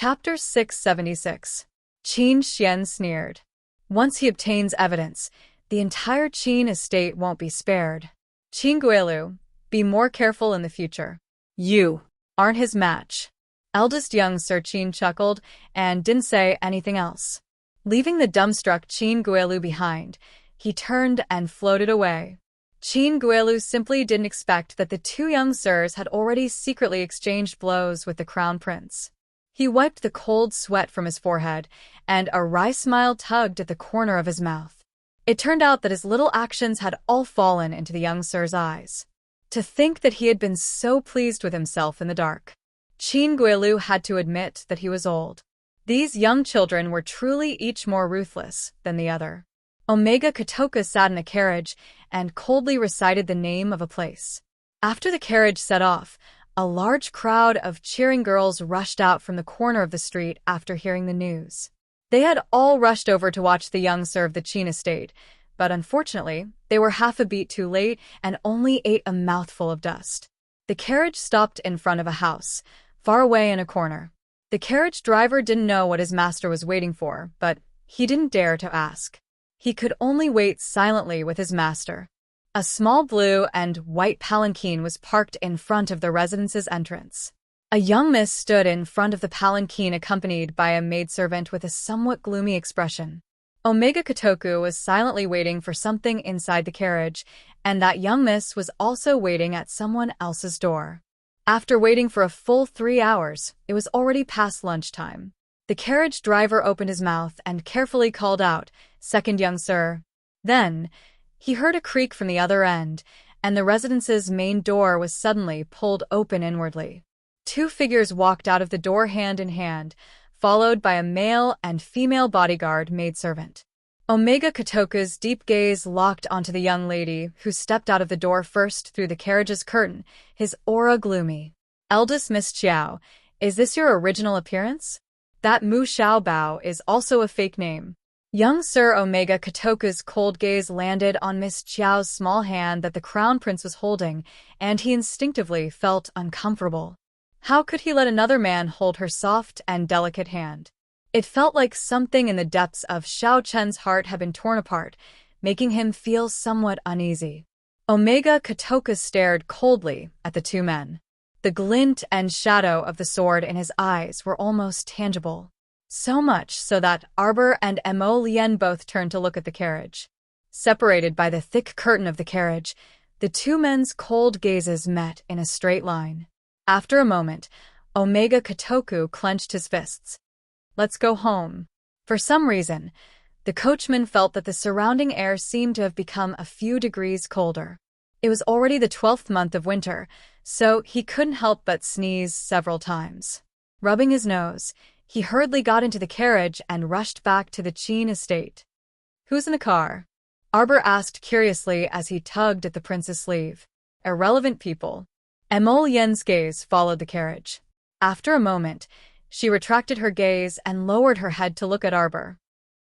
Chapter 676. Qin Xian sneered. Once he obtains evidence, the entire Qin estate won't be spared. Qin Guilu, be more careful in the future. You aren't his match. Eldest young Sir Qin chuckled and didn't say anything else. Leaving the dumbstruck Qin Guilu behind, he turned and floated away. Qin Guilu simply didn't expect that the two young sirs had already secretly exchanged blows with the crown prince. He wiped the cold sweat from his forehead, and a wry smile tugged at the corner of his mouth. It turned out that his little actions had all fallen into the young sir's eyes. To think that he had been so pleased with himself in the dark. Qin Guilu had to admit that he was old. These young children were truly each more ruthless than the other. Omega Kotoka sat in a carriage and coldly recited the name of a place. After the carriage set off, a large crowd of cheering girls rushed out from the corner of the street after hearing the news. They had all rushed over to watch the young sir of the Qin estate, but unfortunately, they were half a beat too late and only ate a mouthful of dust. The carriage stopped in front of a house, far away in a corner. The carriage driver didn't know what his master was waiting for, but he didn't dare to ask. He could only wait silently with his master. A small blue and white palanquin was parked in front of the residence's entrance. A young miss stood in front of the palanquin accompanied by a maidservant with a somewhat gloomy expression. Omega Kotoku was silently waiting for something inside the carriage, and that young miss was also waiting at someone else's door. After waiting for a full 3 hours, it was already past lunchtime. The carriage driver opened his mouth and carefully called out, "Second young sir." Then, he heard a creak from the other end, and the residence's main door was suddenly pulled open inwardly. 2 figures walked out of the door hand in hand, followed by a male and female bodyguard maidservant. Omega Kotoku's deep gaze locked onto the young lady who stepped out of the door first through the carriage's curtain, his aura gloomy. "Eldest Miss Xiao, is this your original appearance? That Mu Xiao Bao is also a fake name." Young Sir Omega Kotoku's cold gaze landed on Miss Xiao's small hand that the crown prince was holding, and he instinctively felt uncomfortable. How could he let another man hold her soft and delicate hand? It felt like something in the depths of Xiao Chen's heart had been torn apart, making him feel somewhat uneasy. Omega Kotoku stared coldly at the 2 men. The glint and shadow of the sword in his eyes were almost tangible. So much so that Arbor and Mo Lien both turned to look at the carriage. Separated by the thick curtain of the carriage, the 2 men's cold gazes met in a straight line. After a moment, Omega Kotoku clenched his fists. "Let's go home." For some reason, the coachman felt that the surrounding air seemed to have become a few degrees colder. It was already the 12th month of winter, so he couldn't help but sneeze several times. Rubbing his nose, he hurriedly got into the carriage and rushed back to the Qin estate. "Who's in the car?" Arbor asked curiously as he tugged at the prince's sleeve. "Irrelevant people." Mo Lien's gaze followed the carriage. After a moment, she retracted her gaze and lowered her head to look at Arbor.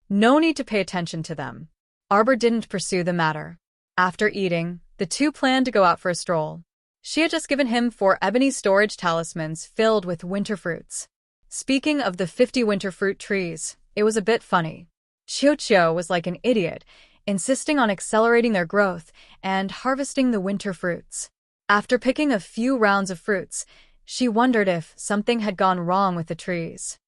No need to pay attention to them. Arbor didn't pursue the matter. After eating, the 2 planned to go out for a stroll. She had just given him 4 ebony storage talismans filled with winter fruits. Speaking of the 50 winter fruit trees, it was a bit funny. Qiu was like an idiot, insisting on accelerating their growth and harvesting the winter fruits. After picking a few rounds of fruits, she wondered if something had gone wrong with the trees.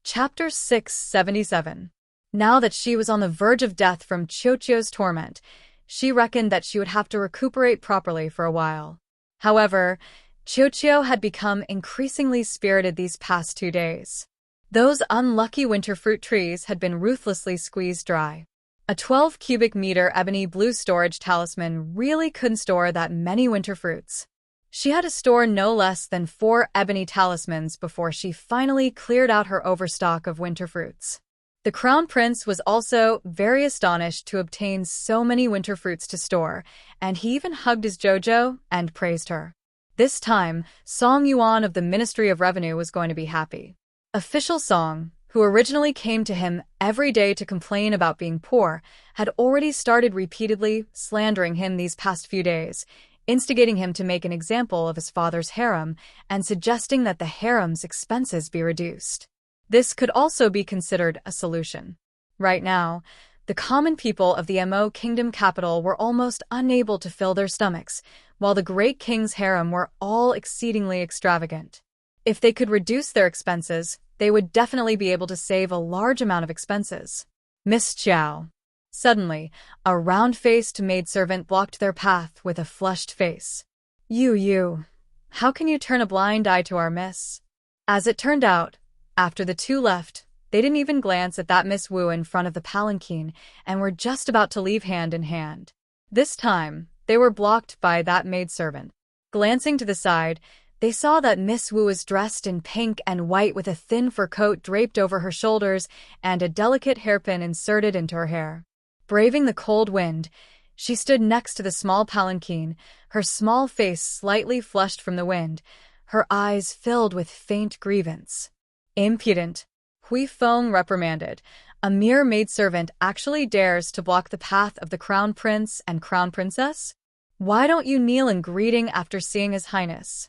Chapter 677. Now that she was on the verge of death from Qiu's torment, she reckoned that she would have to recuperate properly for a while. However, Qiu had become increasingly spirited these past 2 days. Those unlucky winter fruit trees had been ruthlessly squeezed dry. A 12 cubic meter ebony blue storage talisman really couldn't store that many winter fruits. She had to store no less than 4 ebony talismans before she finally cleared out her overstock of winter fruits. The crown prince was also very astonished to obtain so many winter fruits to store, and he even hugged his Jojo and praised her. This time, Song Yuan of the Ministry of Revenue was going to be happy. Official Song, who originally came to him every day to complain about being poor, had already started repeatedly slandering him these past few days, instigating him to make an example of his father's harem and suggesting that the harem's expenses be reduced. This could also be considered a solution. Right now, the common people of the Mo kingdom capital were almost unable to fill their stomachs, while the great king's harem were all exceedingly extravagant. If they could reduce their expenses, they would definitely be able to save a large amount of expenses. Miss Xiao. Suddenly, a round-faced maidservant blocked their path with a flushed face. You, how can you turn a blind eye to our miss? As it turned out, after the two left, they didn't even glance at that Miss Wu in front of the palanquin and were just about to leave hand in hand. This time, they were blocked by that maidservant. Glancing to the side, they saw that Miss Wu was dressed in pink and white with a thin fur coat draped over her shoulders and a delicate hairpin inserted into her hair. Braving the cold wind, she stood next to the small palanquin, her small face slightly flushed from the wind, her eyes filled with faint grievance. Impudent, Hui Feng reprimanded. A mere maidservant actually dares to block the path of the crown prince and crown princess? Why don't you kneel in greeting after seeing his highness?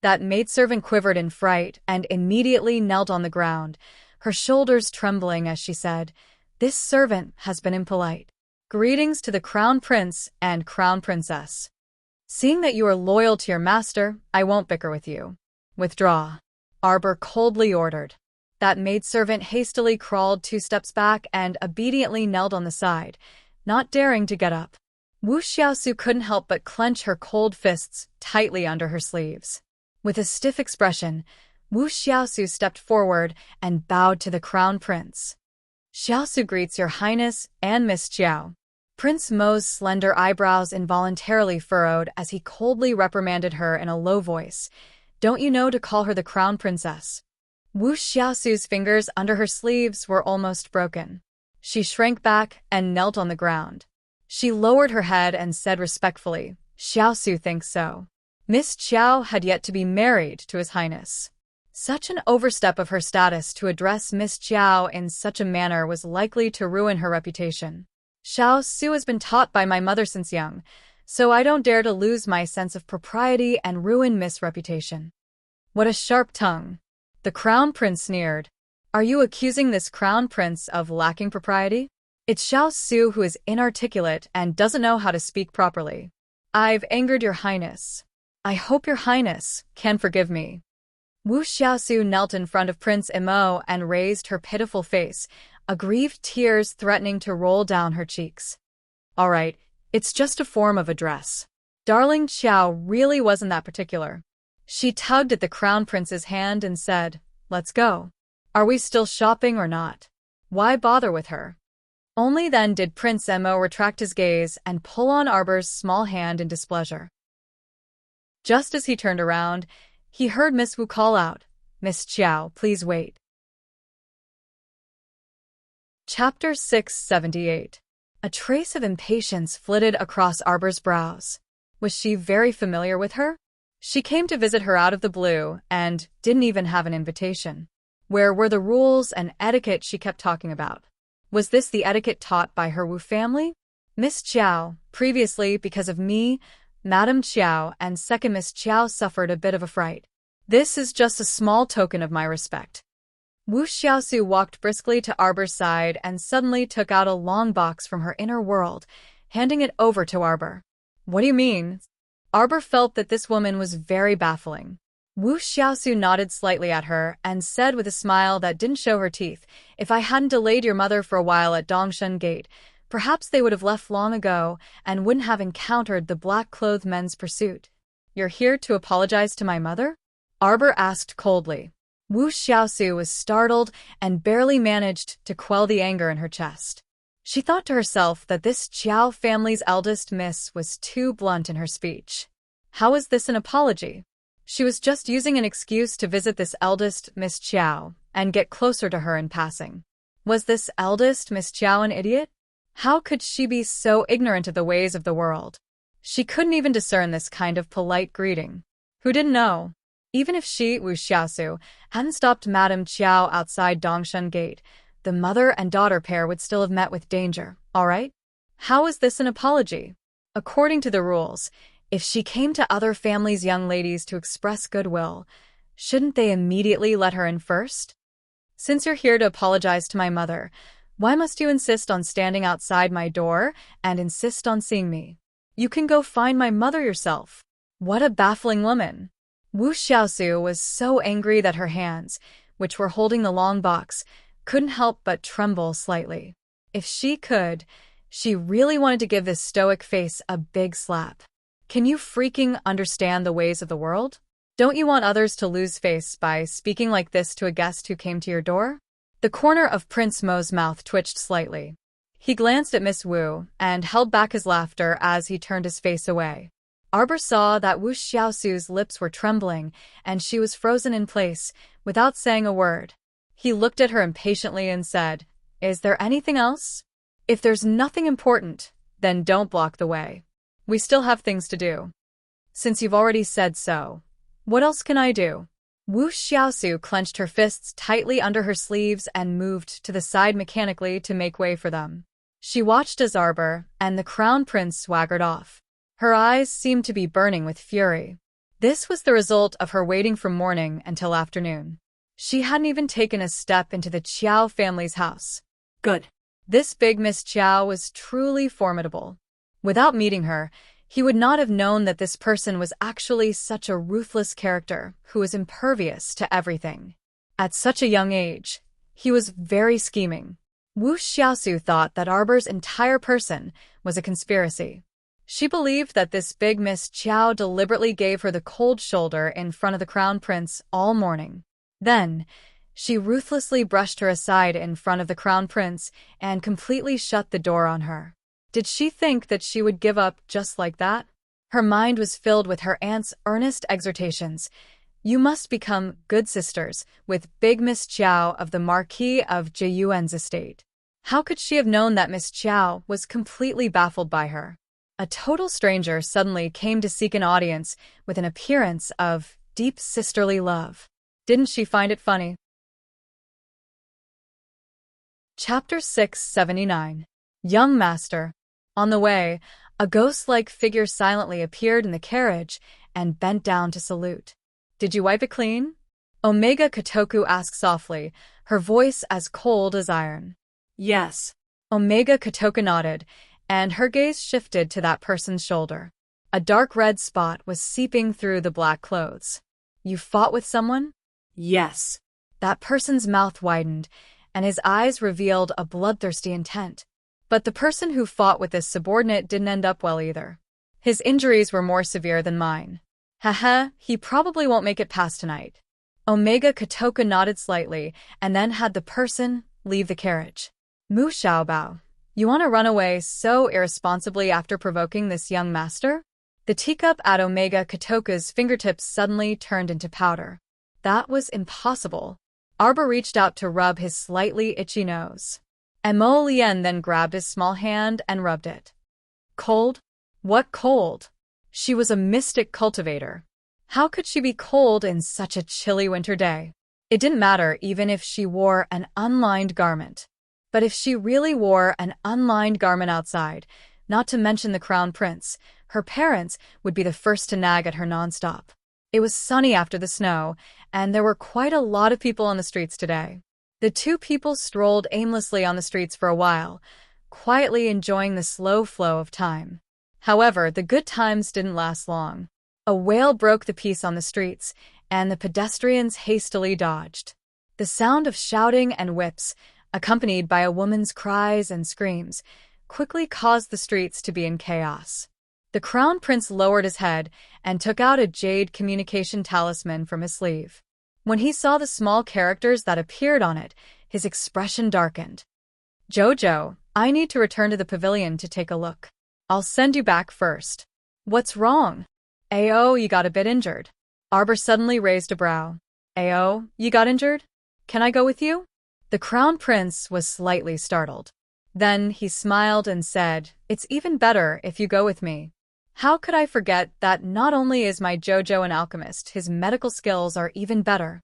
That maidservant quivered in fright and immediately knelt on the ground, her shoulders trembling as she said, "This servant has been impolite. Greetings to the crown prince and crown princess. Seeing that you are loyal to your master, I won't bicker with you. Withdraw," Arbor coldly ordered. That maidservant hastily crawled 2 steps back and obediently knelt on the side, not daring to get up. Wu Xiaosu couldn't help but clench her cold fists tightly under her sleeves. With a stiff expression, Wu Xiaosu stepped forward and bowed to the crown prince. "Xiaosu greets your highness and Miss Xiao." Prince Mo's slender eyebrows involuntarily furrowed as he coldly reprimanded her in a low voice. "Don't you know to call her the crown princess?" Wu Xiaosu's fingers under her sleeves were almost broken. She shrank back and knelt on the ground. She lowered her head and said respectfully, "Xiaosu thinks so." Miss Xiao had yet to be married to His Highness. Such an overstep of her status to address Miss Xiao in such a manner was likely to ruin her reputation. "Xiaosu has been taught by my mother since young, so I don't dare to lose my sense of propriety and ruin Miss' reputation." What a sharp tongue. The crown prince sneered. "Are you accusing this crown prince of lacking propriety? It's Xiaosu who is inarticulate and doesn't know how to speak properly. I've angered your highness. I hope your highness can forgive me." Wu Xiaosu knelt in front of Prince Mo and raised her pitiful face, aggrieved tears threatening to roll down her cheeks. "All right, it's just a form of address." Darling Xiao really wasn't that particular. She tugged at the crown prince's hand and said, "Let's go. Are we still shopping or not? Why bother with her?" Only then did Prince Mo retract his gaze and pull on Arbor's small hand in displeasure. Just as he turned around, he heard Miss Wu call out, "Miss Xiao, please wait." Chapter 678. A trace of impatience flitted across Arbor's brows. Was she very familiar with her? She came to visit her out of the blue and didn't even have an invitation. Where were the rules and etiquette she kept talking about? Was this the etiquette taught by her Wu family? "Miss Xiao, previously, because of me, Madame Xiao and second Miss Xiao suffered a bit of a fright. This is just a small token of my respect." Wu Xiaosu walked briskly to Arbor's side and suddenly took out a long box from her inner world, handing it over to Arbor. "What do you mean?" Arbor felt that this woman was very baffling. Wu Xiaosu nodded slightly at her and said with a smile that didn't show her teeth, "If I hadn't delayed your mother for a while at Dongshan Gate, perhaps they would have left long ago and wouldn't have encountered the black-clothed men's pursuit." "You're here to apologize to my mother?" Arbor asked coldly. Wu Xiaosu was startled and barely managed to quell the anger in her chest. She thought to herself that this Qiao family's eldest miss was too blunt in her speech. How is this an apology? She was just using an excuse to visit this eldest Miss Qiao and get closer to her in passing. Was this eldest Miss Qiao an idiot? How could she be so ignorant of the ways of the world? She couldn't even discern this kind of polite greeting. Who didn't know? Even if she, Wu Xiaosu, hadn't stopped Madame Qiao outside Dongshan Gate, the mother and daughter pair would still have met with danger, all right? How is this an apology? According to the rules, If she came to other families' young ladies to express goodwill, shouldn't they immediately let her in first? Since you're here to apologize to my mother, why must you insist on standing outside my door and insist on seeing me? You can go find my mother yourself. What a baffling woman. Wu Xiaosu was so angry that her hands, which were holding the long box, couldn't help but tremble slightly. If she could, she really wanted to give this stoic face a big slap. Can you freaking understand the ways of the world? Don't you want others to lose face by speaking like this to a guest who came to your door? The corner of Prince Mo's mouth twitched slightly. He glanced at Miss Wu and held back his laughter as he turned his face away. Arbor saw that Wu Xiaosu's lips were trembling and she was frozen in place, without saying a word. He looked at her impatiently and said, "Is there anything else? If there's nothing important, then don't block the way. We still have things to do. Since you've already said so, what else can I do?" Wu Xiaosu clenched her fists tightly under her sleeves and moved to the side mechanically to make way for them. She watched as Arbor and the Crown Prince swaggered off. Her eyes seemed to be burning with fury. This was the result of her waiting from morning until afternoon. She hadn't even taken a step into the Qiao family's house. Good. This big Miss Qiao was truly formidable. Without meeting her, he would not have known that this person was actually such a ruthless character who was impervious to everything. At such a young age, he was very scheming. Wu Xiaosu thought that Arbor's entire person was a conspiracy. She believed that this big Miss Qiao deliberately gave her the cold shoulder in front of the Crown Prince all morning. Then, she ruthlessly brushed her aside in front of the Crown Prince and completely shut the door on her. Did she think that she would give up just like that? Her mind was filled with her aunt's earnest exhortations. You must become good sisters with big Miss Qiao of the Marquis of Jiyuan's estate. How could she have known that Miss Qiao was completely baffled by her? A total stranger suddenly came to seek an audience with an appearance of deep sisterly love. Didn't she find it funny? Chapter 679. Young Master. On the way, a ghost-like figure silently appeared in the carriage and bent down to salute. Did you wipe it clean? Omega Kotoku asked softly, her voice as cold as iron. Yes. Omega Kotoku nodded, and her gaze shifted to that person's shoulder. A dark red spot was seeping through the black clothes. You fought with someone? Yes. That person's mouth widened, and his eyes revealed a bloodthirsty intent. But the person who fought with this subordinate didn't end up well either. His injuries were more severe than mine. Haha, he probably won't make it past tonight. Omega Kotoku nodded slightly, and then had the person leave the carriage. Mu Xiaobao. You want to run away so irresponsibly after provoking this young master? The teacup at Omega Kotoku's fingertips suddenly turned into powder. That was impossible. Arbor reached out to rub his slightly itchy nose. Mo Lien then grabbed his small hand and rubbed it. Cold? What cold? She was a mystic cultivator. How could she be cold in such a chilly winter day? It didn't matter even if she wore an unlined garment. But if she really wore an unlined garment outside, not to mention the Crown Prince, her parents would be the first to nag at her nonstop. It was sunny after the snow, and there were quite a lot of people on the streets today. The two people strolled aimlessly on the streets for a while, quietly enjoying the slow flow of time. However, the good times didn't last long. A wail broke the peace on the streets, and the pedestrians hastily dodged. The sound of shouting and whips, accompanied by a woman's cries and screams, quickly caused the streets to be in chaos. The Crown Prince lowered his head and took out a jade communication talisman from his sleeve. When he saw the small characters that appeared on it, his expression darkened. Jojo, I need to return to the pavilion to take a look. I'll send you back first. What's wrong? Ao, you got a bit injured. Arbor suddenly raised a brow. Ao, you got injured? Can I go with you? The Crown Prince was slightly startled. Then he smiled and said, It's even better if you go with me. How could I forget that not only is my Jojo an alchemist, his medical skills are even better.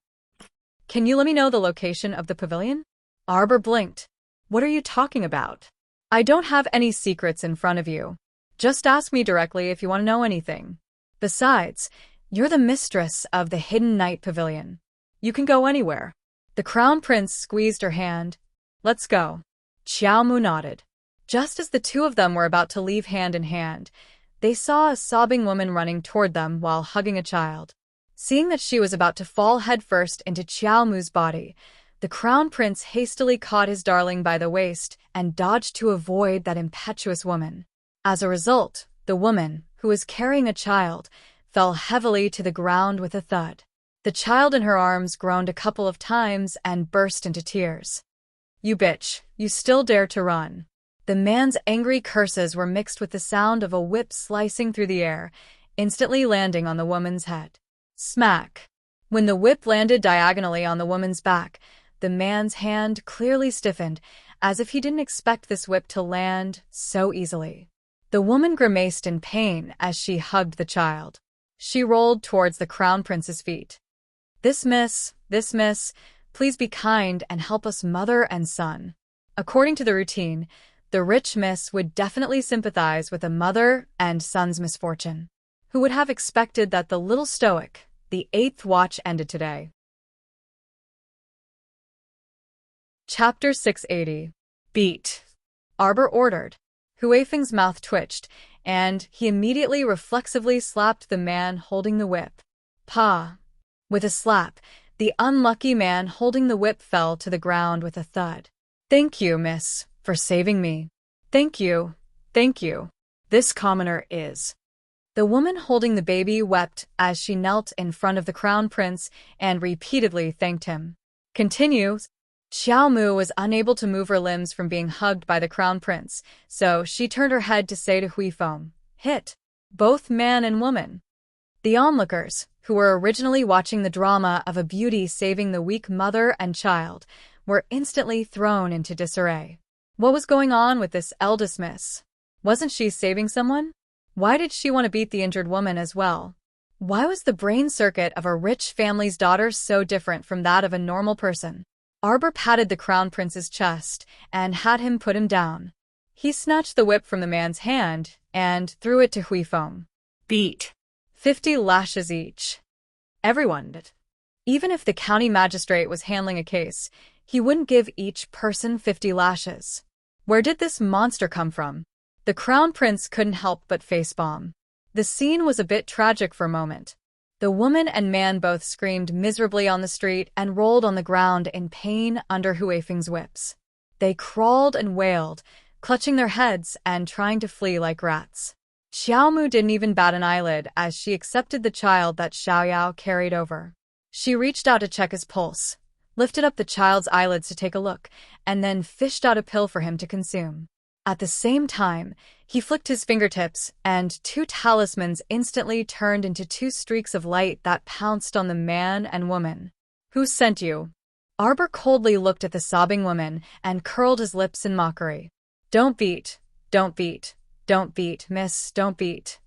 Can you let me know the location of the pavilion? Arbor blinked. What are you talking about? I don't have any secrets in front of you. Just ask me directly if you want to know anything. Besides, you're the mistress of the Hidden Night Pavilion. You can go anywhere. The Crown Prince squeezed her hand. Let's go. Xiaomu nodded. Just as the two of them were about to leave hand in hand, they saw a sobbing woman running toward them while hugging a child. Seeing that she was about to fall headfirst into Xiaomu's body, the Crown Prince hastily caught his darling by the waist and dodged to avoid that impetuous woman. As a result, the woman, who was carrying a child, fell heavily to the ground with a thud. The child in her arms groaned a couple of times and burst into tears. You bitch, you still dare to run. The man's angry curses were mixed with the sound of a whip slicing through the air, instantly landing on the woman's head. Smack! When the whip landed diagonally on the woman's back, the man's hand clearly stiffened, as if he didn't expect this whip to land so easily. The woman grimaced in pain as she hugged the child. She rolled towards the Crown Prince's feet. This miss, please be kind and help us mother and son. According to the routine, the rich miss would definitely sympathize with a mother and son's misfortune. Who would have expected that the little stoic, the 8th watch ended today? Chapter 680. Beat. Arbor ordered. Huifeng's mouth twitched, and he immediately reflexively slapped the man holding the whip. Pa. With a slap, the unlucky man holding the whip fell to the ground with a thud. Thank you, miss, for saving me. Thank you. This commoner is. The woman holding the baby wept as she knelt in front of the Crown Prince and repeatedly thanked him. Continues. Xiaomu was unable to move her limbs from being hugged by the Crown Prince, so she turned her head to say to Huifeng, hit. Both man and woman. The onlookers, who were originally watching the drama of a beauty saving the weak mother and child, were instantly thrown into disarray. What was going on with this eldest miss? Wasn't she saving someone? Why did she want to beat the injured woman as well? Why was the brain circuit of a rich family's daughter so different from that of a normal person? Arbor patted the Crown Prince's chest and had him put him down. He snatched the whip from the man's hand and threw it to Huifeng. Beat. 50 lashes each. Everyone did. Even if the county magistrate was handling a case, he wouldn't give each person 50 lashes. Where did this monster come from? The Crown Prince couldn't help but facepalm. The scene was a bit tragic for a moment. The woman and man both screamed miserably on the street and rolled on the ground in pain under Huifeng's whips. They crawled and wailed, clutching their heads and trying to flee like rats. Xiaomu didn't even bat an eyelid as she accepted the child that Xiaoyao carried over. She reached out to check his pulse, lifted up the child's eyelids to take a look, and then fished out a pill for him to consume. At the same time, he flicked his fingertips, and 2 talismans instantly turned into 2 streaks of light that pounced on the man and woman. Who sent you? Arbor coldly looked at the sobbing woman and curled his lips in mockery. Don't beat, miss, don't beat.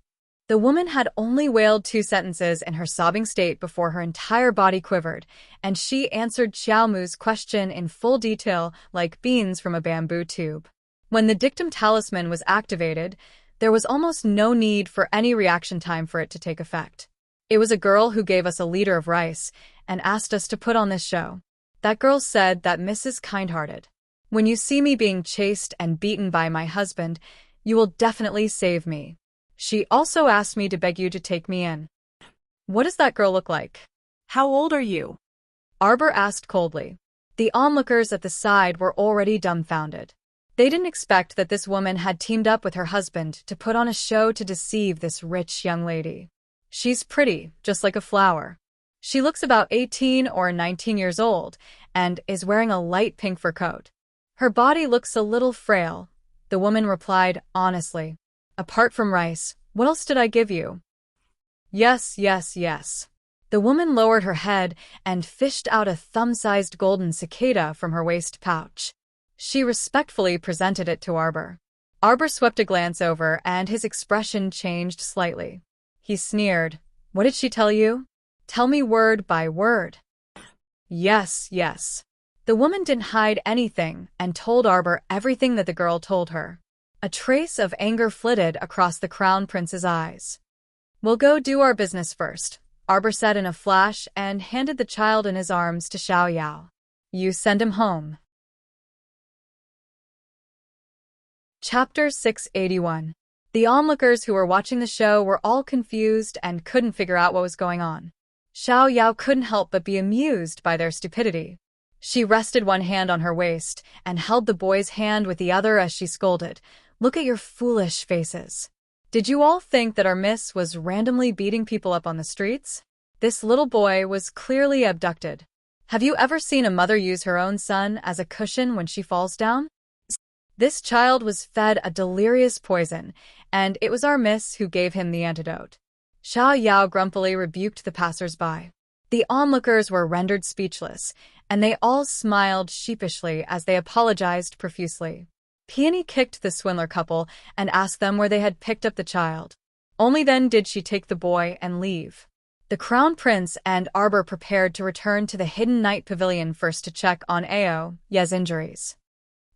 The woman had only wailed 2 sentences in her sobbing state before her entire body quivered, and she answered Xiaomu's question in full detail like beans from a bamboo tube. When the dictum talisman was activated, there was almost no need for any reaction time for it to take effect. It was a girl who gave us a liter of rice and asked us to put on this show. That girl said that Mrs. Kindhearted, when you see me being chased and beaten by my husband, you will definitely save me. She also asked me to beg you to take me in. What does that girl look like? How old are you? Arbor asked coldly. The onlookers at the side were already dumbfounded. They didn't expect that this woman had teamed up with her husband to put on a show to deceive this rich young lady. She's pretty, just like a flower. She looks about 18 or 19 years old and is wearing a light pink fur coat. Her body looks a little frail, the woman replied honestly. Apart from rice, what else did I give you? Yes. The woman lowered her head and fished out a thumb-sized golden cicada from her waist pouch. She respectfully presented it to Arbor. Arbor swept a glance over and his expression changed slightly. He sneered. What did she tell you? Tell me word by word. Yes. The woman didn't hide anything and told Arbor everything that the girl told her. A trace of anger flitted across the crown prince's eyes. "We'll go do our business first," Arbor said in a flash and handed the child in his arms to Xiao Yao. "You send him home." Chapter 681. The onlookers who were watching the show were all confused and couldn't figure out what was going on. Xiao Yao couldn't help but be amused by their stupidity. She rested one hand on her waist and held the boy's hand with the other as she scolded, "Look at your foolish faces. Did you all think that our miss was randomly beating people up on the streets? This little boy was clearly abducted. Have you ever seen a mother use her own son as a cushion when she falls down? This child was fed a delirious poison, and it was our miss who gave him the antidote." Xiao Yao grumpily rebuked the passers-by. The onlookers were rendered speechless, and they all smiled sheepishly as they apologized profusely. Peony kicked the swindler couple and asked them where they had picked up the child. Only then did she take the boy and leave. The Crown Prince and Arbor prepared to return to the Hidden Night Pavilion first to check on Ao Ye's injuries.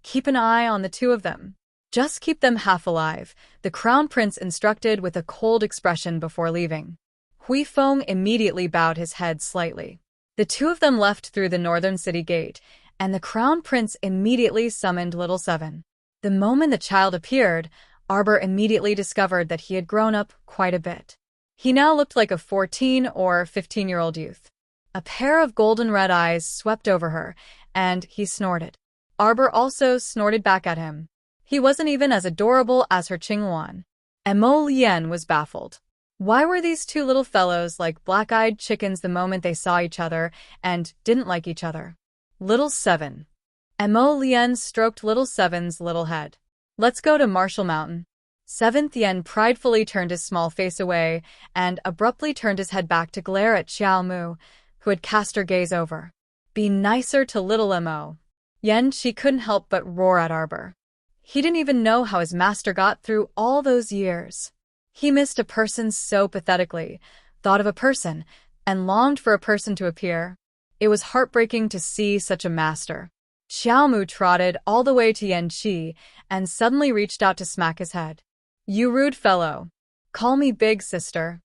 "Keep an eye on the two of them. Just keep them half alive," the Crown Prince instructed with a cold expression before leaving. Hui Feng immediately bowed his head slightly. The two of them left through the northern city gate, and the Crown Prince immediately summoned Little Seven. The moment the child appeared, Arbor immediately discovered that he had grown up quite a bit. He now looked like a 14 or 15-year-old youth. A pair of golden red eyes swept over her, and he snorted. Arbor also snorted back at him. He wasn't even as adorable as her Qingluan. Mo Lian was baffled. Why were these two little fellows like black-eyed chickens the moment they saw each other and didn't like each other? Little Seven. Mo Lian stroked Little Seven's little head. "Let's go to Martial Mountain." Seventh Yen pridefully turned his small face away and abruptly turned his head back to glare at Xiao Mu, who had cast her gaze over. "Be nicer to little Mo." Yen, she couldn't help but roar at Arbor. He didn't even know how his master got through all those years. He missed a person so pathetically, thought of a person, and longed for a person to appear. It was heartbreaking to see such a master. Xiao Mu trotted all the way to Yan Qi and suddenly reached out to smack his head. "You rude fellow. Call me big sister.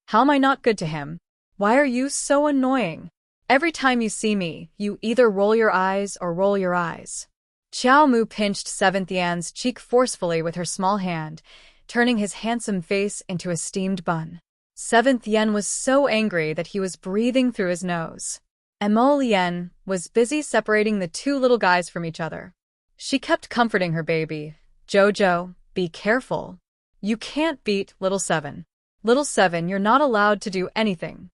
How am I not good to him? Why are you so annoying? Every time you see me, you either roll your eyes or roll your eyes." Xiao Mu pinched Seventh Yan's cheek forcefully with her small hand, turning his handsome face into a steamed bun. Seventh Yen was so angry that he was breathing through his nose. Mo Lian was busy separating the two little guys from each other. She kept comforting her baby. "Jojo, be careful. You can't beat Little Seven. Little Seven, you're not allowed to do anything.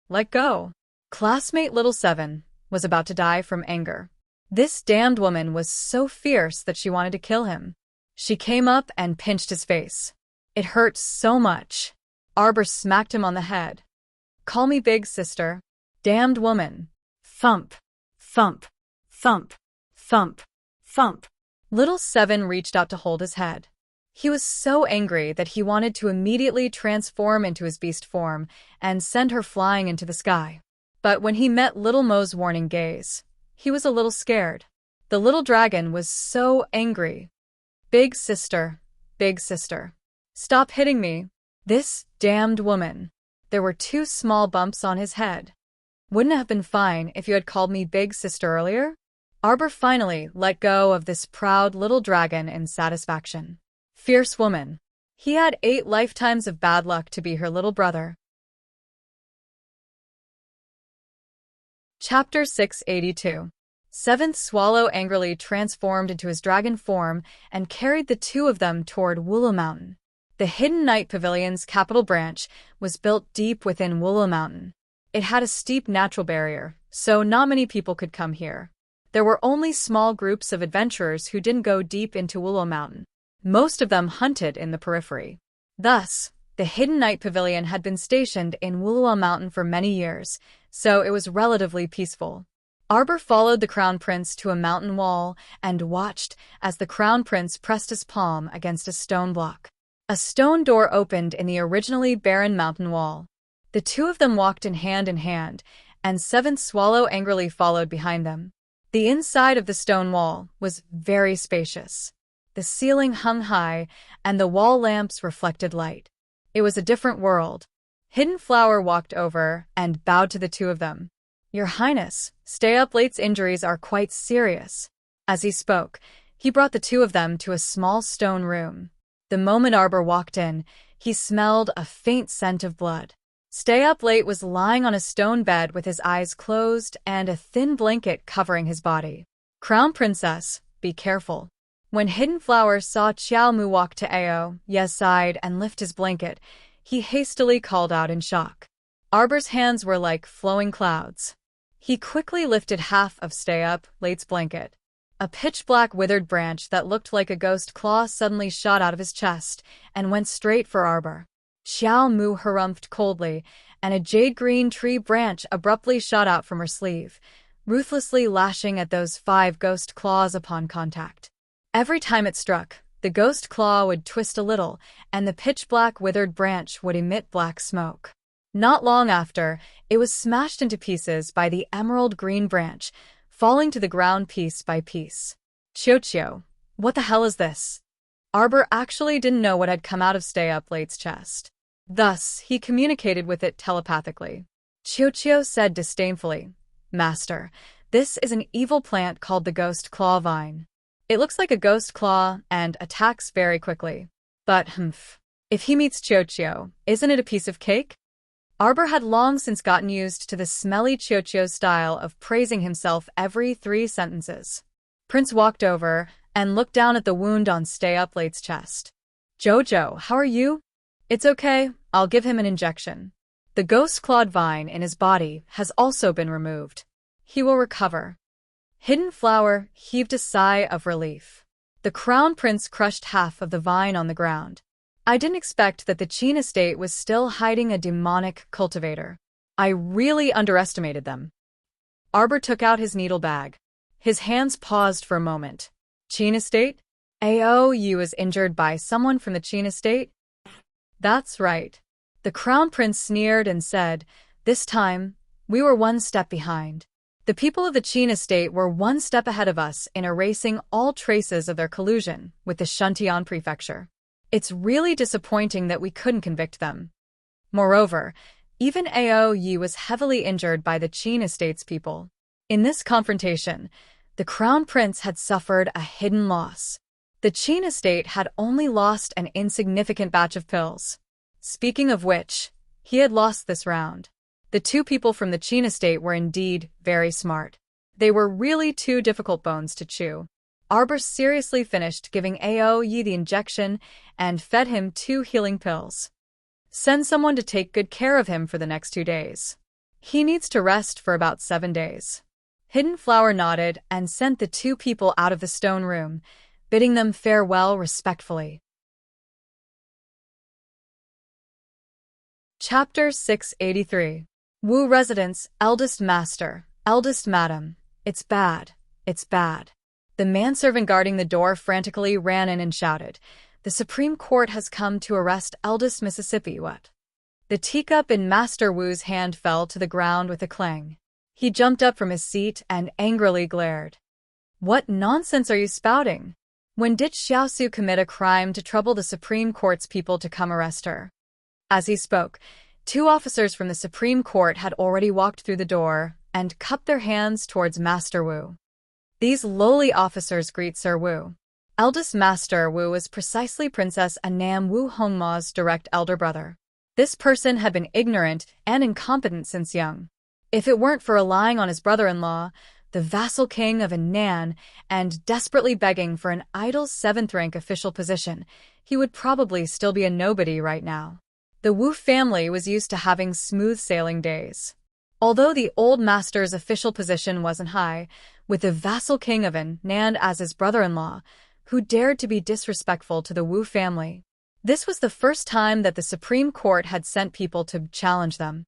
Let go." Classmate Little Seven was about to die from anger. This damned woman was so fierce that she wanted to kill him. She came up and pinched his face. It hurt so much. Arbor smacked him on the head. "Call me big sister. Damned woman." Thump, thump, thump, thump, thump. Little Seven reached out to hold his head. He was so angry that he wanted to immediately transform into his beast form and send her flying into the sky. But when he met Little Mo's warning gaze, he was a little scared. The little dragon was so angry. Big sister, stop hitting me. This damned woman." There were 2 small bumps on his head. "Wouldn't it have been fine if you had called me big sister earlier?" Arbor finally let go of this proud little dragon in satisfaction. Fierce woman. He had 8 lifetimes of bad luck to be her little brother. Chapter 682. Seventh Swallow angrily transformed into his dragon form and carried the 2 of them toward Wulo Mountain. The Hidden Night Pavilion's capital branch was built deep within Wulo Mountain. It had a steep natural barrier, so not many people could come here. There were only small groups of adventurers who didn't go deep into Wulo Mountain. Most of them hunted in the periphery. Thus, the Hidden Night Pavilion had been stationed in Wulo Mountain for many years, so it was relatively peaceful. Arbor followed the Crown Prince to a mountain wall and watched as the Crown Prince pressed his palm against a stone block. A stone door opened in the originally barren mountain wall. The 2 of them walked in hand, and Seventh Swallow angrily followed behind them. The inside of the stone wall was very spacious. The ceiling hung high, and the wall lamps reflected light. It was a different world. Hidden Flower walked over and bowed to the two of them. "Your Highness, stay up late's injuries are quite serious." As he spoke, he brought the two of them to a small stone room. The moment Arbor walked in, he smelled a faint scent of blood. Stay Up Late was lying on a stone bed with his eyes closed and a thin blanket covering his body. "Crown Princess, be careful." When Hidden Flower saw Xiao Mu walk to Ye's side and lift his blanket, he hastily called out in shock. Arbor's hands were like flowing clouds. He quickly lifted half of Stay Up Late's blanket. A pitch-black withered branch that looked like a ghost claw suddenly shot out of his chest and went straight for Arbor. Xiao Mu harumphed coldly, and a jade-green tree branch abruptly shot out from her sleeve, ruthlessly lashing at those 5 ghost claws upon contact. Every time it struck, the ghost claw would twist a little, and the pitch-black withered branch would emit black smoke. Not long after, it was smashed into pieces by the emerald-green branch, falling to the ground piece by piece. "Qiuqiu, what the hell is this?" Arbor actually didn't know what had come out of Stay Up Late's chest. Thus, he communicated with it telepathically. Qiuqiu said disdainfully, "Master, this is an evil plant called the Ghost Claw Vine. It looks like a ghost claw and attacks very quickly. But, if he meets Qiuqiu, isn't it a piece of cake?" Arbor had long since gotten used to the smelly Qiuqiu style of praising himself every 3 sentences. Prince walked over and looked down at the wound on Stay Up Late's chest. "Jojo, how are you?" "It's okay, I'll give him an injection. The ghost-clawed vine in his body has also been removed. He will recover." Hidden Flower heaved a sigh of relief. The Crown Prince crushed half of the vine on the ground. "I didn't expect that the Qin estate was still hiding a demonic cultivator. I really underestimated them." Arbor took out his needle bag. His hands paused for a moment. "Qin estate? You was injured by someone from the Qin estate?" "That's right." The Crown Prince sneered and said, "This time, we were 1 step behind. The people of the Qin estate were 1 step ahead of us in erasing all traces of their collusion with the Shuntian prefecture. It's really disappointing that we couldn't convict them." Moreover, even Yi was heavily injured by the Qin estate's people. In this confrontation, the Crown Prince had suffered a hidden loss. The Qin estate had only lost an insignificant batch of pills. Speaking of which, he had lost this round. The 2 people from the Qin estate were indeed very smart. They were really 2 difficult bones to chew. Arbor seriously finished giving Yi the injection and fed him 2 healing pills. "Send someone to take good care of him for the next 2 days. He needs to rest for about 7 days." Hidden Flower nodded and sent the 2 people out of the stone room, bidding them farewell respectfully. Chapter 683. Wu Residence, Eldest Master, Eldest Madam. "It's bad. It's bad." The manservant guarding the door frantically ran in and shouted, "The Supreme Court has come to arrest Eldest Mississippi." "What?" The teacup in Master Wu's hand fell to the ground with a clang. He jumped up from his seat and angrily glared. "What nonsense are you spouting? When did Xiaosu commit a crime to trouble the Supreme Court's people to come arrest her?" As he spoke, 2 officers from the Supreme Court had already walked through the door and cupped their hands towards Master Wu. These lowly officers greet Sir Wu. Eldest Master Wu was precisely Princess Anam Wu Hongma's direct elder brother. This person had been ignorant and incompetent since young. If it weren't for relying on his brother-in-law, the vassal king of Anan, and desperately begging for an idle 7th-rank official position, he would probably still be a nobody right now. The Wu family was used to having smooth sailing days. Although the old master's official position wasn't high, with the vassal king of Anan as his brother-in-law, who dared to be disrespectful to the Wu family. This was the first time that the Supreme Court had sent people to challenge them.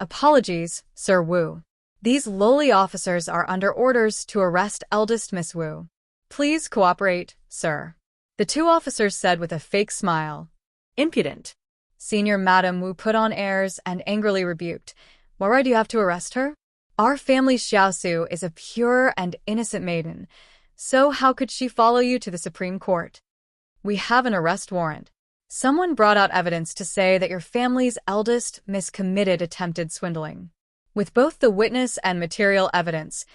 "Apologies, Sir Wu. These lowly officers are under orders to arrest Eldest Miss Wu. Please cooperate, sir," the 2 officers said with a fake smile. "Impudent." Senior Madam Wu put on airs and angrily rebuked, "Why do you have to arrest her? Our family Xiaosu is a pure and innocent maiden, so how could she follow you to the Supreme Court?" We have an arrest warrant. Someone brought out evidence to say that your family's eldest miss committed attempted swindling. With both the witness and material evidence,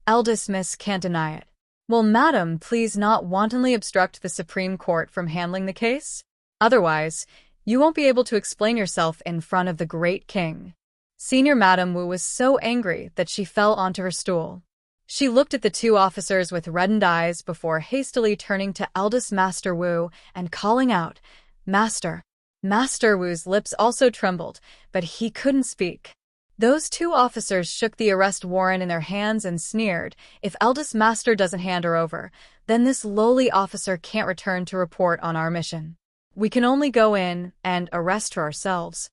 eldest miss can't deny it. Will Madam please not wantonly obstruct the Supreme Court from handling the case? Otherwise, you won't be able to explain yourself in front of the great king. Senior Madam Wu was so angry that she fell onto her stool. She looked at the two officers with reddened eyes before hastily turning to eldest Master Wu and calling out, "Master." Master Wu's lips also trembled, but he couldn't speak. Those two officers shook the arrest warrant in their hands and sneered, "If eldest master doesn't hand her over, then this lowly officer can't return to report on our mission. We can only go in and arrest her ourselves."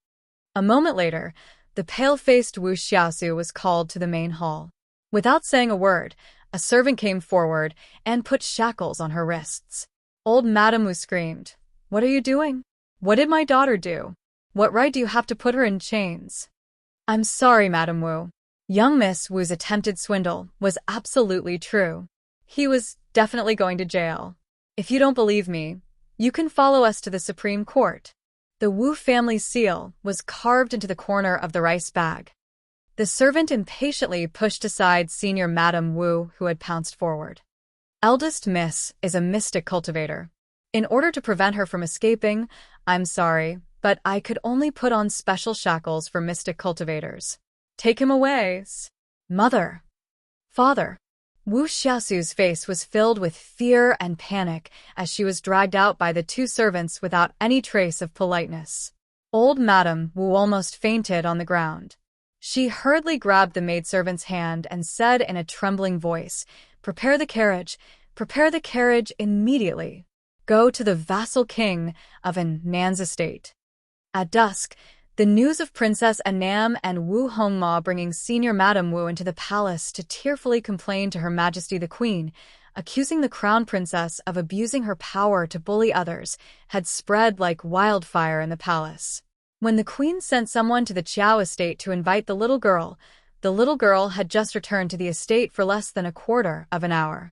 A moment later, the pale-faced Wu Xiaosu was called to the main hall. Without saying a word, a servant came forward and put shackles on her wrists. Old Madam Wu screamed, "What are you doing? What did my daughter do? What right do you have to put her in chains?" "I'm sorry, Madam Wu. Young Miss Wu's attempted swindle was absolutely true. He was definitely going to jail. If you don't believe me, you can follow us to the Supreme Court." The Wu family seal was carved into the corner of the rice bag. The servant impatiently pushed aside Senior Madam Wu, who had pounced forward. "Eldest Miss is a mystic cultivator. In order to prevent her from escaping, I'm sorry, but I could only put on special shackles for mystic cultivators. Take him away." "Mother! Father!" Wu Xiaosu's face was filled with fear and panic as she was dragged out by the two servants without any trace of politeness. Old Madam Wu almost fainted on the ground. She hurriedly grabbed the maidservant's hand and said in a trembling voice, prepare the carriage immediately. Go to the vassal king of Annam's estate." At dusk, the news of Princess Annam and Wu Hongma bringing Senior Madam Wu into the palace to tearfully complain to Her Majesty the Queen, accusing the crown princess of abusing her power to bully others, had spread like wildfire in the palace. When the queen sent someone to the Qiao estate to invite the little girl had just returned to the estate for less than a quarter of an hour.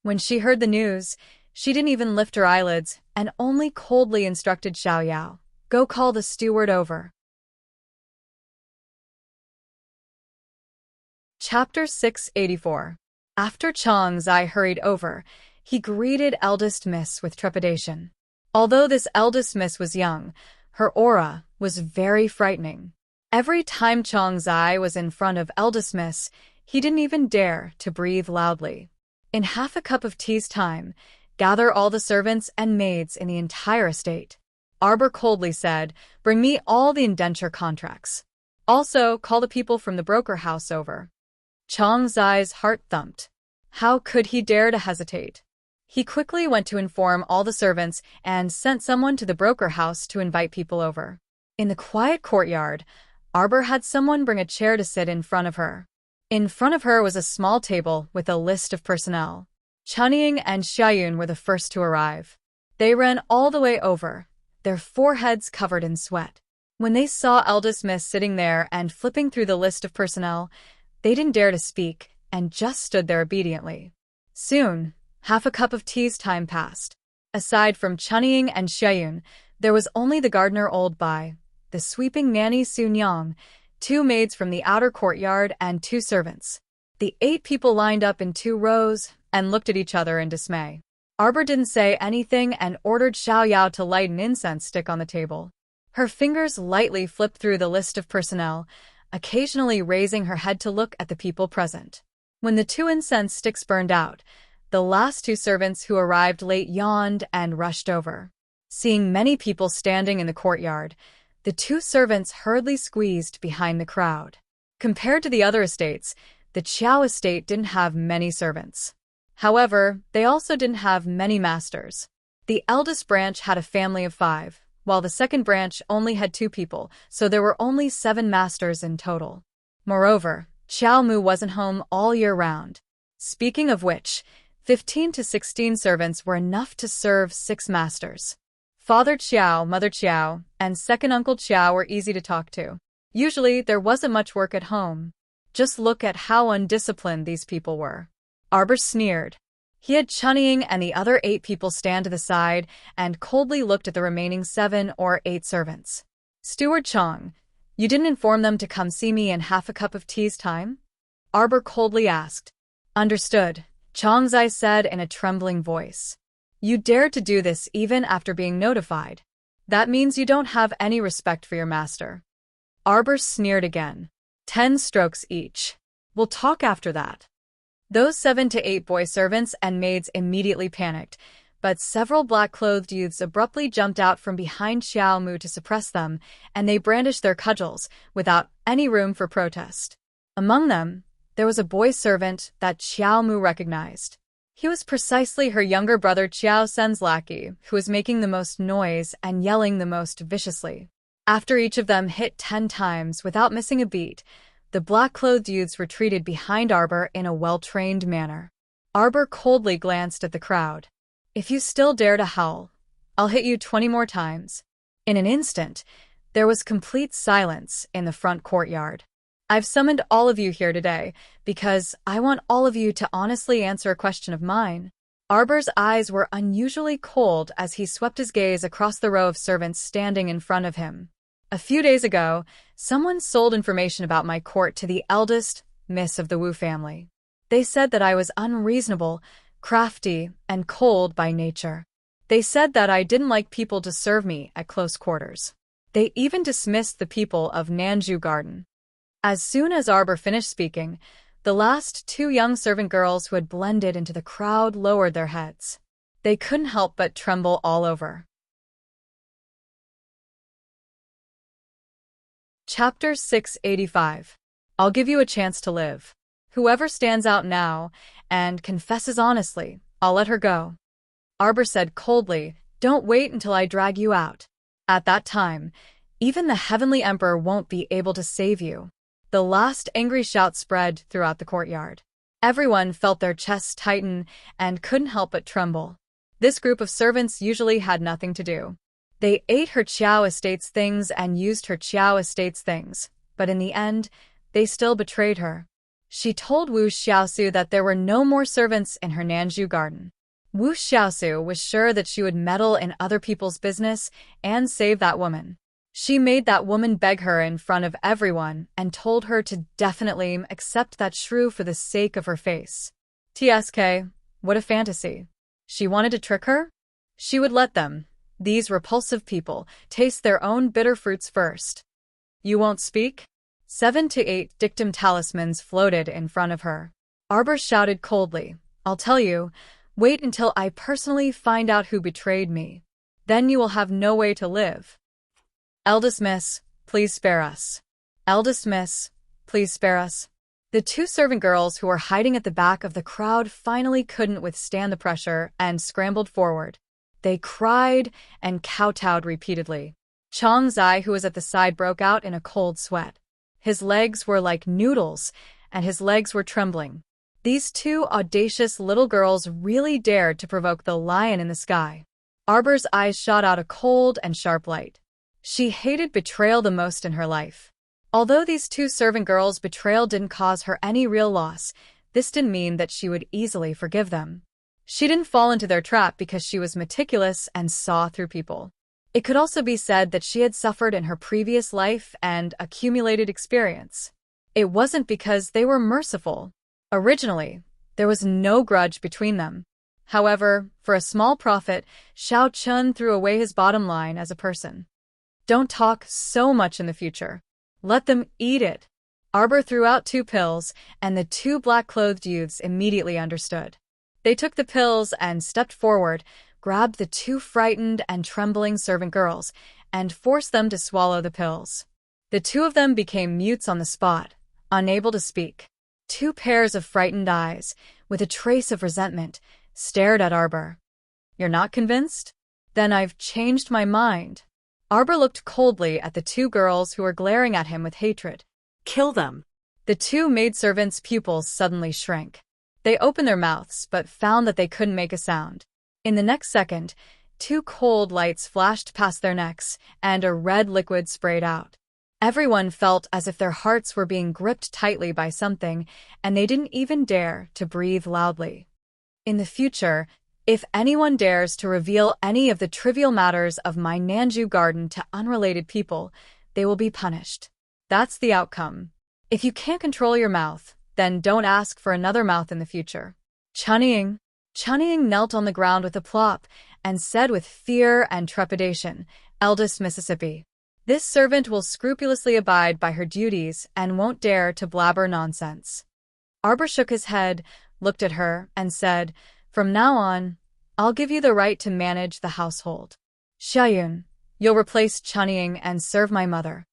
When she heard the news, she didn't even lift her eyelids and only coldly instructed Xiao Yao, "Go call the steward over." Chapter 684. After Chang Zai hurried over, he greeted eldest miss with trepidation. Although this eldest miss was young, her aura was very frightening. Every time Chang Zai was in front of eldest miss, he didn't even dare to breathe loudly. In half a cup of tea's time, gather all the servants and maids in the entire estate. Arbor coldly said, "Bring me all the indenture contracts. Also, call the people from the broker house over." Chang Zai's heart thumped. How could he dare to hesitate? He quickly went to inform all the servants and sent someone to the broker house to invite people over. In the quiet courtyard, Arbor had someone bring a chair to sit in front of her. In front of her was a small table with a list of personnel. Chunying and Xiayun were the first to arrive. They ran all the way over, their foreheads covered in sweat. When they saw eldest miss sitting there and flipping through the list of personnel, they didn't dare to speak and just stood there obediently. Soon, half a cup of tea's time passed. Aside from Chunying and Xiayun, there was only the gardener Old Bai, the sweeping nanny Sun Yang, two maids from the outer courtyard, and two servants. The 8 people lined up in 2 rows and looked at each other in dismay. Arbor didn't say anything and ordered Xiao Yao to light an incense stick on the table. Her fingers lightly flipped through the list of personnel, occasionally raising her head to look at the people present. When the 2 incense sticks burned out, the last 2 servants who arrived late yawned and rushed over. Seeing many people standing in the courtyard, the 2 servants hurriedly squeezed behind the crowd. Compared to the other estates, the Qiao estate didn't have many servants. However, they also didn't have many masters. The eldest branch had a family of 5, while the second branch only had 2 people, so there were only 7 masters in total. Moreover, Qiao Mu wasn't home all year round. Speaking of which, 15 to 16 servants were enough to serve 6 masters. Father Qiao, Mother Qiao, and second Uncle Qiao were easy to talk to. Usually, there wasn't much work at home. Just look at how undisciplined these people were. Arbor sneered. He had Chunying and the other 8 people stand to the side and coldly looked at the remaining 7 or 8 servants. "Steward Chong, you didn't inform them to come see me in half a cup of tea's time?" Arbor coldly asked. "Understood," Chong Zai said in a trembling voice. "You dared to do this even after being notified. That means you don't have any respect for your master." Arbor sneered again. 10 strokes each. "We'll talk after that." Those 7 to 8 boy servants and maids immediately panicked, but several black-clothed youths abruptly jumped out from behind Xiao Mu to suppress them, and they brandished their cudgels, without any room for protest. Among them, there was a boy servant that Xiao Mu recognized. He was precisely her younger brother Qiao Sen's lackey, who was making the most noise and yelling the most viciously. After each of them hit 10 times without missing a beat, the black-clothed youths retreated behind Arbor in a well-trained manner. Arbor coldly glanced at the crowd. "If you still dare to howl, I'll hit you 20 more times." In an instant, there was complete silence in the front courtyard. "I've summoned all of you here today because I want all of you to honestly answer a question of mine." Arbor's eyes were unusually cold as he swept his gaze across the row of servants standing in front of him. "A few days ago, someone sold information about my court to the eldest miss of the Wu family. They said that I was unreasonable, crafty, and cold by nature. They said that I didn't like people to serve me at close quarters. They even dismissed the people of Nanju Garden." As soon as Arbor finished speaking, the last 2 young servant girls who had blended into the crowd lowered their heads. They couldn't help but tremble all over. Chapter 685. I'll give you a chance to live. Whoever stands out now and confesses honestly, I'll let her go." Arbor said coldly, "Don't wait until I drag you out. At that time, even the Heavenly Emperor won't be able to save you." The last angry shout spread throughout the courtyard. Everyone felt their chests tighten and couldn't help but tremble. This group of servants usually had nothing to do. They ate her Qiao Estate's things and used her Qiao Estate's things, but in the end, they still betrayed her. She told Wu Xiaosu that there were no more servants in her Nanju garden. Wu Xiaosu was sure that she would meddle in other people's business and save that woman. She made that woman beg her in front of everyone and told her to definitely accept that shrew for the sake of her face. TSK, what a fantasy. She wanted to trick her? She would let them, these repulsive people, taste their own bitter fruits first. "You won't speak?" 7 to 8 dictum talismans floated in front of her. Arbor shouted coldly, "I'll tell you, wait until I personally find out who betrayed me. Then you will have no way to live. Eldest Miss, please spare us. Eldest Miss, please spare us." The 2 servant girls who were hiding at the back of the crowd finally couldn't withstand the pressure and scrambled forward. They cried and kowtowed repeatedly. Chong Zai, who was at the side, broke out in a cold sweat. His legs were like noodles, and his legs were trembling. These 2 audacious little girls really dared to provoke the lion in the sky. Arbor's eyes shot out a cold and sharp light. She hated betrayal the most in her life. Although these 2 servant girls' betrayal didn't cause her any real loss, this didn't mean that she would easily forgive them. She didn't fall into their trap because she was meticulous and saw through people. It could also be said that she had suffered in her previous life and accumulated experience. It wasn't because they were merciful. Originally, there was no grudge between them. However, for a small profit, Xiao Chun threw away his bottom line as a person. "Don't talk so much in the future. Let them eat it." Arbor threw out 2 pills, and the 2 black-clothed youths immediately understood. They took the pills and stepped forward, grabbed the 2 frightened and trembling servant girls, and forced them to swallow the pills. The 2 of them became mutes on the spot, unable to speak. 2 pairs of frightened eyes, with a trace of resentment, stared at Arbor. "You're not convinced? Then I've changed my mind." Arbor looked coldly at the 2 girls who were glaring at him with hatred. "Kill them." The 2 maidservants' pupils suddenly shrank. They opened their mouths but found that they couldn't make a sound. In the next second, 2 cold lights flashed past their necks, and a red liquid sprayed out. Everyone felt as if their hearts were being gripped tightly by something, and they didn't even dare to breathe loudly. In the future, if anyone dares to reveal any of the trivial matters of my Nanju garden to unrelated people, they will be punished. That's the outcome. If you can't control your mouth, then don't ask for another mouth in the future. Chunning knelt on the ground with a plop and said with fear and trepidation, "Eldest Mississippi. This servant will scrupulously abide by her duties and won't dare to blabber nonsense." Arbor shook his head, looked at her, and said, "From now on, I'll give you the right to manage the household. Xiayun, you'll replace Chunning and serve my mother.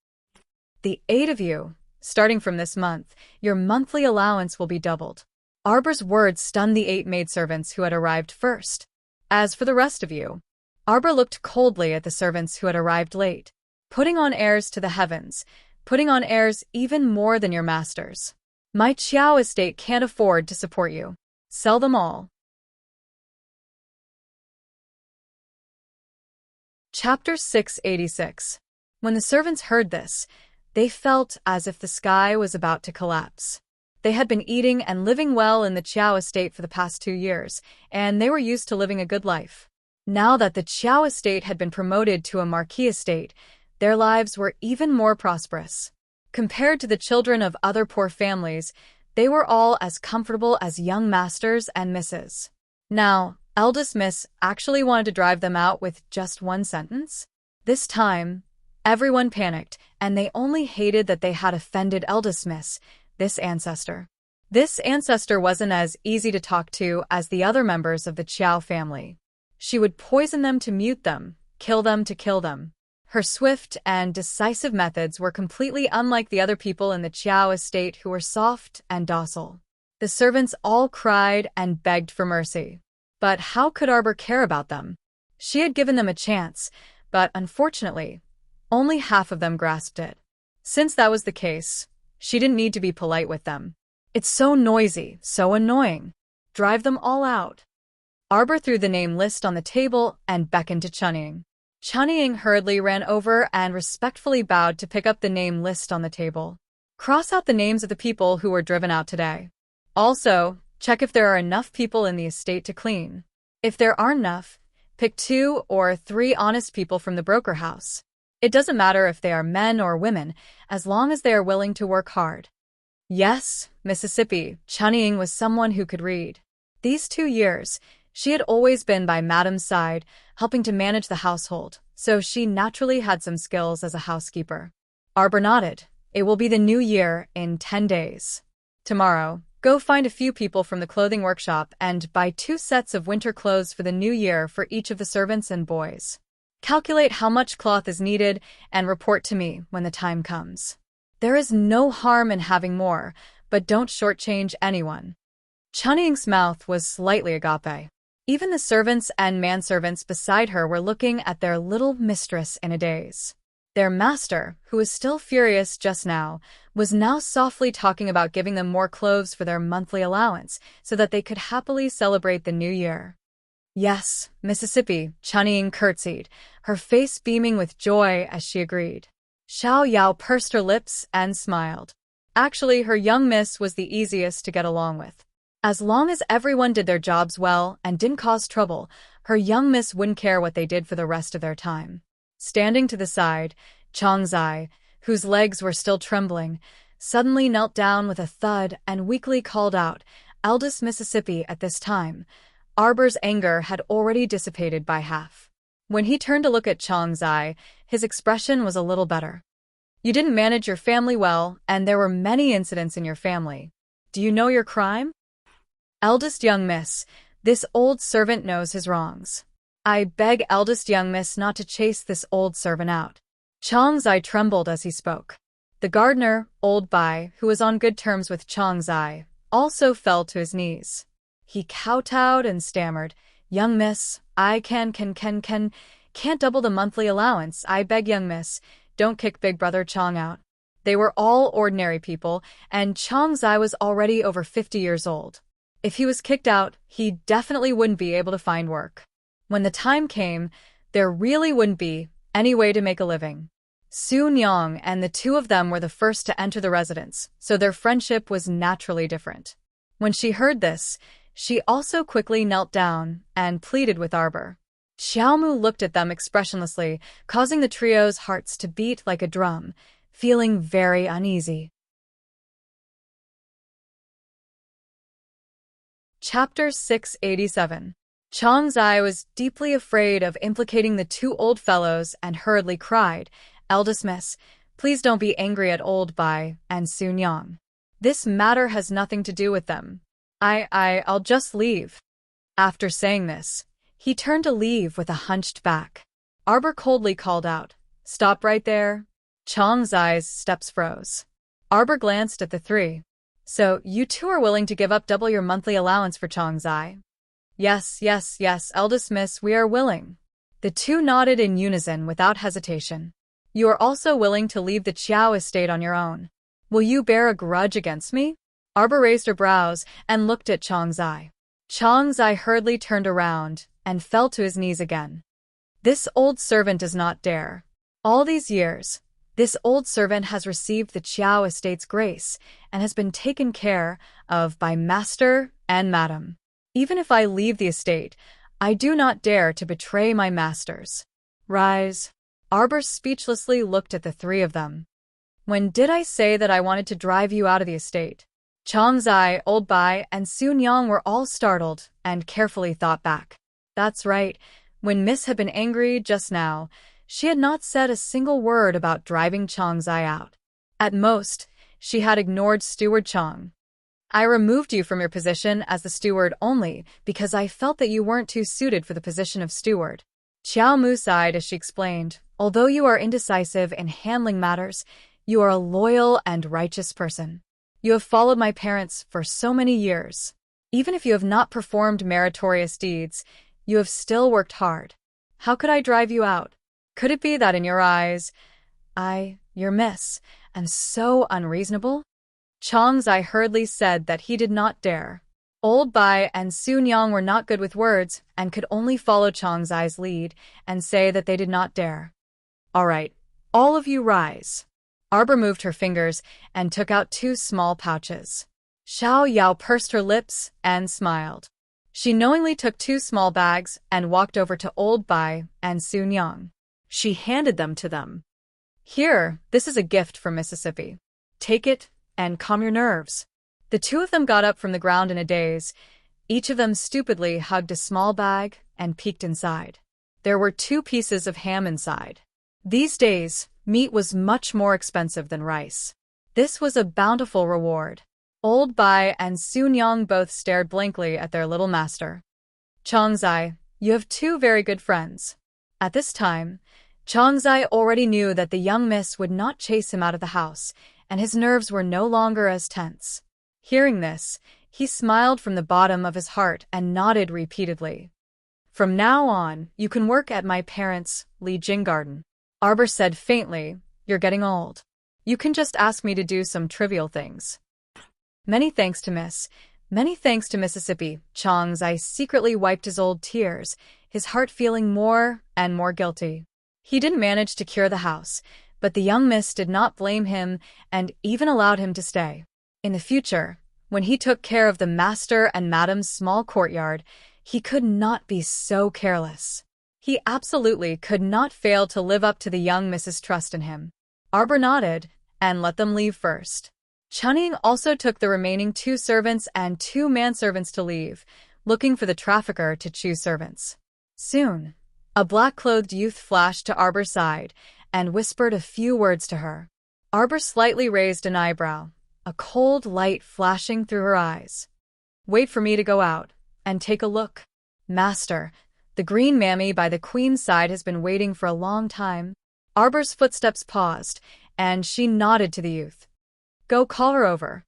The 8 of you, starting from this month, your monthly allowance will be doubled." Arbor's words stunned the 8 maidservants who had arrived first. As for the rest of you, Arbor looked coldly at the servants who had arrived late. "Putting on airs to the heavens, putting on airs even more than your masters. My Qiao estate can't afford to support you. Sell them all." Chapter 686. When the servants heard this, they felt as if the sky was about to collapse. They had been eating and living well in the Qiao estate for the past 2 years, and they were used to living a good life. Now that the Qiao estate had been promoted to a marquis estate, their lives were even more prosperous. Compared to the children of other poor families, they were all as comfortable as young masters and misses. Now, eldest miss actually wanted to drive them out with just one sentence. This time, everyone panicked, and they only hated that they had offended eldest miss, this ancestor. This ancestor wasn't as easy to talk to as the other members of the Qiao family. She would poison them to mute them, kill them to kill them. Her swift and decisive methods were completely unlike the other people in the Qiao estate who were soft and docile. The servants all cried and begged for mercy. But how could Arbor care about them? She had given them a chance, but unfortunately, only half of them grasped it. Since that was the case, she didn't need to be polite with them. "It's so noisy, so annoying. Drive them all out." Arbor threw the name list on the table and beckoned to Chunning. Chunning hurriedly ran over and respectfully bowed to pick up the name list on the table. "Cross out the names of the people who were driven out today. Also, check if there are enough people in the estate to clean. If there aren't enough, pick 2 or 3 honest people from the broker house. It doesn't matter if they are men or women, as long as they are willing to work hard." Yes, Mississippi, Chunning was someone who could read. These 2 years, she had always been by Madam's side, helping to manage the household, so she naturally had some skills as a housekeeper. Arbor nodded. "It will be the new year in 10 days. Tomorrow, go find a few people from the clothing workshop and buy 2 sets of winter clothes for the new year for each of the servants and boys. Calculate how much cloth is needed and report to me when the time comes. There is no harm in having more, but don't shortchange anyone." Chunning's mouth was slightly agape. Even the servants and manservants beside her were looking at their little mistress in a daze. Their master, who was still furious just now, was now softly talking about giving them more clothes for their monthly allowance so that they could happily celebrate the new year. "Yes, Mississippi," Chunning curtsied, her face beaming with joy as she agreed. Xiao Yao pursed her lips and smiled. Actually, her young miss was the easiest to get along with. As long as everyone did their jobs well and didn't cause trouble, her young miss wouldn't care what they did for the rest of their time. Standing to the side, Chongzai, whose legs were still trembling, suddenly knelt down with a thud and weakly called out, "Eldest Mississippi." At this time, Arbor's anger had already dissipated by half. When he turned to look at Chongzai, his expression was a little better. "You didn't manage your family well, and there were many incidents in your family. Do you know your crime?" "Eldest young miss, this old servant knows his wrongs. I beg eldest young miss not to chase this old servant out." Chongzai trembled as he spoke. The gardener, Old Bai, who was on good terms with Chongzai, also fell to his knees. He kowtowed and stammered, "Young miss, I can't double the monthly allowance. I beg young miss, don't kick big brother Chong out." They were all ordinary people, and Chongzai was already over 50 years old. If he was kicked out, he definitely wouldn't be able to find work. When the time came, there really wouldn't be any way to make a living. Su Nyang and the 2 of them were the first to enter the residence, so their friendship was naturally different. When she heard this, She also quickly knelt down and pleaded with Arbor. Xiaomu looked at them expressionlessly, causing the trio's hearts to beat like a drum, feeling very uneasy. Chapter 687. Chang Zai was deeply afraid of implicating the two old fellows and hurriedly cried, "Eldest Miss, please don't be angry at Old Bai and Sun Yang. This matter has nothing to do with them. I'll just leave." After saying this, he turned to leave with a hunched back. Arbor coldly called out, "Stop right there." Chang Zai's steps froze. Arbor glanced at the three. "So, you two are willing to give up double your monthly allowance for Chang Zai?" Yes, eldest miss, we are willing." The two nodded in unison without hesitation. "You are also willing to leave the Qiao estate on your own. Will you bear a grudge against me?" Arbor raised her brows and looked at Chang Zai. Chang Zai hurriedly turned around and fell to his knees again. This old servant does not dare. All these years, this old servant has received the Qiao estate's grace and has been taken care of by master and madam. Even if I leave the estate, I do not dare to betray my masters. Rise." Arbor speechlessly looked at the three of them. "When did I say that I wanted to drive you out of the estate?" Chang Zai, Old Bai, and Sun Yang were all startled and carefully thought back. That's right, when Miss had been angry just now, she had not said a single word about driving Chang Zai out. At most, she had ignored Steward Chang. "I removed you from your position as the steward only because I felt that you weren't too suited for the position of steward." Xiao Mu sighed as she explained, "Although you are indecisive in handling matters, you are a loyal and righteous person. You have followed my parents for so many years. Even if you have not performed meritorious deeds, you have still worked hard. How could I drive you out? Could it be that in your eyes, your miss, am so unreasonable?" Chang Zai hurriedly said that he did not dare. Old Bai and Sun Yang were not good with words and could only follow Chang Zai's lead and say that they did not dare. "All right, all of you rise." Arbor moved her fingers and took out two small pouches. Xiao Yao pursed her lips and smiled. She knowingly took two small bags and walked over to Old Bai and Sun Yang. She handed them to them. "Here, this is a gift from Mississippi. Take it and calm your nerves." The two of them got up from the ground in a daze. Each of them stupidly hugged a small bag and peeked inside. There were 2 pieces of ham inside. These days, meat was much more expensive than rice. This was a bountiful reward. Old Bai and Sun Yang both stared blankly at their little master. "Chang Zai, you have 2 very good friends." At this time, Chang Zai already knew that the young miss would not chase him out of the house, and his nerves were no longer as tense. Hearing this, he smiled from the bottom of his heart and nodded repeatedly. "From now on, you can work at my parents' Li Jing garden." Arbor said faintly, "You're getting old. You can just ask me to do some trivial things." "Many thanks to Miss. Many thanks to Mississippi." Chang Zai secretly wiped his old tears, his heart feeling more and more guilty. He didn't manage to cure the house, but the young miss did not blame him and even allowed him to stay. In the future, when he took care of the master and madam's small courtyard, he could not be so careless. He absolutely could not fail to live up to the young miss's trust in him. Arbor nodded and let them leave first. Chunying also took the remaining 2 servants and 2 manservants to leave, looking for the trafficker to choose servants. Soon, a black-clothed youth flashed to Arbor's side and whispered a few words to her. Arbor slightly raised an eyebrow, a cold light flashing through her eyes. "Wait for me to go out and take a look." "Master, the green mammy by the queen's side has been waiting for a long time." Arbor's footsteps paused, and she nodded to the youth. "Go call her over."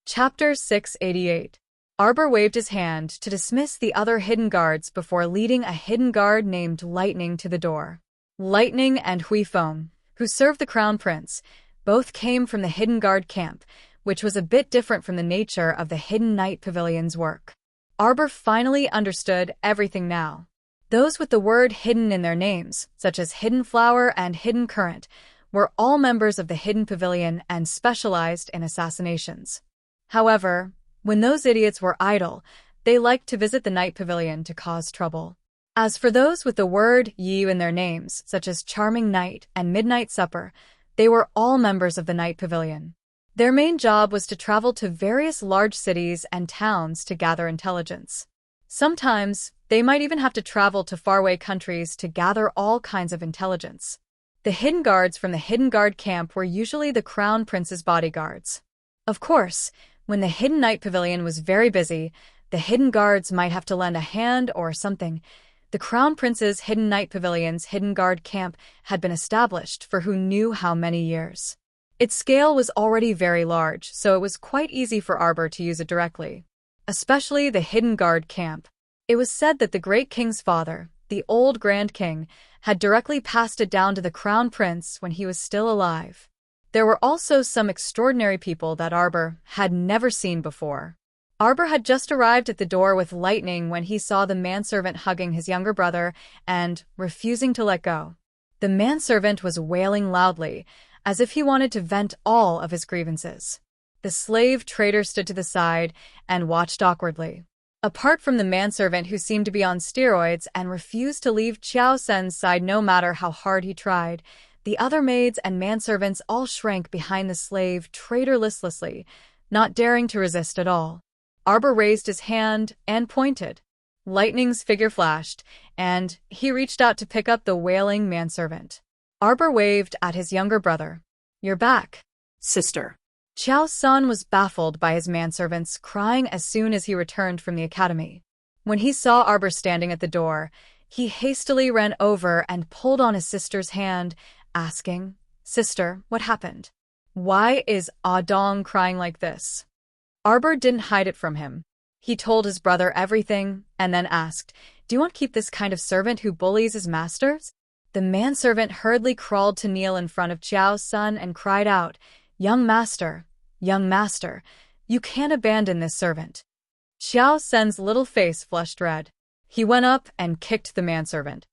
Chapter 688. Arbor waved his hand to dismiss the other hidden guards before leading a hidden guard named Lightning to the door. Lightning and Hui Feng, who served the crown prince, both came from the hidden guard camp, which was a bit different from the nature of the hidden night pavilion's work. Arbor finally understood everything now. Those with the word hidden in their names, such as Hidden Flower and Hidden Current, were all members of the Hidden Pavilion and specialized in assassinations. However, when those idiots were idle, they liked to visit the Night Pavilion to cause trouble. As for those with the word "Yi" in their names, such as Charming Knight and Midnight Supper, they were all members of the Night Pavilion. Their main job was to travel to various large cities and towns to gather intelligence. Sometimes, they might even have to travel to faraway countries to gather all kinds of intelligence. The hidden guards from the Hidden Guard camp were usually the Crown Prince's bodyguards. Of course, when the Hidden Night Pavilion was very busy, the hidden guards might have to lend a hand or something. The Crown Prince's Hidden Night Pavilion's Hidden Guard camp had been established for who knew how many years. Its scale was already very large, so it was quite easy for Arbor to use it directly. Especially the Hidden Guard camp. It was said that the Great King's father, the old Grand King, had directly passed it down to the Crown Prince when he was still alive. There were also some extraordinary people that Arbor had never seen before. Arbor had just arrived at the door with lightning when he saw the manservant hugging his younger brother and refusing to let go. The manservant was wailing loudly, as if he wanted to vent all of his grievances. The slave trader stood to the side and watched awkwardly. Apart from the manservant who seemed to be on steroids and refused to leave Qiao Sen's side no matter how hard he tried, the other maids and manservants all shrank behind the slave trader listlessly, not daring to resist at all. Arbor raised his hand and pointed. Lightning's figure flashed, and he reached out to pick up the wailing manservant. Arbor waved at his younger brother. "You're back, Sister." Qiao Sun was baffled by his manservant's crying as soon as he returned from the academy. When he saw Arbor standing at the door, he hastily ran over and pulled on his sister's hand, asking, "Sister, what happened? Why is Dong crying like this?" Arbor didn't hide it from him. He told his brother everything and then asked, "Do you want to keep this kind of servant who bullies his masters?" The manservant hurriedly crawled to kneel in front of Qiao Sun and cried out, young master, you can't abandon this servant." Qiao Sun's little face flushed red. He went up and kicked the manservant.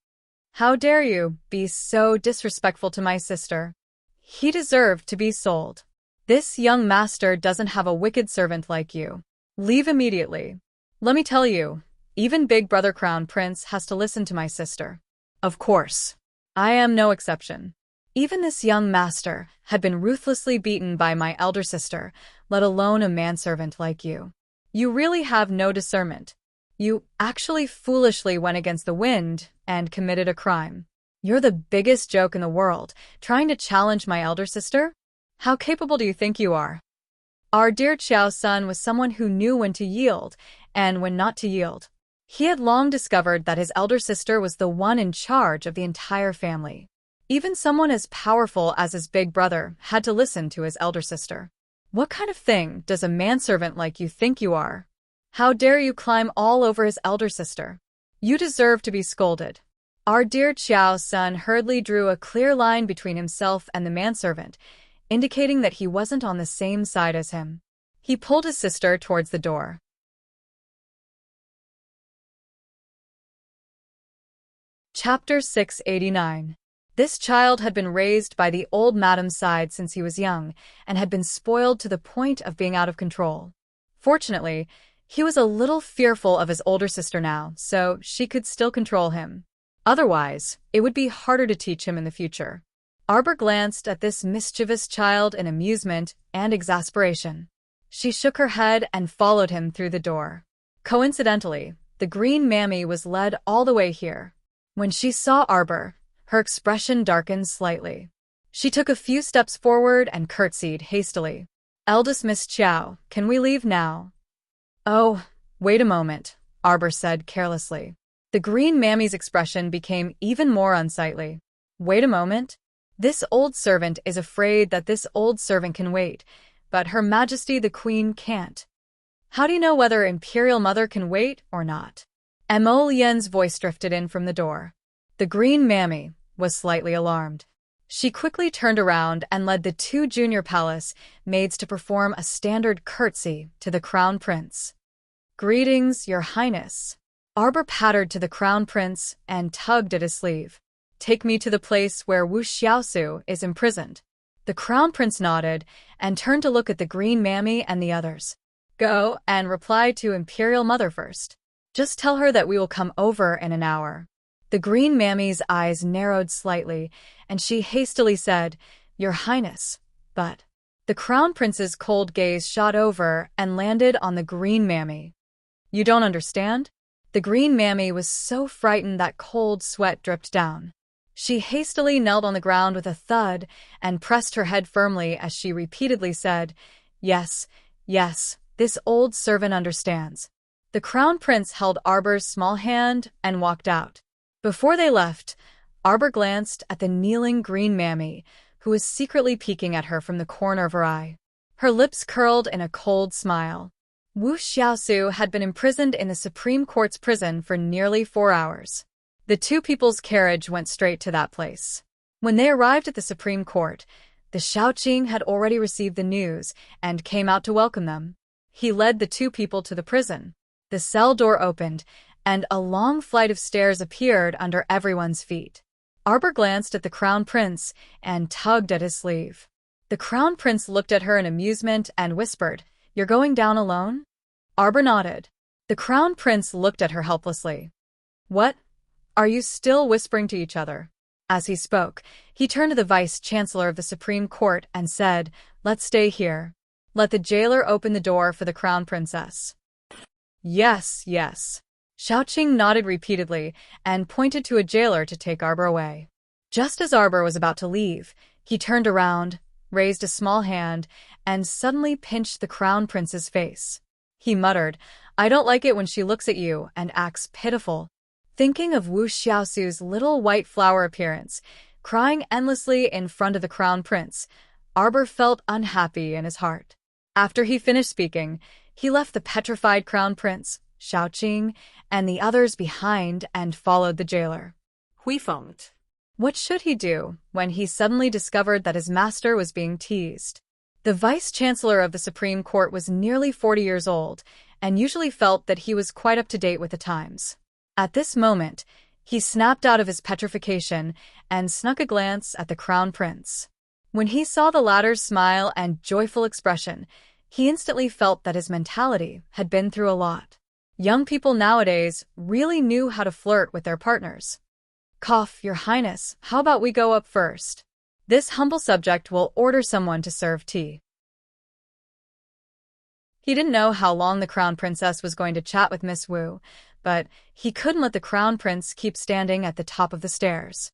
"How dare you be so disrespectful to my sister? He deserved to be sold. This young master doesn't have a wicked servant like you. Leave immediately. Let me tell you, even Big Brother Crown Prince has to listen to my sister. Of course, I am no exception. Even this young master had been ruthlessly beaten by my elder sister, let alone a manservant like you. You really have no discernment. You actually foolishly went against the wind and committed a crime. You're the biggest joke in the world, trying to challenge my elder sister? How capable do you think you are?" Our dear Qiao Sun was someone who knew when to yield and when not to yield. He had long discovered that his elder sister was the one in charge of the entire family. Even someone as powerful as his big brother had to listen to his elder sister. What kind of thing does a manservant like you think you are? How dare you climb all over his elder sister? You deserve to be scolded. Our dear Qiao Sun hurriedly drew a clear line between himself and the manservant, indicating that he wasn't on the same side as him. He pulled his sister towards the door. Chapter 689. This child had been raised by the old madam's side since he was young, and had been spoiled to the point of being out of control. Fortunately, he was a little fearful of his older sister now, so she could still control him. Otherwise, it would be harder to teach him in the future. Arbor glanced at this mischievous child in amusement and exasperation. She shook her head and followed him through the door. Coincidentally, the green mammy was led all the way here. When she saw Arbor, her expression darkened slightly. She took a few steps forward and curtsied hastily. "Eldest Miss Qiao, can we leave now?" "Oh, wait a moment," Arbor said carelessly. The green mammy's expression became even more unsightly. "Wait a moment? This old servant is afraid that this old servant can wait, but Her Majesty the Queen can't. How do you know whether Imperial Mother can wait or not?" Mo Lian's voice drifted in from the door. The green mammy was slightly alarmed. She quickly turned around and led the two junior palace maids to perform a standard curtsy to the Crown Prince. "Greetings, Your Highness." Arbor pattered to the Crown Prince and tugged at his sleeve. take me to the place where Wuxia is imprisoned. The crown prince nodded and turned to look at the green mammy and the others. Go and reply to Imperial Mother first. Just tell her that we will come over in an hour. The green mammy's eyes narrowed slightly, and she hastily said, Your Highness, but... The crown prince's cold gaze shot over and landed on the green mammy. You don't understand? The green mammy was so frightened that cold sweat dripped down. She hastily knelt on the ground with a thud and pressed her head firmly as she repeatedly said, Yes, yes, this old servant understands. The crown prince held Arbor's small hand and walked out. Before they left, Arbor glanced at the kneeling green mammy, who was secretly peeking at her from the corner of her eye. Her lips curled in a cold smile. Wuxia had been imprisoned in the Supreme Court's prison for nearly 4 hours. The two people's carriage went straight to that place. When they arrived at the Supreme Court, the Shaoqing had already received the news and came out to welcome them. He led the two people to the prison. The cell door opened, and a long flight of stairs appeared under everyone's feet. Arbor glanced at the crown prince and tugged at his sleeve. The crown prince looked at her in amusement and whispered, You're going down alone? Arbor nodded. The crown prince looked at her helplessly. What? Are you still whispering to each other? As he spoke, he turned to the vice-chancellor of the Supreme Court and said, Let's stay here. Let the jailer open the door for the crown princess. Yes, yes. Shaoqing nodded repeatedly and pointed to a jailer to take Arbor away. Just as Arbor was about to leave, he turned around, raised a small hand, and suddenly pinched the crown prince's face. He muttered, I don't like it when she looks at you and acts pitiful. Thinking of Wuxiao's little white flower appearance, crying endlessly in front of the crown prince, Arbor felt unhappy in his heart. After he finished speaking, he left the petrified crown prince, Shaoqing, and the others behind and followed the jailer. Huifeng. What should he do when he suddenly discovered that his master was being teased? The vice-chancellor of the Supreme Court was nearly 40 years old and usually felt that he was quite up to date with the times. At this moment, he snapped out of his petrification and snuck a glance at the crown prince. When he saw the latter's smile and joyful expression, he instantly felt that his mentality had been through a lot. Young people nowadays really knew how to flirt with their partners. Cough, Your Highness, how about we go up first? This humble subject will order someone to serve tea. He didn't know how long the crown princess was going to chat with Miss Wu, but he couldn't let the crown prince keep standing at the top of the stairs.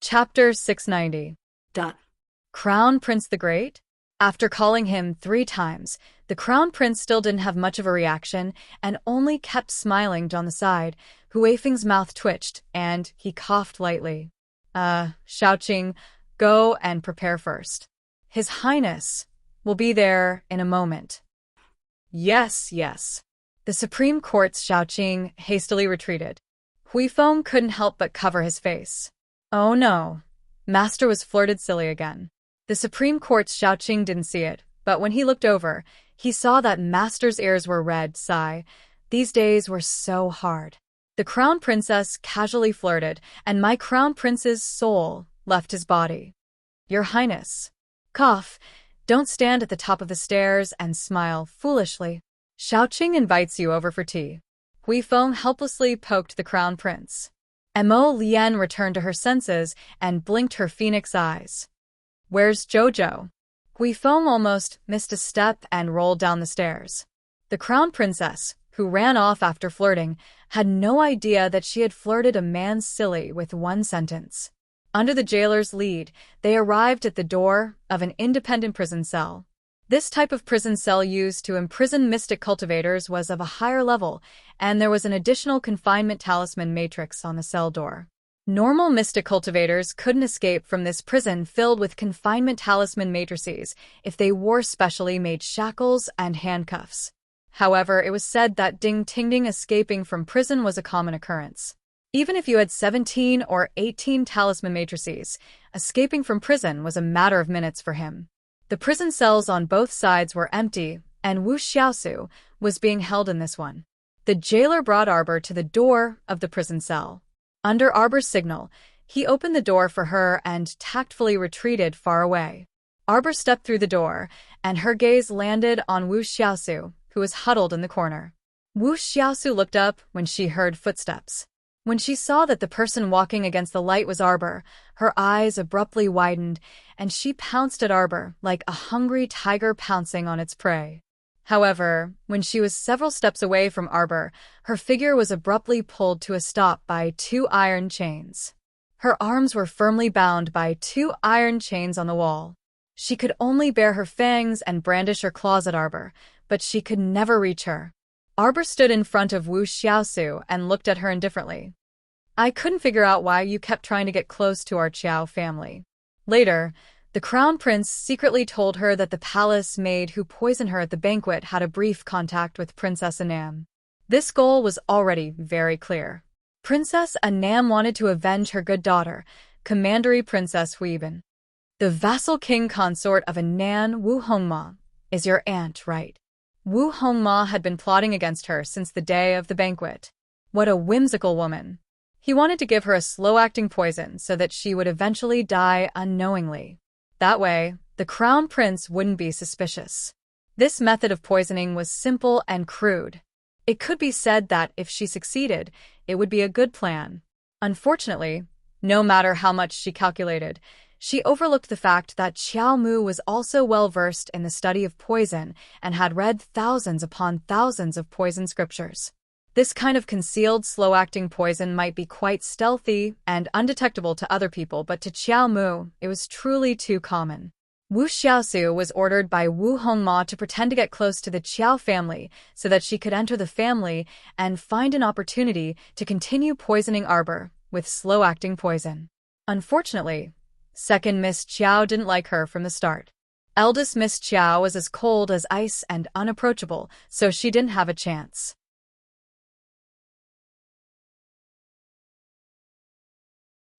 Chapter 690. Done. Crown Prince the Great? After calling him 3 times, the crown prince still didn't have much of a reaction and only kept smiling on the side. Huifeng's mouth twitched, and he coughed lightly. Shaoqing, go and prepare first. His Highness will be there in a moment. Yes, yes. The Supreme Court's Shaoqing hastily retreated. Huifeng couldn't help but cover his face. Oh no. Master was flirted silly again. The Supreme Court's Shaoqing didn't see it, but when he looked over, he saw that Master's ears were red. Sigh. These days were so hard. The crown princess casually flirted, and my crown prince's soul left his body. Your Highness. Cough. Don't stand at the top of the stairs and smile foolishly. Shaoqing invites you over for tea. Huifeng helplessly poked the crown prince. Mo Lian returned to her senses and blinked her phoenix eyes. Where's Jojo? Huifeng almost missed a step and rolled down the stairs. The crown princess, who ran off after flirting, had no idea that she had flirted a man silly with 1 sentence. Under the jailer's lead, they arrived at the door of an independent prison cell. This type of prison cell used to imprison mystic cultivators was of a higher level, and there was an additional confinement talisman matrix on the cell door. Normal mystic cultivators couldn't escape from this prison filled with confinement talisman matrices if they wore specially made shackles and handcuffs. However, it was said that ding-ting-ding escaping from prison was a common occurrence. Even if you had 17 or 18 talisman matrices, escaping from prison was a matter of minutes for him. The prison cells on both sides were empty, and Wuxia was being held in this one. The jailer brought Arbor to the door of the prison cell. Under Arbor's signal, he opened the door for her and tactfully retreated far away. Arbor stepped through the door, and her gaze landed on Wu Xiaosu, who was huddled in the corner. Wu Xiaosu looked up when she heard footsteps. When she saw that the person walking against the light was Arbor, her eyes abruptly widened, and she pounced at Arbor like a hungry tiger pouncing on its prey. However, when she was several steps away from Arbor, her figure was abruptly pulled to a stop by 2 iron chains. Her arms were firmly bound by 2 iron chains on the wall. She could only bare her fangs and brandish her claws at Arbor, but she could never reach her. Arbor stood in front of Wu Xiaosu and looked at her indifferently. I couldn't figure out why you kept trying to get close to our Qiao family. Later, the crown prince secretly told her that the palace maid who poisoned her at the banquet had a brief contact with Princess Anam. This goal was already very clear. Princess Anam wanted to avenge her good daughter, Commandery Princess Huiban. The vassal king consort of Anan, Wu Hongma, is your aunt, right? Wu Hongma had been plotting against her since the day of the banquet. What a whimsical woman. He wanted to give her a slow-acting poison so that she would eventually die unknowingly. That way, the crown prince wouldn't be suspicious. This method of poisoning was simple and crude. It could be said that if she succeeded, it would be a good plan. Unfortunately, no matter how much she calculated, she overlooked the fact that Xiao Mu was also well-versed in the study of poison and had read thousands upon thousands of poison scriptures. This kind of concealed, slow-acting poison might be quite stealthy and undetectable to other people, but to Xiao Mu, it was truly too common. Wu Xiaosu was ordered by Wu Hongma to pretend to get close to the Qiao family so that she could enter the family and find an opportunity to continue poisoning Arbor with slow-acting poison. Unfortunately, second Miss Qiao didn't like her from the start. Eldest Miss Qiao was as cold as ice and unapproachable, so she didn't have a chance.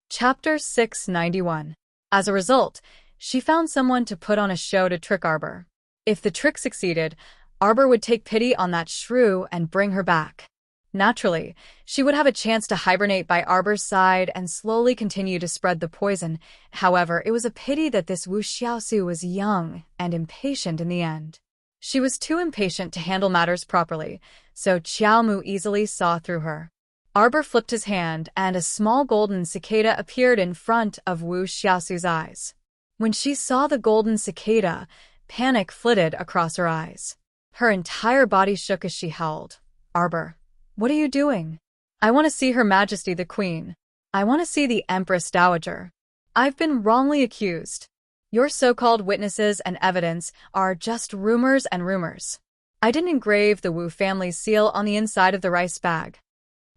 Chapter 691. As a result, she found someone to put on a show to trick Arbor. If the trick succeeded, Arbor would take pity on that shrew and bring her back. Naturally, she would have a chance to hibernate by Arbor's side and slowly continue to spread the poison. However, it was a pity that this Wu Xiaosu was young and impatient in the end. She was too impatient to handle matters properly, so Qiao Mu easily saw through her. Arbor flipped his hand, and a small golden cicada appeared in front of Wu Xiaosu's eyes. When she saw the golden cicada, panic flitted across her eyes. Her entire body shook as she howled. Arbor, what are you doing? I want to see Her Majesty the Queen. I want to see the Empress Dowager. I've been wrongly accused. Your so-called witnesses and evidence are just rumors and rumors. I didn't engrave the Wu family's seal on the inside of the rice bag.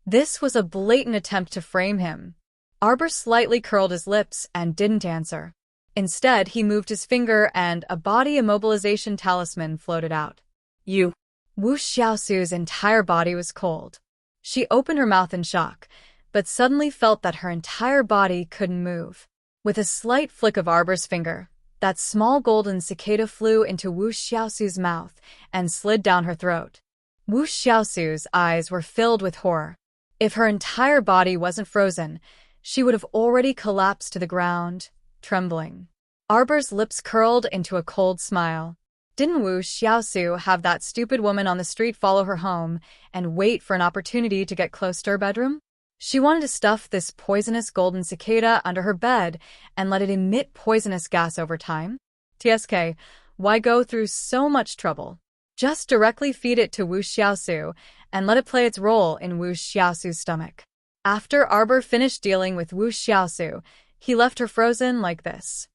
This was a blatant attempt to frame him. Arbor slightly curled his lips and didn't answer. Instead, he moved his finger and a body immobilization talisman floated out. You. Wu Xiaosu's entire body was cold. She opened her mouth in shock, but suddenly felt that her entire body couldn't move. With a slight flick of Arbor's finger, that small golden cicada flew into Wu Xiaosu's mouth and slid down her throat. Wu Xiaosu's eyes were filled with horror. If her entire body wasn't frozen, she would have already collapsed to the ground, trembling. Arbor's lips curled into a cold smile. Didn't Wu Xiaosu have that stupid woman on the street follow her home and wait for an opportunity to get close to her bedroom? She wanted to stuff this poisonous golden cicada under her bed and let it emit poisonous gas over time? TSK, why go through so much trouble? Just directly feed it to Wu Xiaosu and let it play its role in Wu Xiaosu's stomach. After Arbor finished dealing with Wu Xiaosu, he left her frozen like this.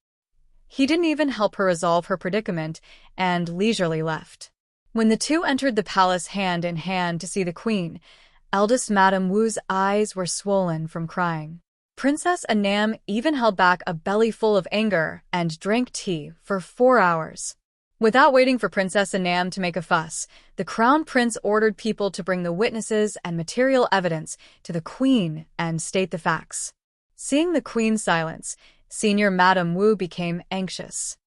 He didn't even help her resolve her predicament and leisurely left. When the two entered the palace hand in hand to see the queen, eldest Madame Wu's eyes were swollen from crying. Princess Anam even held back a belly full of anger and drank tea for 4 hours. Without waiting for Princess Anam to make a fuss, the crown prince ordered people to bring the witnesses and material evidence to the queen and state the facts. Seeing the queen's silence, Senior Madame Wu became anxious.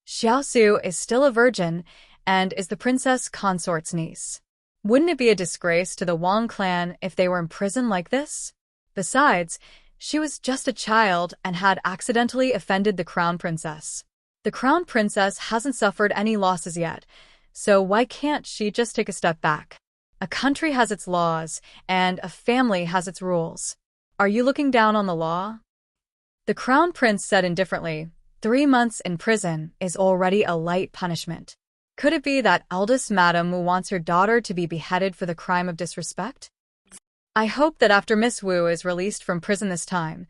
Xiaosu is still a virgin and is the princess consort's niece. Wouldn't it be a disgrace to the Wang clan if they were in prison like this? Besides, she was just a child and had accidentally offended the crown princess. The crown princess hasn't suffered any losses yet, so why can't she just take a step back? A country has its laws, and a family has its rules. Are you looking down on the law? The crown prince said indifferently, 3 months in prison is already a light punishment. Could it be that eldest madam Wu wants her daughter to be beheaded for the crime of disrespect? I hope that after Miss Wu is released from prison this time,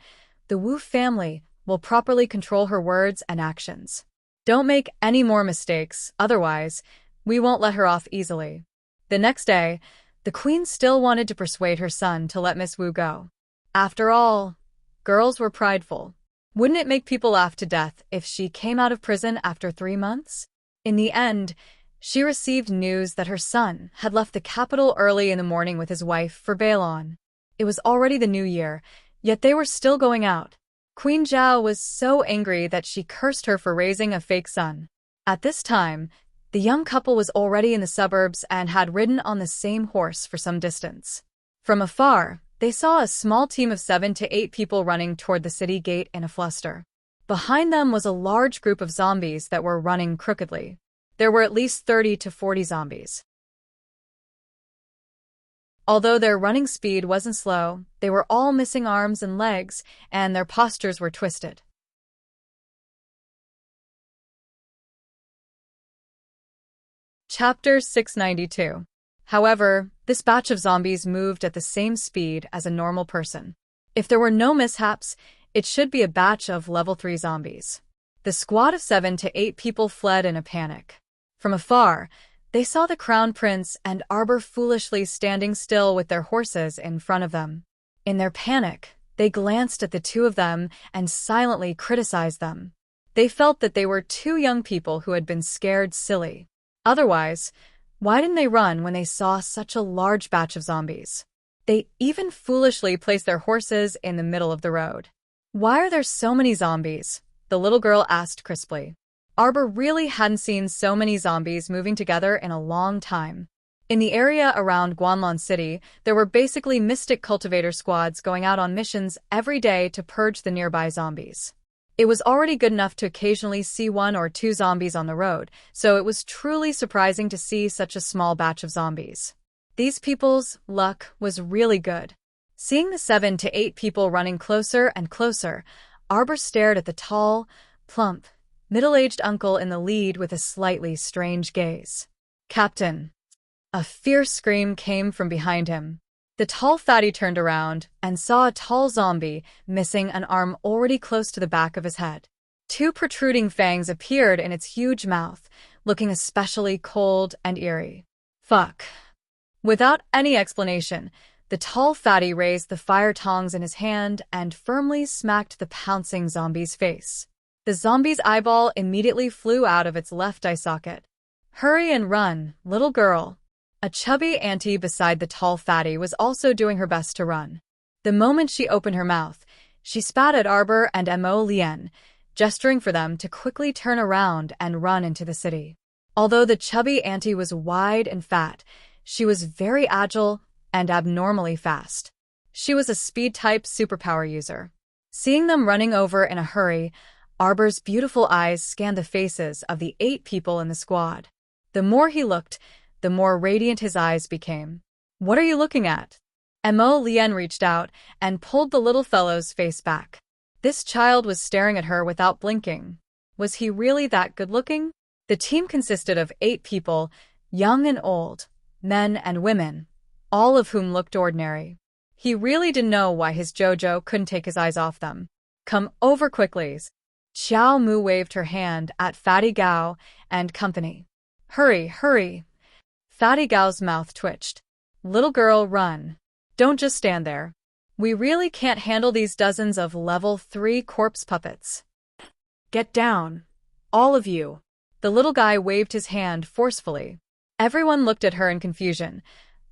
the Wu family will properly control her words and actions. Don't make any more mistakes, otherwise, we won't let her off easily. The next day, the queen still wanted to persuade her son to let Miss Wu go. After all, girls were prideful. Wouldn't it make people laugh to death if she came out of prison after 3 months? In the end, she received news that her son had left the capital early in the morning with his wife for Bailon. It was already the new year, yet they were still going out. Queen Zhao was so angry that she cursed her for raising a fake son. At this time, the young couple was already in the suburbs and had ridden on the same horse for some distance. From afar, they saw a small team of 7 to 8 people running toward the city gate in a fluster. Behind them was a large group of zombies that were running crookedly. There were at least 30 to 40 zombies. Although their running speed wasn't slow, they were all missing arms and legs, and their postures were twisted. Chapter 692. However, this batch of zombies moved at the same speed as a normal person. If there were no mishaps, it should be a batch of level 3 zombies. The squad of 7 to 8 people fled in a panic. From afar, they saw the crown prince and Arbor foolishly standing still with their horses in front of them. In their panic, they glanced at the two of them and silently criticized them. They felt that they were 2 young people who had been scared silly. Otherwise, why didn't they run when they saw such a large batch of zombies? They even foolishly placed their horses in the middle of the road. Why are there so many zombies? The little girl asked crisply. Arbor really hadn't seen so many zombies moving together in a long time. In the area around Guanlon City, there were basically mystic cultivator squads going out on missions every day to purge the nearby zombies. It was already good enough to occasionally see 1 or 2 zombies on the road, so it was truly surprising to see such a small batch of zombies. These people's luck was really good. Seeing the 7 to 8 people running closer and closer, Arbor stared at the tall, plump, middle-aged uncle in the lead with a slightly strange gaze. "Captain!" A fierce scream came from behind him. The tall fatty turned around and saw a tall zombie missing an arm already close to the back of his head. 2 protruding fangs appeared in its huge mouth, looking especially cold and eerie. "Fuck." Without any explanation, the tall fatty raised the fire tongs in his hand and firmly smacked the pouncing zombie's face. The zombie's eyeball immediately flew out of its left eye socket. "Hurry and run, little girl." A chubby auntie beside the tall fatty was also doing her best to run. The moment she opened her mouth, she spat at Arbor and Mo Lien, gesturing for them to quickly turn around and run into the city. Although the chubby auntie was wide and fat, she was very agile and abnormally fast. She was a speed-type superpower user. Seeing them running over in a hurry, Arbor's beautiful eyes scanned the faces of the 8 people in the squad. The more he looked, the more radiant his eyes became. "What are you looking at?" Mo Lien reached out and pulled the little fellow's face back. This child was staring at her without blinking. Was he really that good-looking? The team consisted of 8 people, young and old, men and women, all of whom looked ordinary. He really didn't know why his Jojo couldn't take his eyes off them. "Come over quickly." Xiao Mu waved her hand at Fatty Gao and company. "Hurry, hurry." Fatty Gao's mouth twitched. "Little girl, run. Don't just stand there. We really can't handle these dozens of level 3 corpse puppets. Get down. All of you." The little guy waved his hand forcefully. Everyone looked at her in confusion,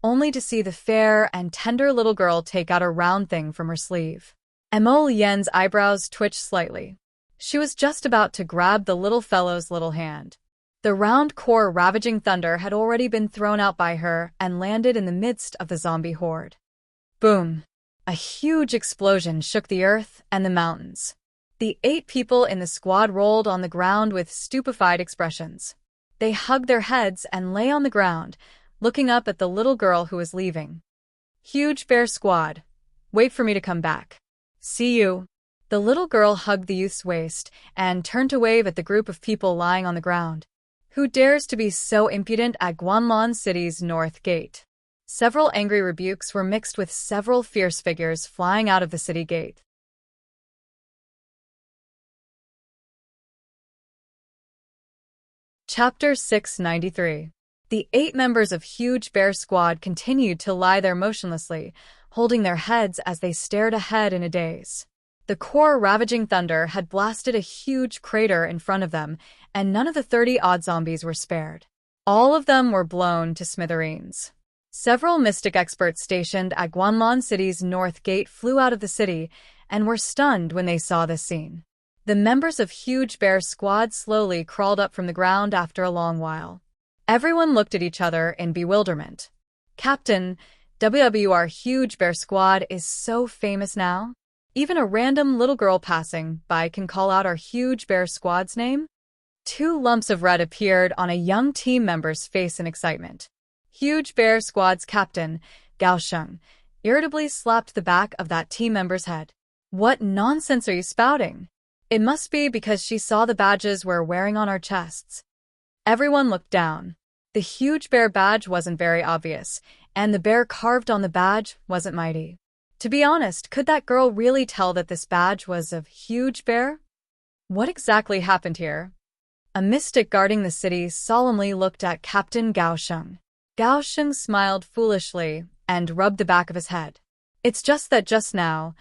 only to see the fair and tender little girl take out a round thing from her sleeve. Mo Lien's eyebrows twitched slightly. She was just about to grab the little fellow's little hand. The round core ravaging thunder had already been thrown out by her and landed in the midst of the zombie horde. Boom! A huge explosion shook the earth and the mountains. The 8 people in the squad rolled on the ground with stupefied expressions. They hugged their heads and lay on the ground, looking up at the little girl who was leaving. Huge Bear Squad, wait for me to come back. See you. The little girl hugged the youth's waist and turned to wave at the group of people lying on the ground. Who dares to be so impudent at Guanlan City's North Gate? Several angry rebukes were mixed with several fierce figures flying out of the city gate. Chapter 693. The 8 members of Huge Bear Squad continued to lie there motionlessly, holding their heads as they stared ahead in a daze. The core ravaging thunder had blasted a huge crater in front of them, and none of the 30-odd zombies were spared. All of them were blown to smithereens. Several mystic experts stationed at Guanlan City's North Gate flew out of the city and were stunned when they saw this scene. The members of Huge Bear Squad slowly crawled up from the ground after a long while. Everyone looked at each other in bewilderment. Captain, WWR Huge Bear Squad is so famous now? Even a random little girl passing by can call out our Huge Bear Squad's name? 2 lumps of red appeared on a young team member's face in excitement. Huge Bear Squad's captain, Gao Sheng, irritably slapped the back of that team member's head. What nonsense are you spouting? It must be because she saw the badges we're wearing on our chests. Everyone looked down. The Huge Bear badge wasn't very obvious, and the bear carved on the badge wasn't mighty. To be honest, could that girl really tell that this badge was of Huge Bear? What exactly happened here? A mystic guarding the city solemnly looked at Captain Gao Sheng. Gao Sheng smiled foolishly and rubbed the back of his head. It's just that just now,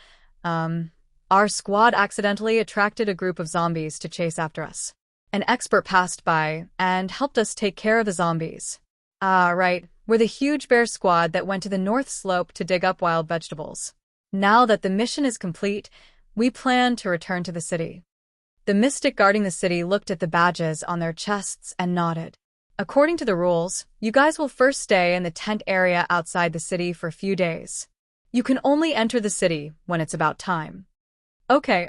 our squad accidentally attracted a group of zombies to chase after us. An expert passed by and helped us take care of the zombies. Ah, right. We're the Huge Bear Squad that went to the North Slope to dig up wild vegetables. Now that the mission is complete, we plan to return to the city. The mystic guarding the city looked at the badges on their chests and nodded. According to the rules, you guys will first stay in the tent area outside the city for a few days. You can only enter the city when it's about time. Okay.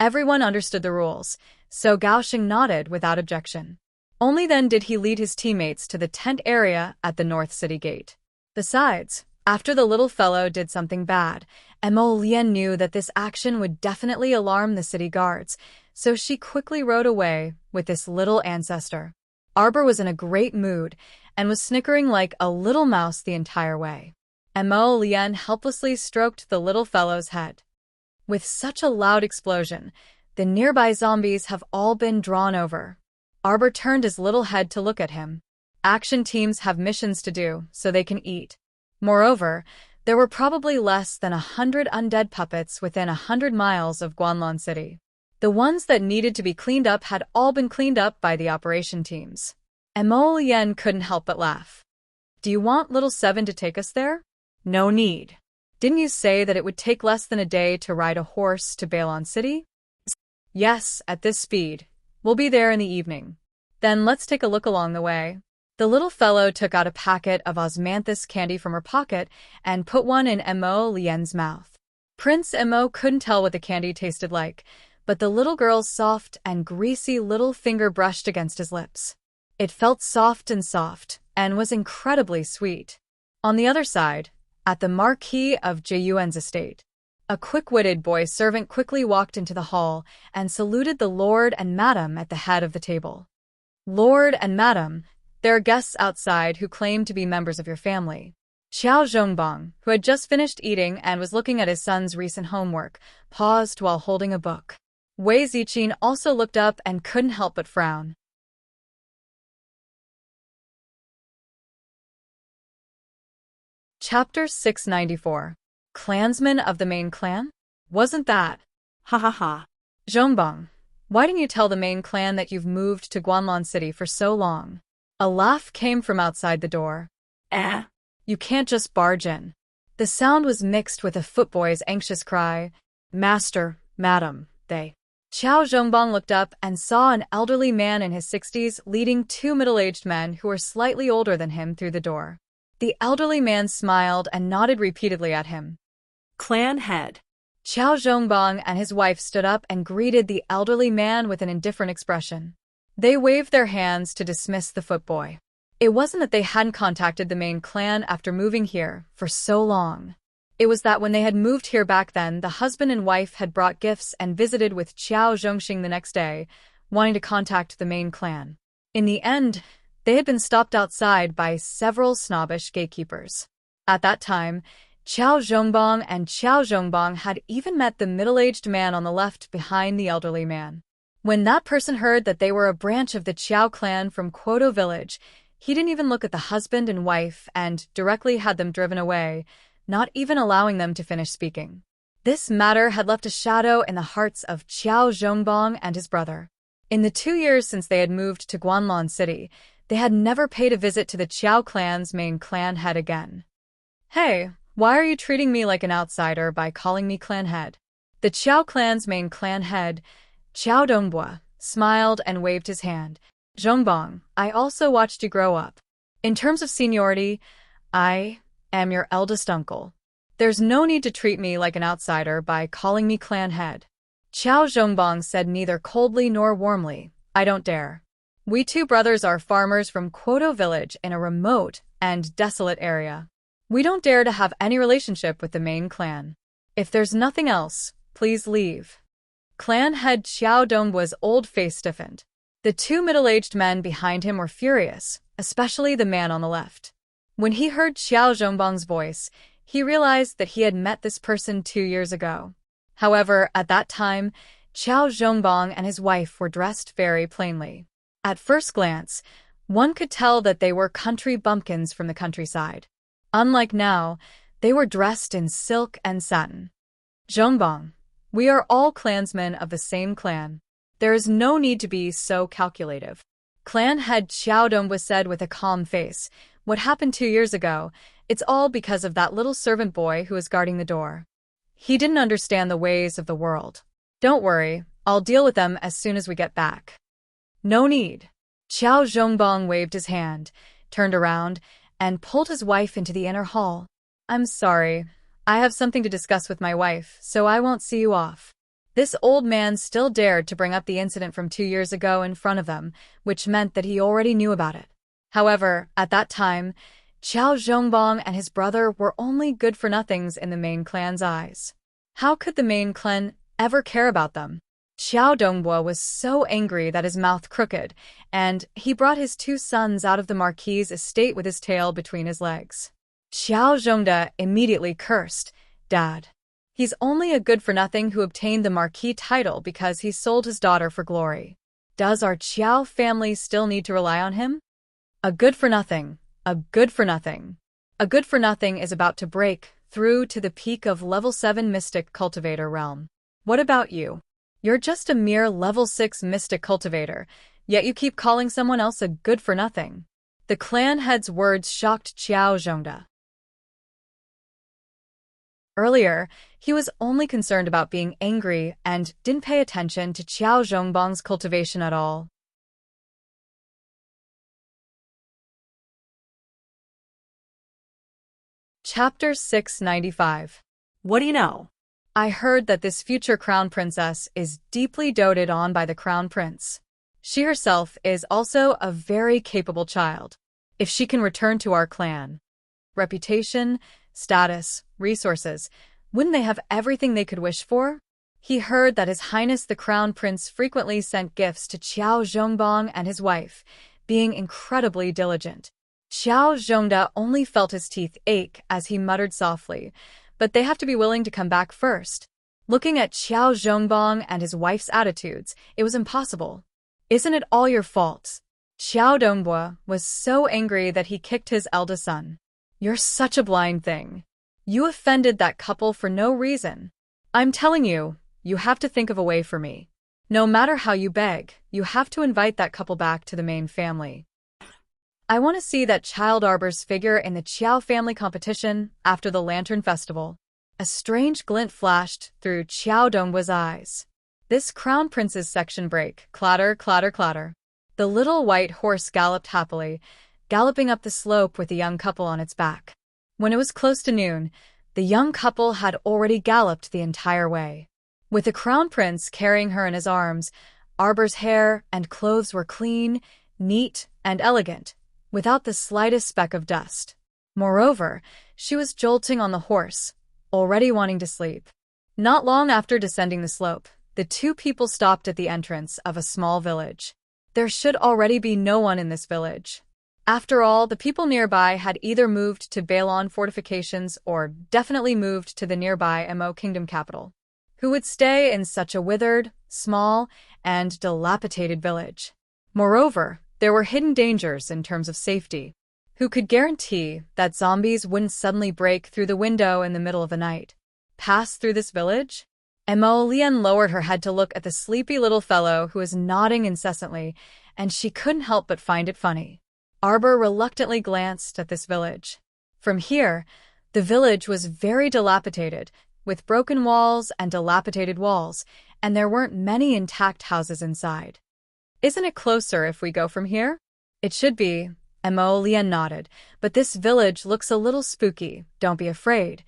Everyone understood the rules, so Gao Sheng nodded without objection. Only then did he lead his teammates to the tent area at the North City Gate. Besides, after the little fellow did something bad, Mo Lian knew that this action would definitely alarm the city guards, so she quickly rode away with this little ancestor. Arbor was in a great mood and was snickering like a little mouse the entire way. Mo Lian helplessly stroked the little fellow's head. With such a loud explosion, the nearby zombies have all been drawn over. Arbor turned his little head to look at him. Action teams have missions to do, so they can eat. Moreover, there were probably less than 100 undead puppets within 100 miles of Guanlan City. The ones that needed to be cleaned up had all been cleaned up by the operation teams. Mo Lian couldn't help but laugh. Do you want little Seven to take us there? No need. Didn't you say that it would take less than a day to ride a horse to Bailon City? Yes, at this speed. We'll be there in the evening. Then let's take a look along the way. The little fellow took out a packet of osmanthus candy from her pocket and put one in Mo Lian's mouth. Prince Mo couldn't tell what the candy tasted like, but the little girl's soft and greasy little finger brushed against his lips. It felt soft and was incredibly sweet. On the other side, at the Marquis of Jiyuan's estate, a quick-witted boy servant quickly walked into the hall and saluted the Lord and Madam at the head of the table. Lord and Madam, there are guests outside who claim to be members of your family. Qiao Zhongbang, who had just finished eating and was looking at his son's recent homework, paused while holding a book. Wei Ziqin also looked up and couldn't help but frown. Chapter 694. Clansmen of the main clan? Wasn't that? Ha ha ha. Zhongbang, why didn't you tell the main clan that you've moved to Guanlan City for so long? A laugh came from outside the door. You can't just barge in. The sound was mixed with a footboy's anxious cry. Master, Madam, they. Qiao Zhongbang looked up and saw an elderly man in his 60s leading two middle-aged men who were slightly older than him through the door. The elderly man smiled and nodded repeatedly at him. Clan head. Qiao Zhongbang and his wife stood up and greeted the elderly man with an indifferent expression. They waved their hands to dismiss the footboy. It wasn't that they hadn't contacted the main clan after moving here for so long. It was that when they had moved here back then, the husband and wife had brought gifts and visited with Qiao Zhongxing the next day, wanting to contact the main clan. In the end, they had been stopped outside by several snobbish gatekeepers. At that time, Qiao Zhongbang and Qiao Zhongbang had even met the middle-aged man on the left behind the elderly man. When that person heard that they were a branch of the Qiao clan from Quoto village, he didn't even look at the husband and wife and directly had them driven away, not even allowing them to finish speaking. This matter had left a shadow in the hearts of Qiao Zhongbang and his brother. In the 2 years since they had moved to Guanlan City, they had never paid a visit to the Qiao clan's main clan head again. "Hey, why are you treating me like an outsider by calling me clan head?" The Qiao clan's main clan head, Qiao Dongbua, smiled and waved his hand. "Zhongbang, I also watched you grow up. In terms of seniority, I am your eldest uncle. There's no need to treat me like an outsider by calling me clan head." Qiao Zhongbang said neither coldly nor warmly, "I don't dare. We two brothers are farmers from Quoto village in a remote and desolate area. We don't dare to have any relationship with the main clan. If there's nothing else, please leave." Clan head Qiao Dongbua's old face stiffened. The two middle-aged men behind him were furious, especially the man on the left. When he heard Qiao Zhongbang's voice, he realized that he had met this person 2 years ago. However, at that time, Qiao Zhongbang and his wife were dressed very plainly. At first glance, one could tell that they were country bumpkins from the countryside. Unlike now, they were dressed in silk and satin. "Zhongbang, we are all clansmen of the same clan. There is no need to be so calculative." Clan head Qiao Dongbua said with a calm face, "What happened 2 years ago, it's all because of that little servant boy who was guarding the door. He didn't understand the ways of the world. Don't worry, I'll deal with them as soon as we get back." "No need." Qiao Zhongbang waved his hand, turned around, and pulled his wife into the inner hall. "I'm sorry. I have something to discuss with my wife, so I won't see you off." This old man still dared to bring up the incident from 2 years ago in front of them, which meant that he already knew about it. However, at that time, Qiao Zhongbang and his brother were only good-for-nothings in the main clan's eyes. How could the main clan ever care about them? Qiao Dongbua was so angry that his mouth crooked, and he brought his 2 sons out of the marquis's estate with his tail between his legs. Qiao Zhongda immediately cursed, "Dad. He's only a good-for-nothing who obtained the marquis title because he sold his daughter for glory. Does our Qiao family still need to rely on him? A good-for-nothing, a good-for-nothing. A good-for-nothing is about to break through to the peak of level 7 Mystic Cultivator realm. What about you? You're just a mere level 6 Mystic Cultivator, yet you keep calling someone else a good-for-nothing." The clan head's words shocked Qiao Zhongda. Earlier, he was only concerned about being angry and didn't pay attention to Qiao Zhongbang's cultivation at all. Chapter 695. What do you know? I heard that this future crown princess is deeply doted on by the crown prince. She herself is also a very capable child. If she can return to our clan, reputation, status, resources, wouldn't they have everything they could wish for? He heard that His Highness the Crown Prince frequently sent gifts to Qiao Zhongbang and his wife, being incredibly diligent. Qiao Zhongda only felt his teeth ache as he muttered softly, "But they have to be willing to come back first." Looking at Qiao Zhongbang and his wife's attitudes, it was impossible. "Isn't it all your fault?" Qiao Dongbua was so angry that he kicked his eldest son. "You're such a blind thing. You offended that couple for no reason. I'm telling you, you have to think of a way for me. No matter how you beg, you have to invite that couple back to the main family. I want to see that child arbor's figure in the Qiao family competition after the Lantern Festival." A strange glint flashed through Qiao Dongbua's eyes. This crown prince's section break, clatter, clatter, clatter. The little white horse galloped happily, galloping up the slope with the young couple on its back. When it was close to noon, the young couple had already galloped the entire way. With the crown prince carrying her in his arms, Arbor's hair and clothes were clean, neat, and elegant, without the slightest speck of dust. Moreover, she was jolting on the horse, already wanting to sleep. Not long after descending the slope, the two people stopped at the entrance of a small village. There should already be no one in this village. After all, the people nearby had either moved to Balon fortifications or definitely moved to the nearby Mo kingdom capital. Who would stay in such a withered, small, and dilapidated village? Moreover, there were hidden dangers in terms of safety. Who could guarantee that zombies wouldn't suddenly break through the window in the middle of the night? Pass through this village? Emolienne lowered her head to look at the sleepy little fellow who was nodding incessantly, and she couldn't help but find it funny. Arbor reluctantly glanced at this village. From here, the village was very dilapidated, with broken walls and dilapidated walls, and there weren't many intact houses inside. Isn't it closer if we go from here? It should be. Emolienne nodded, but this village looks a little spooky. Don't be afraid.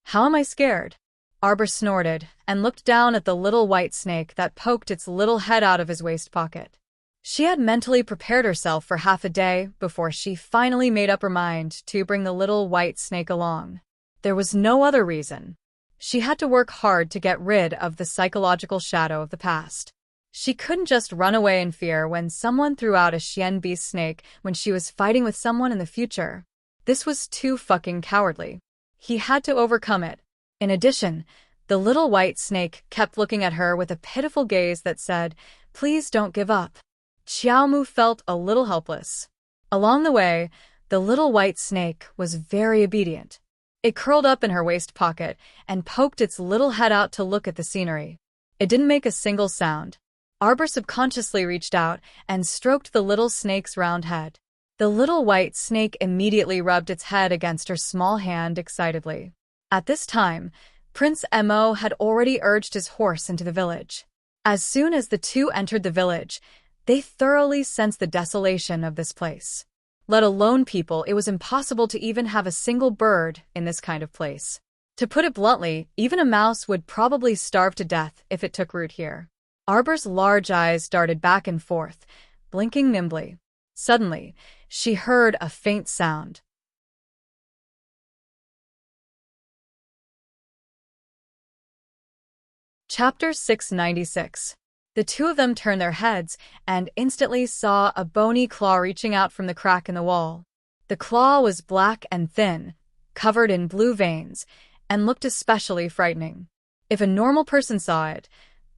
How am I scared? Arbor snorted and looked down at the little white snake that poked its little head out of his waist pocket. She had mentally prepared herself for half a day before she finally made up her mind to bring the little white snake along. There was no other reason. She had to work hard to get rid of the psychological shadow of the past. She couldn't just run away in fear when someone threw out a Xian beast snake when she was fighting with someone in the future. This was too fucking cowardly. He had to overcome it. In addition, the little white snake kept looking at her with a pitiful gaze that said, "Please don't give up." Xiaomu felt a little helpless. Along the way, the little white snake was very obedient. It curled up in her waist pocket and poked its little head out to look at the scenery. It didn't make a single sound. Arbor subconsciously reached out and stroked the little snake's round head. The little white snake immediately rubbed its head against her small hand excitedly. At this time, Prince Mo had already urged his horse into the village. As soon as the two entered the village, they thoroughly sensed the desolation of this place. Let alone people, it was impossible to even have a single bird in this kind of place. To put it bluntly, even a mouse would probably starve to death if it took root here. Arbor's large eyes darted back and forth, blinking nimbly. Suddenly, she heard a faint sound. Chapter 696. The two of them turned their heads and instantly saw a bony claw reaching out from the crack in the wall. The claw was black and thin, covered in blue veins, and looked especially frightening. If a normal person saw it,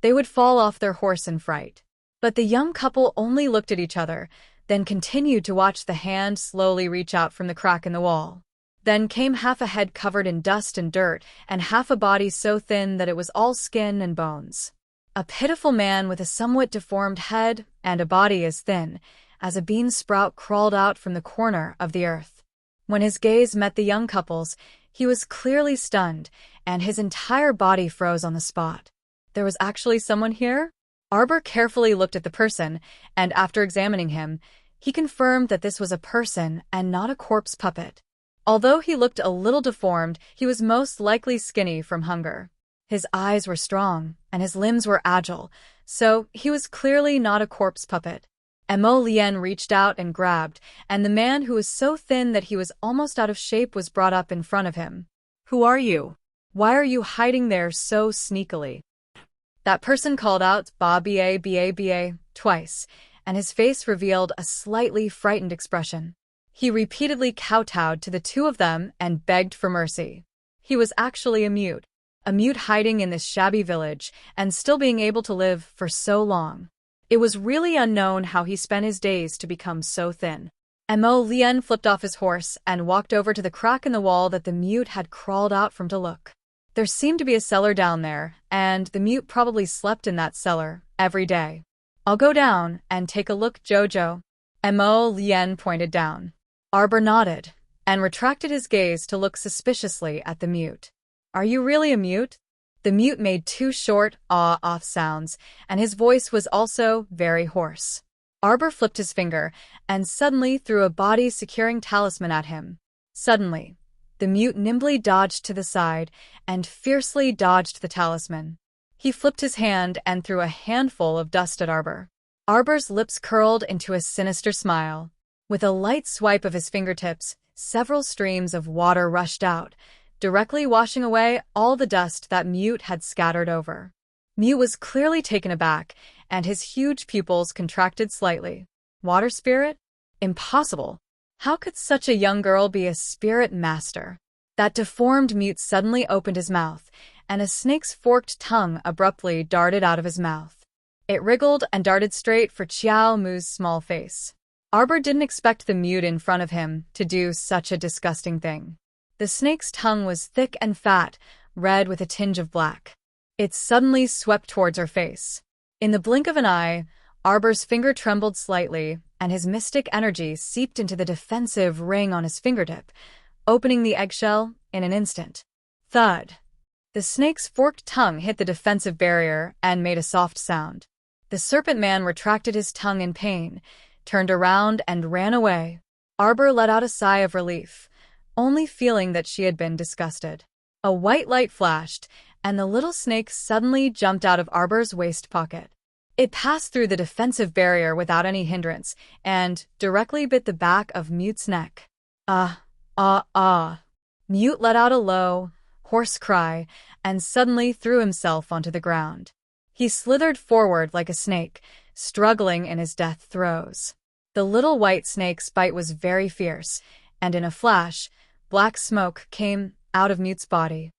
they would fall off their horse in fright. But the young couple only looked at each other, then continued to watch the hand slowly reach out from the crack in the wall. Then came half a head covered in dust and dirt, and half a body so thin that it was all skin and bones. A pitiful man with a somewhat deformed head and a body as thin as a bean sprout crawled out from the corner of the earth. When his gaze met the young couple's, he was clearly stunned, and his entire body froze on the spot. There was actually someone here? Arbor carefully looked at the person, and after examining him, he confirmed that this was a person and not a corpse puppet. Although he looked a little deformed, he was most likely skinny from hunger. His eyes were strong, and his limbs were agile, so he was clearly not a corpse puppet. Emolienne reached out and grabbed, and the man who was so thin that he was almost out of shape was brought up in front of him. Who are you? Why are you hiding there so sneakily? That person called out ba twice, and his face revealed a slightly frightened expression. He repeatedly kowtowed to the two of them and begged for mercy. He was actually a mute hiding in this shabby village and still being able to live for so long. It was really unknown how he spent his days to become so thin. Emolienne flipped off his horse and walked over to the crack in the wall that the mute had crawled out from to look. There seemed to be a cellar down there, and the mute probably slept in that cellar every day. I'll go down and take a look, Jojo. Emolienne pointed down. Arbor nodded and retracted his gaze to look suspiciously at the mute. Are you really a mute? The mute made 2 short, ah-off sounds, and his voice was also very hoarse. Arbor flipped his finger and suddenly threw a body-securing talisman at him. Suddenly, the mute nimbly dodged to the side and fiercely dodged the talisman. He flipped his hand and threw a handful of dust at Arbor. Arbor's lips curled into a sinister smile. With a light swipe of his fingertips, several streams of water rushed out, directly washing away all the dust that Mute had scattered over. Mute was clearly taken aback, and his huge pupils contracted slightly. Water spirit? Impossible. How could such a young girl be a spirit master? That deformed Mute suddenly opened his mouth, and a snake's forked tongue abruptly darted out of his mouth. It wriggled and darted straight for Qiao Mu's small face. Arbor didn't expect the Mute in front of him to do such a disgusting thing. The snake's tongue was thick and fat, red with a tinge of black. It suddenly swept towards her face. In the blink of an eye, Arbor's finger trembled slightly, and his mystic energy seeped into the defensive ring on his fingertip, opening the eggshell in an instant. Thud! The snake's forked tongue hit the defensive barrier and made a soft sound. The serpent man retracted his tongue in pain, turned around and ran away. Arbor let out a sigh of relief, only feeling that she had been disgusted. A white light flashed, and the little snake suddenly jumped out of Arbor's waist pocket. It passed through the defensive barrier without any hindrance, and directly bit the back of Mute's neck. Ah, ah, ah. Mute let out a low, hoarse cry, and suddenly threw himself onto the ground. He slithered forward like a snake, struggling in his death throes. The little white snake's bite was very fierce, and in a flash, black smoke came out of Mute's body.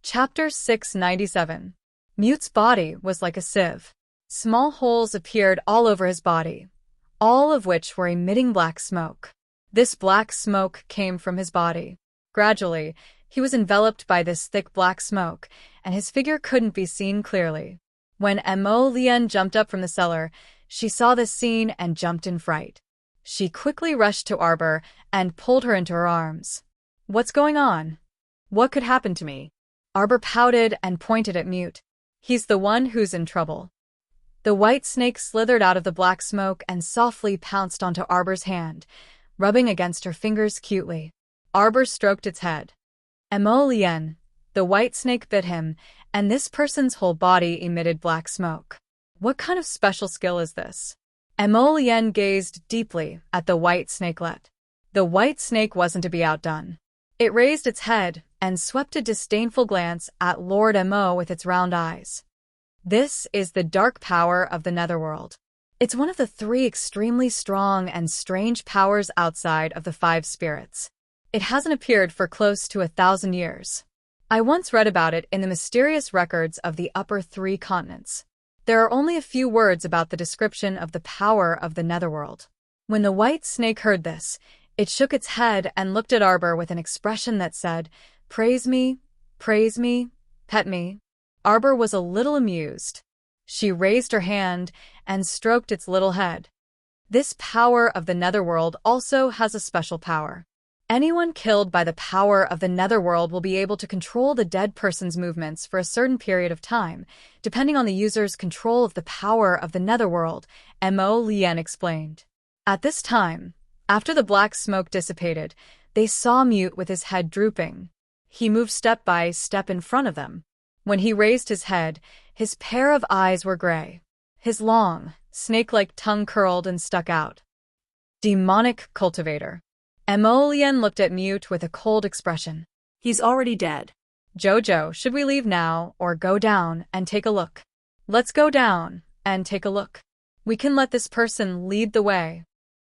Chapter 697. Mute's body was like a sieve. Small holes appeared all over his body, all of which were emitting black smoke. This black smoke came from his body. Gradually, he was enveloped by this thick black smoke, and his figure couldn't be seen clearly. When Mo Lian jumped up from the cellar, she saw this scene and jumped in fright. She quickly rushed to Arbor and pulled her into her arms. "What's going on? What could happen to me?" Arbor pouted and pointed at Mute. "He's the one who's in trouble." The white snake slithered out of the black smoke and softly pounced onto Arbor's hand, rubbing against her fingers cutely. Arbor stroked its head. Mo Lian, the white snake bit him, and this person's whole body emitted black smoke. What kind of special skill is this? Mo Lian gazed deeply at the white snakelet. The white snake wasn't to be outdone. It raised its head and swept a disdainful glance at Lord Mo with its round eyes. This is the dark power of the Netherworld. It's one of the 3 extremely strong and strange powers outside of the 5 spirits. It hasn't appeared for close to 1,000 years. I once read about it in the mysterious records of the upper 3 continents. There are only a few words about the description of the power of the Netherworld. When the white snake heard this, it shook its head and looked at Arbor with an expression that said, praise me, pet me." Arbor was a little amused. She raised her hand and stroked its little head. This power of the Netherworld also has a special power. Anyone killed by the power of the Netherworld will be able to control the dead person's movements for a certain period of time, depending on the user's control of the power of the Netherworld, Mo Lian explained. At this time, after the black smoke dissipated, they saw Mute with his head drooping. He moved step by step in front of them. When he raised his head, his pair of eyes were gray. His long, snake-like tongue curled and stuck out. Demonic cultivator. Mo Lian looked at Mute with a cold expression. "He's already dead." "Jojo, should we leave now or go down and take a look?" "Let's go down and take a look. We can let this person lead the way."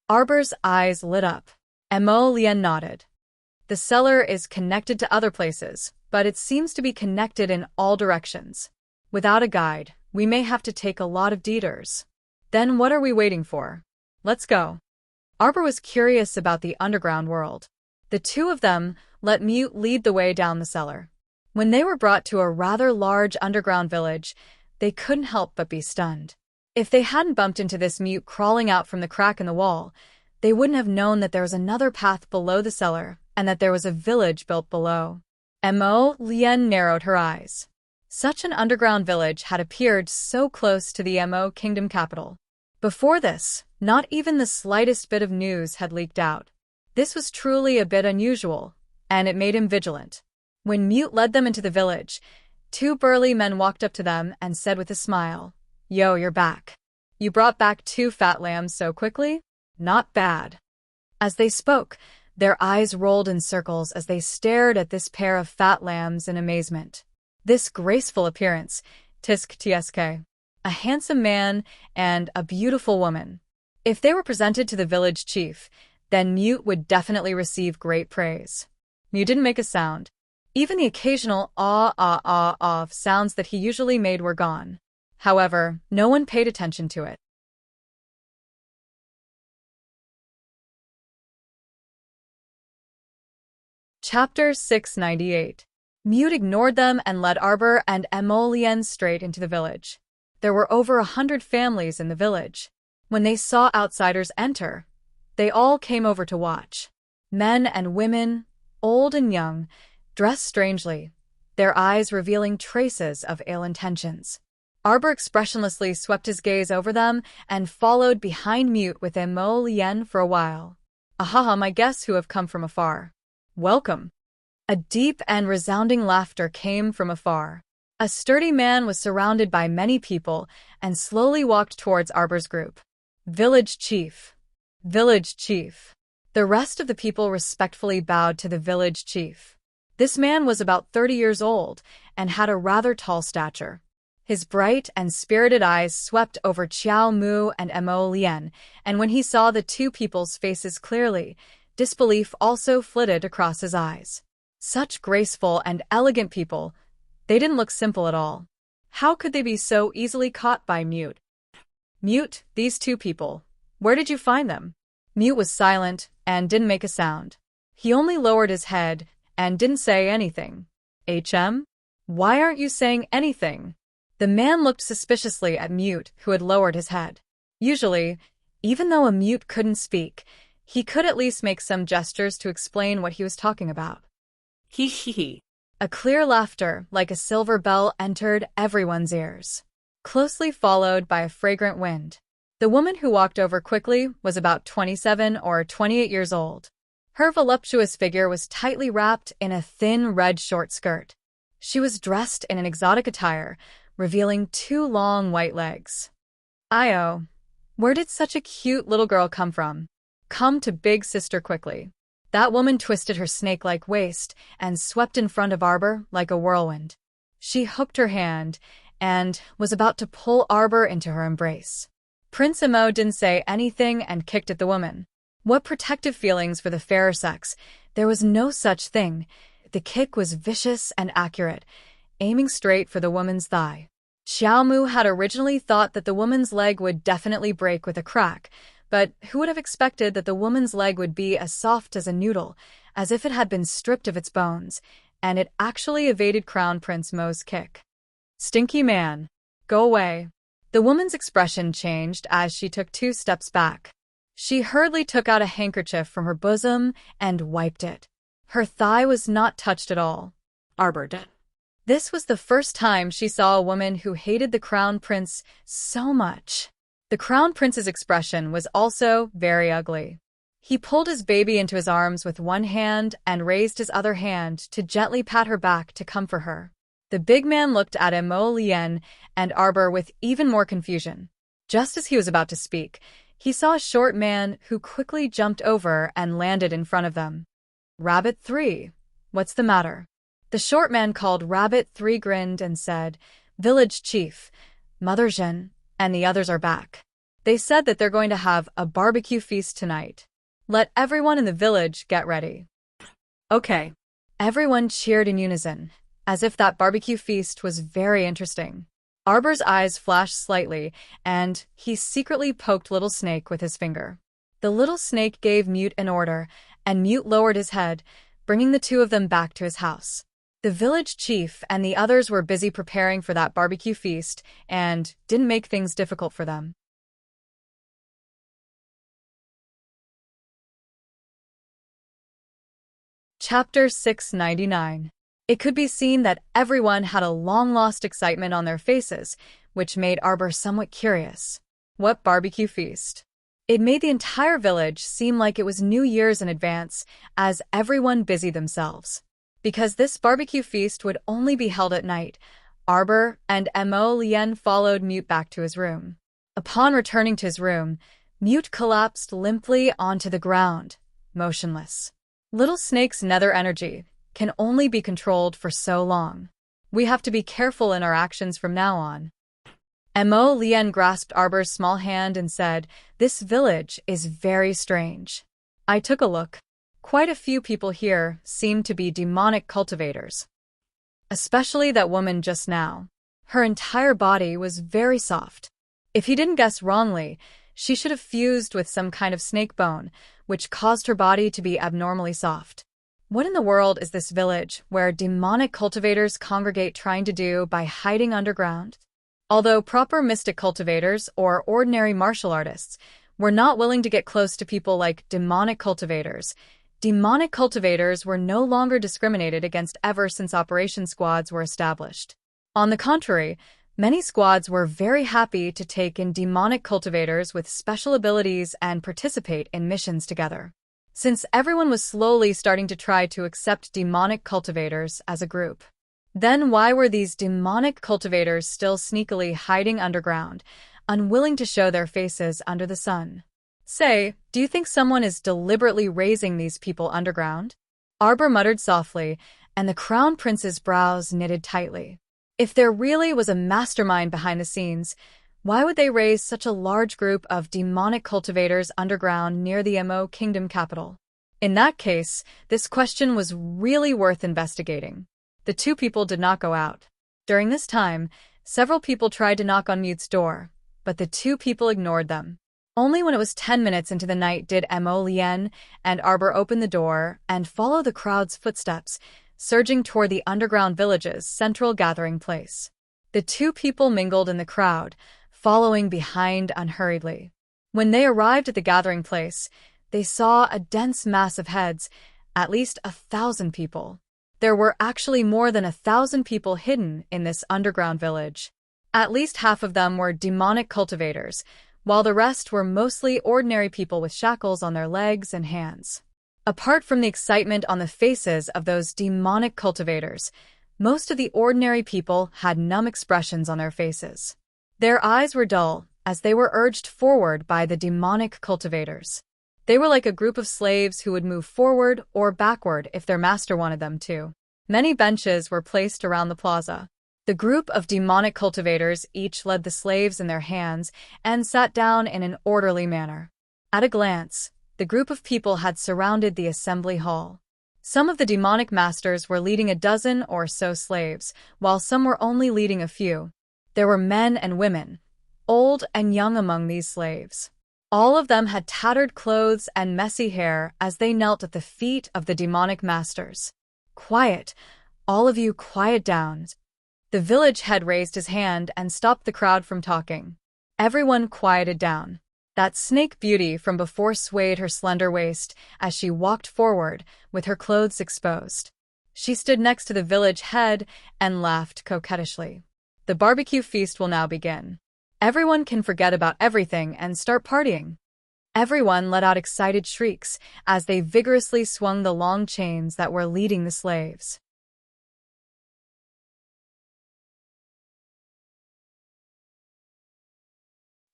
Arbor's eyes lit up. Mo Lian nodded. "The cellar is connected to other places, but it seems to be connected in all directions. Without a guide, we may have to take a lot of detours. Then what are we waiting for? Let's go." Arbor was curious about the underground world. The 2 of them let Mute lead the way down the cellar. When they were brought to a rather large underground village, they couldn't help but be stunned. If they hadn't bumped into this Mute crawling out from the crack in the wall, they wouldn't have known that there was another path below the cellar and that there was a village built below. Mo Lien narrowed her eyes. Such an underground village had appeared so close to the Mo kingdom capital. Before this, not even the slightest bit of news had leaked out. This was truly a bit unusual, and it made him vigilant. When Mute led them into the village, 2 burly men walked up to them and said with a smile, "Yo, you're back. You brought back 2 fat lambs so quickly? Not bad." As they spoke, their eyes rolled in circles as they stared at this pair of fat lambs in amazement. This graceful appearance, tsk, a handsome man and a beautiful woman. If they were presented to the village chief, then Mute would definitely receive great praise. Mute didn't make a sound. Even the occasional ah sounds that he usually made were gone. However, no one paid attention to it. Chapter 698. Mute ignored them and led Arbor and Emolien straight into the village. There were over 100 families in the village. When they saw outsiders enter, they all came over to watch. Men and women, old and young, dressed strangely, their eyes revealing traces of ill intentions. Arbor expressionlessly swept his gaze over them and followed behind Mute with Emolien for a while. "Ahaha, my guests who have come from afar. Welcome." A deep and resounding laughter came from afar. A sturdy man was surrounded by many people and slowly walked towards Arbor's group. "Village chief. Village chief." The rest of the people respectfully bowed to the village chief. This man was about 30 years old and had a rather tall stature. His bright and spirited eyes swept over Qiao Mu and Mo Lien, and when he saw the 2 people's faces clearly, disbelief also flitted across his eyes. Such graceful and elegant people, they didn't look simple at all. How could they be so easily caught by Mute? "Mute, these 2 people, where did you find them?" Mute was silent and didn't make a sound. He only lowered his head and didn't say anything. "HM? Why aren't you saying anything?" The man looked suspiciously at Mute, who had lowered his head. Usually, even though a Mute couldn't speak, he could at least make some gestures to explain what he was talking about. Hee hee hee. A clear laughter, like a silver bell, entered everyone's ears, closely followed by a fragrant wind. The woman who walked over quickly was about 27 or 28 years old. Her voluptuous figure was tightly wrapped in a thin red short skirt. She was dressed in an exotic attire, revealing 2 long white legs. "Io, where did such a cute little girl come from? Come to big sister quickly." That woman twisted her snake-like waist and swept in front of Arbor like a whirlwind. She hooked her hand and was about to pull Arbor into her embrace. Prince Mo didn't say anything and kicked at the woman. What protective feelings for the fairer sex? There was no such thing. The kick was vicious and accurate, aiming straight for the woman's thigh. Xiaomu had originally thought that the woman's leg would definitely break with a crack, but who would have expected that the woman's leg would be as soft as a noodle, as if it had been stripped of its bones, and it actually evaded Crown Prince Mo's kick. "Stinky man, go away." The woman's expression changed as she took 2 steps back. She hurriedly took out a handkerchief from her bosom and wiped it. Her thigh was not touched at all. Arbor did. This was the first time she saw a woman who hated the Crown Prince so much. The Crown Prince's expression was also very ugly. He pulled his baby into his arms with one hand and raised his other hand to gently pat her back to comfort her. The big man looked at Mo Lien and Arbor with even more confusion. Just as he was about to speak, he saw a short man who quickly jumped over and landed in front of them. "Rabbit 3, what's the matter?" The short man called Rabbit 3 grinned and said, "Village chief, Mother Zhen, and the others are back. They said that they're going to have a barbecue feast tonight. Let everyone in the village get ready." Okay. Everyone cheered in unison, as if that barbecue feast was very interesting. Arbor's eyes flashed slightly, and he secretly poked Little Snake with his finger. The little snake gave Mute an order, and Mute lowered his head, bringing the 2 of them back to his house. The village chief and the others were busy preparing for that barbecue feast and didn't make things difficult for them. Chapter 699. It could be seen that everyone had a long-lost excitement on their faces, which made Arbor somewhat curious. What barbecue feast? It made the entire village seem like it was New Year's in advance, as everyone busied themselves. Because this barbecue feast would only be held at night, Arbor and Mo Lien followed Mute back to his room. Upon returning to his room, Mute collapsed limply onto the ground, motionless. Little Snake's nether energy can only be controlled for so long. We have to be careful in our actions from now on. Mo Lien grasped Arbor's small hand and said, "This village is very strange." I took a look. Quite a few people here seemed to be demonic cultivators. Especially that woman just now. Her entire body was very soft. If he didn't guess wrongly, she should have fused with some kind of snake bone, which caused her body to be abnormally soft. What in the world is this village where demonic cultivators congregate trying to do by hiding underground? Although proper mystic cultivators or ordinary martial artists were not willing to get close to people like demonic cultivators were no longer discriminated against ever since operation squads were established. On the contrary, many squads were very happy to take in demonic cultivators with special abilities and participate in missions together. Since everyone was slowly starting to try to accept demonic cultivators as a group, then why were these demonic cultivators still sneakily hiding underground, unwilling to show their faces under the sun? Say, do you think someone is deliberately raising these people underground? Arbor muttered softly, and the Crown Prince's brows knitted tightly. If there really was a mastermind behind the scenes, why would they raise such a large group of demonic cultivators underground near the Mo Kingdom capital? In that case, this question was really worth investigating. The two people did not go out. During this time, several people tried to knock on Mute's door, but the two people ignored them. Only when it was 10 minutes into the night did Mo Lien and Arbor open the door and follow the crowd's footsteps, surging toward the underground village's central gathering place. The two people mingled in the crowd, following behind unhurriedly. When they arrived at the gathering place, they saw a dense mass of heads, at least 1,000 people. There were actually more than 1,000 people hidden in this underground village. At least half of them were demonic cultivators, while the rest were mostly ordinary people with shackles on their legs and hands. Apart from the excitement on the faces of those demonic cultivators, most of the ordinary people had numb expressions on their faces. Their eyes were dull, as they were urged forward by the demonic cultivators. They were like a group of slaves who would move forward or backward if their master wanted them to. Many benches were placed around the plaza. The group of demonic cultivators each led the slaves in their hands and sat down in an orderly manner. At a glance, the group of people had surrounded the assembly hall. Some of the demonic masters were leading a dozen or so slaves, while some were only leading a few. There were men and women, old and young among these slaves. All of them had tattered clothes and messy hair as they knelt at the feet of the demonic masters. "Quiet, all of you, quiet down." The village head raised his hand and stopped the crowd from talking. Everyone quieted down. That snake beauty from before swayed her slender waist as she walked forward with her clothes exposed. She stood next to the village head and laughed coquettishly. "The barbecue feast will now begin. Everyone can forget about everything and start partying." Everyone let out excited shrieks as they vigorously swung the long chains that were leading the slaves.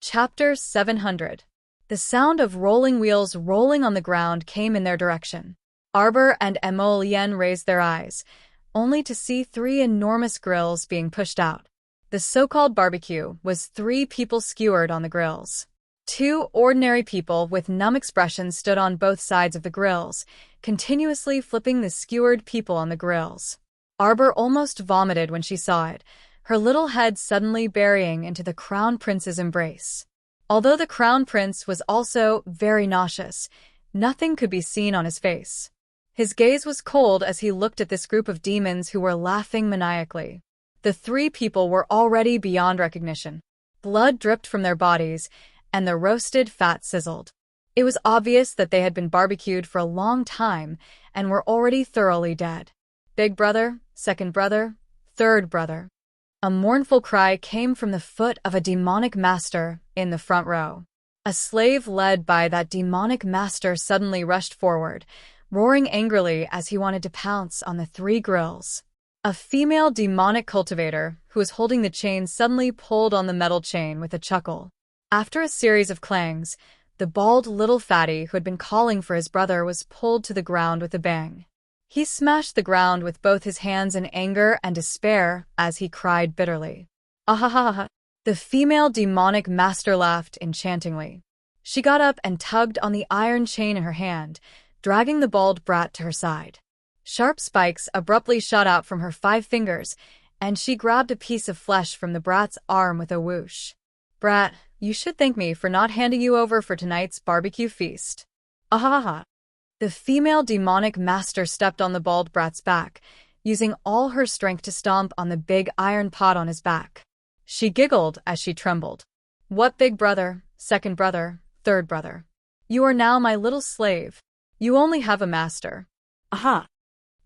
Chapter 700. The sound of rolling wheels rolling on the ground came in their direction. Arbor and Mo Lien raised their eyes, only to see 3 enormous grills being pushed out. The so-called barbecue was 3 people skewered on the grills. 2 ordinary people with numb expressions stood on both sides of the grills, continuously flipping the skewered people on the grills. Arbor almost vomited when she saw it, her little head suddenly burying into the Crown Prince's embrace. Although the Crown Prince was also very nauseous, nothing could be seen on his face. His gaze was cold as he looked at this group of demons who were laughing maniacally. The 3 people were already beyond recognition. Blood dripped from their bodies, and the roasted fat sizzled. It was obvious that they had been barbecued for a long time, and were already thoroughly dead. Big brother, second brother, third brother. A mournful cry came from the foot of a demonic master in the front row. A slave led by that demonic master suddenly rushed forward, roaring angrily as he wanted to pounce on the three grills. A female demonic cultivator, who was holding the chain, suddenly pulled on the metal chain with a chuckle. After a series of clangs, the bald little fatty who had been calling for his brother was pulled to the ground with a bang. He smashed the ground with both his hands in anger and despair as he cried bitterly. Ahahaha! The female demonic master laughed enchantingly. She got up and tugged on the iron chain in her hand, dragging the bald brat to her side. Sharp spikes abruptly shot out from her 5 fingers, and she grabbed a piece of flesh from the brat's arm with a whoosh. Brat, you should thank me for not handing you over for tonight's barbecue feast. Ahaha! The female demonic master stepped on the bald brat's back, using all her strength to stomp on the big iron pot on his back. She giggled as she trembled. What, big brother, second brother, third brother? You are now my little slave. You only have a master. Aha!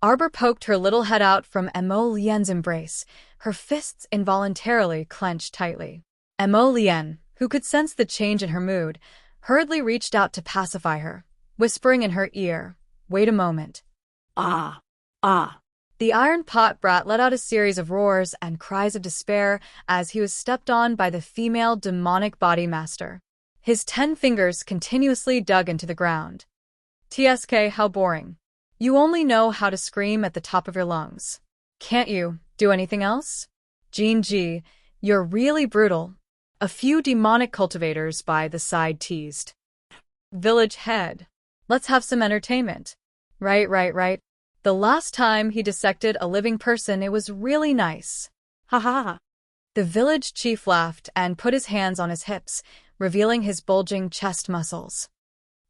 Arbor poked her little head out from Emo Lien's embrace, her fists involuntarily clenched tightly. Emo Lien, who could sense the change in her mood, hurriedly reached out to pacify her, whispering in her ear, "Wait a moment." Ah! Ah! The iron pot brat let out a series of roars and cries of despair as he was stepped on by the female demonic body master. His 10 fingers continuously dug into the ground. TSK, how boring. You only know how to scream at the top of your lungs. Can't you do anything else? Jean G, you're really brutal. A few demonic cultivators by the side teased. Village head. Let's have some entertainment. Right. The last time he dissected a living person, it was really nice. Ha ha ha. The village chief laughed and put his hands on his hips, revealing his bulging chest muscles.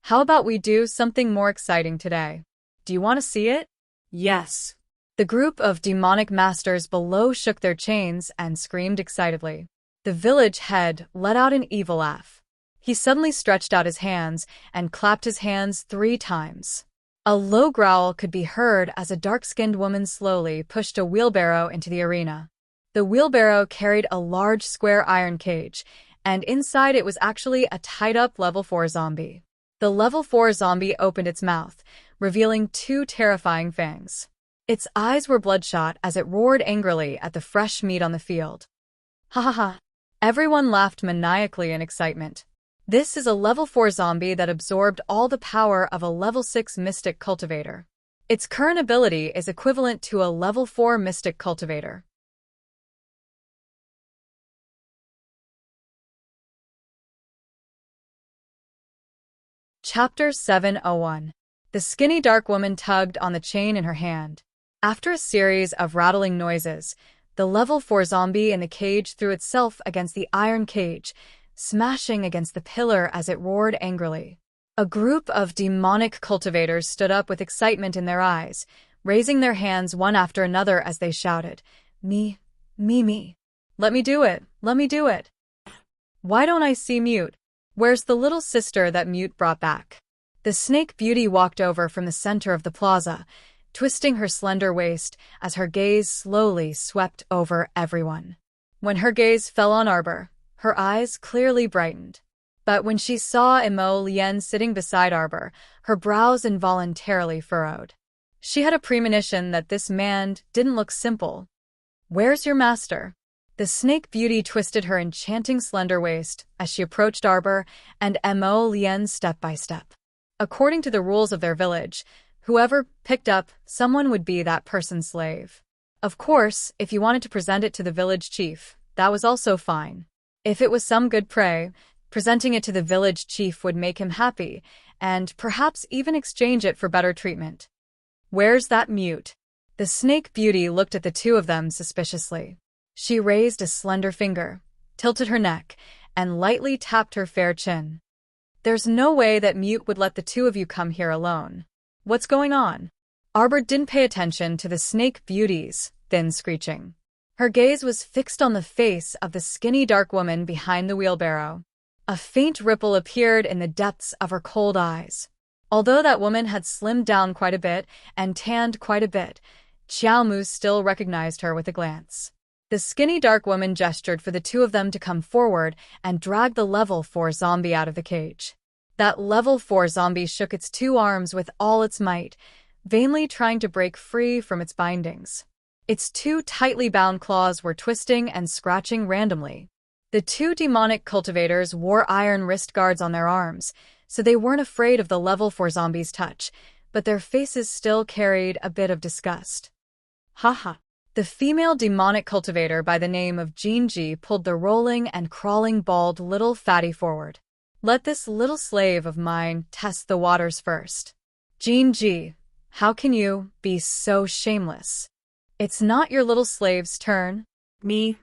How about we do something more exciting today? Do you want to see it? Yes. The group of demonic masters below shook their chains and screamed excitedly. The village head let out an evil laugh. He suddenly stretched out his hands and clapped his hands 3 times. A low growl could be heard as a dark-skinned woman slowly pushed a wheelbarrow into the arena. The wheelbarrow carried a large square iron cage, and inside it was actually a tied-up level 4 zombie. The level 4 zombie opened its mouth, revealing 2 terrifying fangs. Its eyes were bloodshot as it roared angrily at the fresh meat on the field. Ha ha ha! Everyone laughed maniacally in excitement. This is a level 4 zombie that absorbed all the power of a level 6 mystic cultivator. Its current ability is equivalent to a level 4 mystic cultivator. Chapter 701. The skinny dark woman tugged on the chain in her hand. After a series of rattling noises, the level 4 zombie in the cage threw itself against the iron cage, smashing against the pillar as it roared angrily. A group of demonic cultivators stood up with excitement in their eyes, raising their hands one after another as they shouted, Me. Let me do it. Let me do it. Why don't I see Mute? Where's the little sister that Mute brought back? The snake beauty walked over from the center of the plaza, twisting her slender waist as her gaze slowly swept over everyone. When her gaze fell on Arbor, her eyes clearly brightened. But when she saw Emo Lien sitting beside Arbor, her brows involuntarily furrowed. She had a premonition that this man didn't look simple. Where's your master? The snake beauty twisted her enchanting slender waist as she approached Arbor and Emo Lien step by step. According to the rules of their village, whoever picked up someone would be that person's slave. Of course, if you wanted to present it to the village chief, that was also fine. If it was some good prey, presenting it to the village chief would make him happy, and perhaps even exchange it for better treatment. Where's that Mute? The snake beauty looked at the 2 of them suspiciously. She raised a slender finger, tilted her neck, and lightly tapped her fair chin. There's no way that Mute would let the 2 of you come here alone. What's going on? Arbor didn't pay attention to the snake beauty's thin screeching. Her gaze was fixed on the face of the skinny dark woman behind the wheelbarrow. A faint ripple appeared in the depths of her cold eyes. Although that woman had slimmed down quite a bit and tanned quite a bit, Xiaomu still recognized her with a glance. The skinny dark woman gestured for the two of them to come forward and drag the level 4 zombie out of the cage. That level 4 zombie shook its two arms with all its might, vainly trying to break free from its bindings. Its two tightly bound claws were twisting and scratching randomly. The two demonic cultivators wore iron wrist guards on their arms, so they weren't afraid of the level 4 zombie's touch, but their faces still carried a bit of disgust. Haha. The female demonic cultivator by the name of Jinji pulled the rolling and crawling bald little fatty forward. Let this little slave of mine test the waters first. Jinji, how can you be so shameless? It's not your little slave's turn. Me.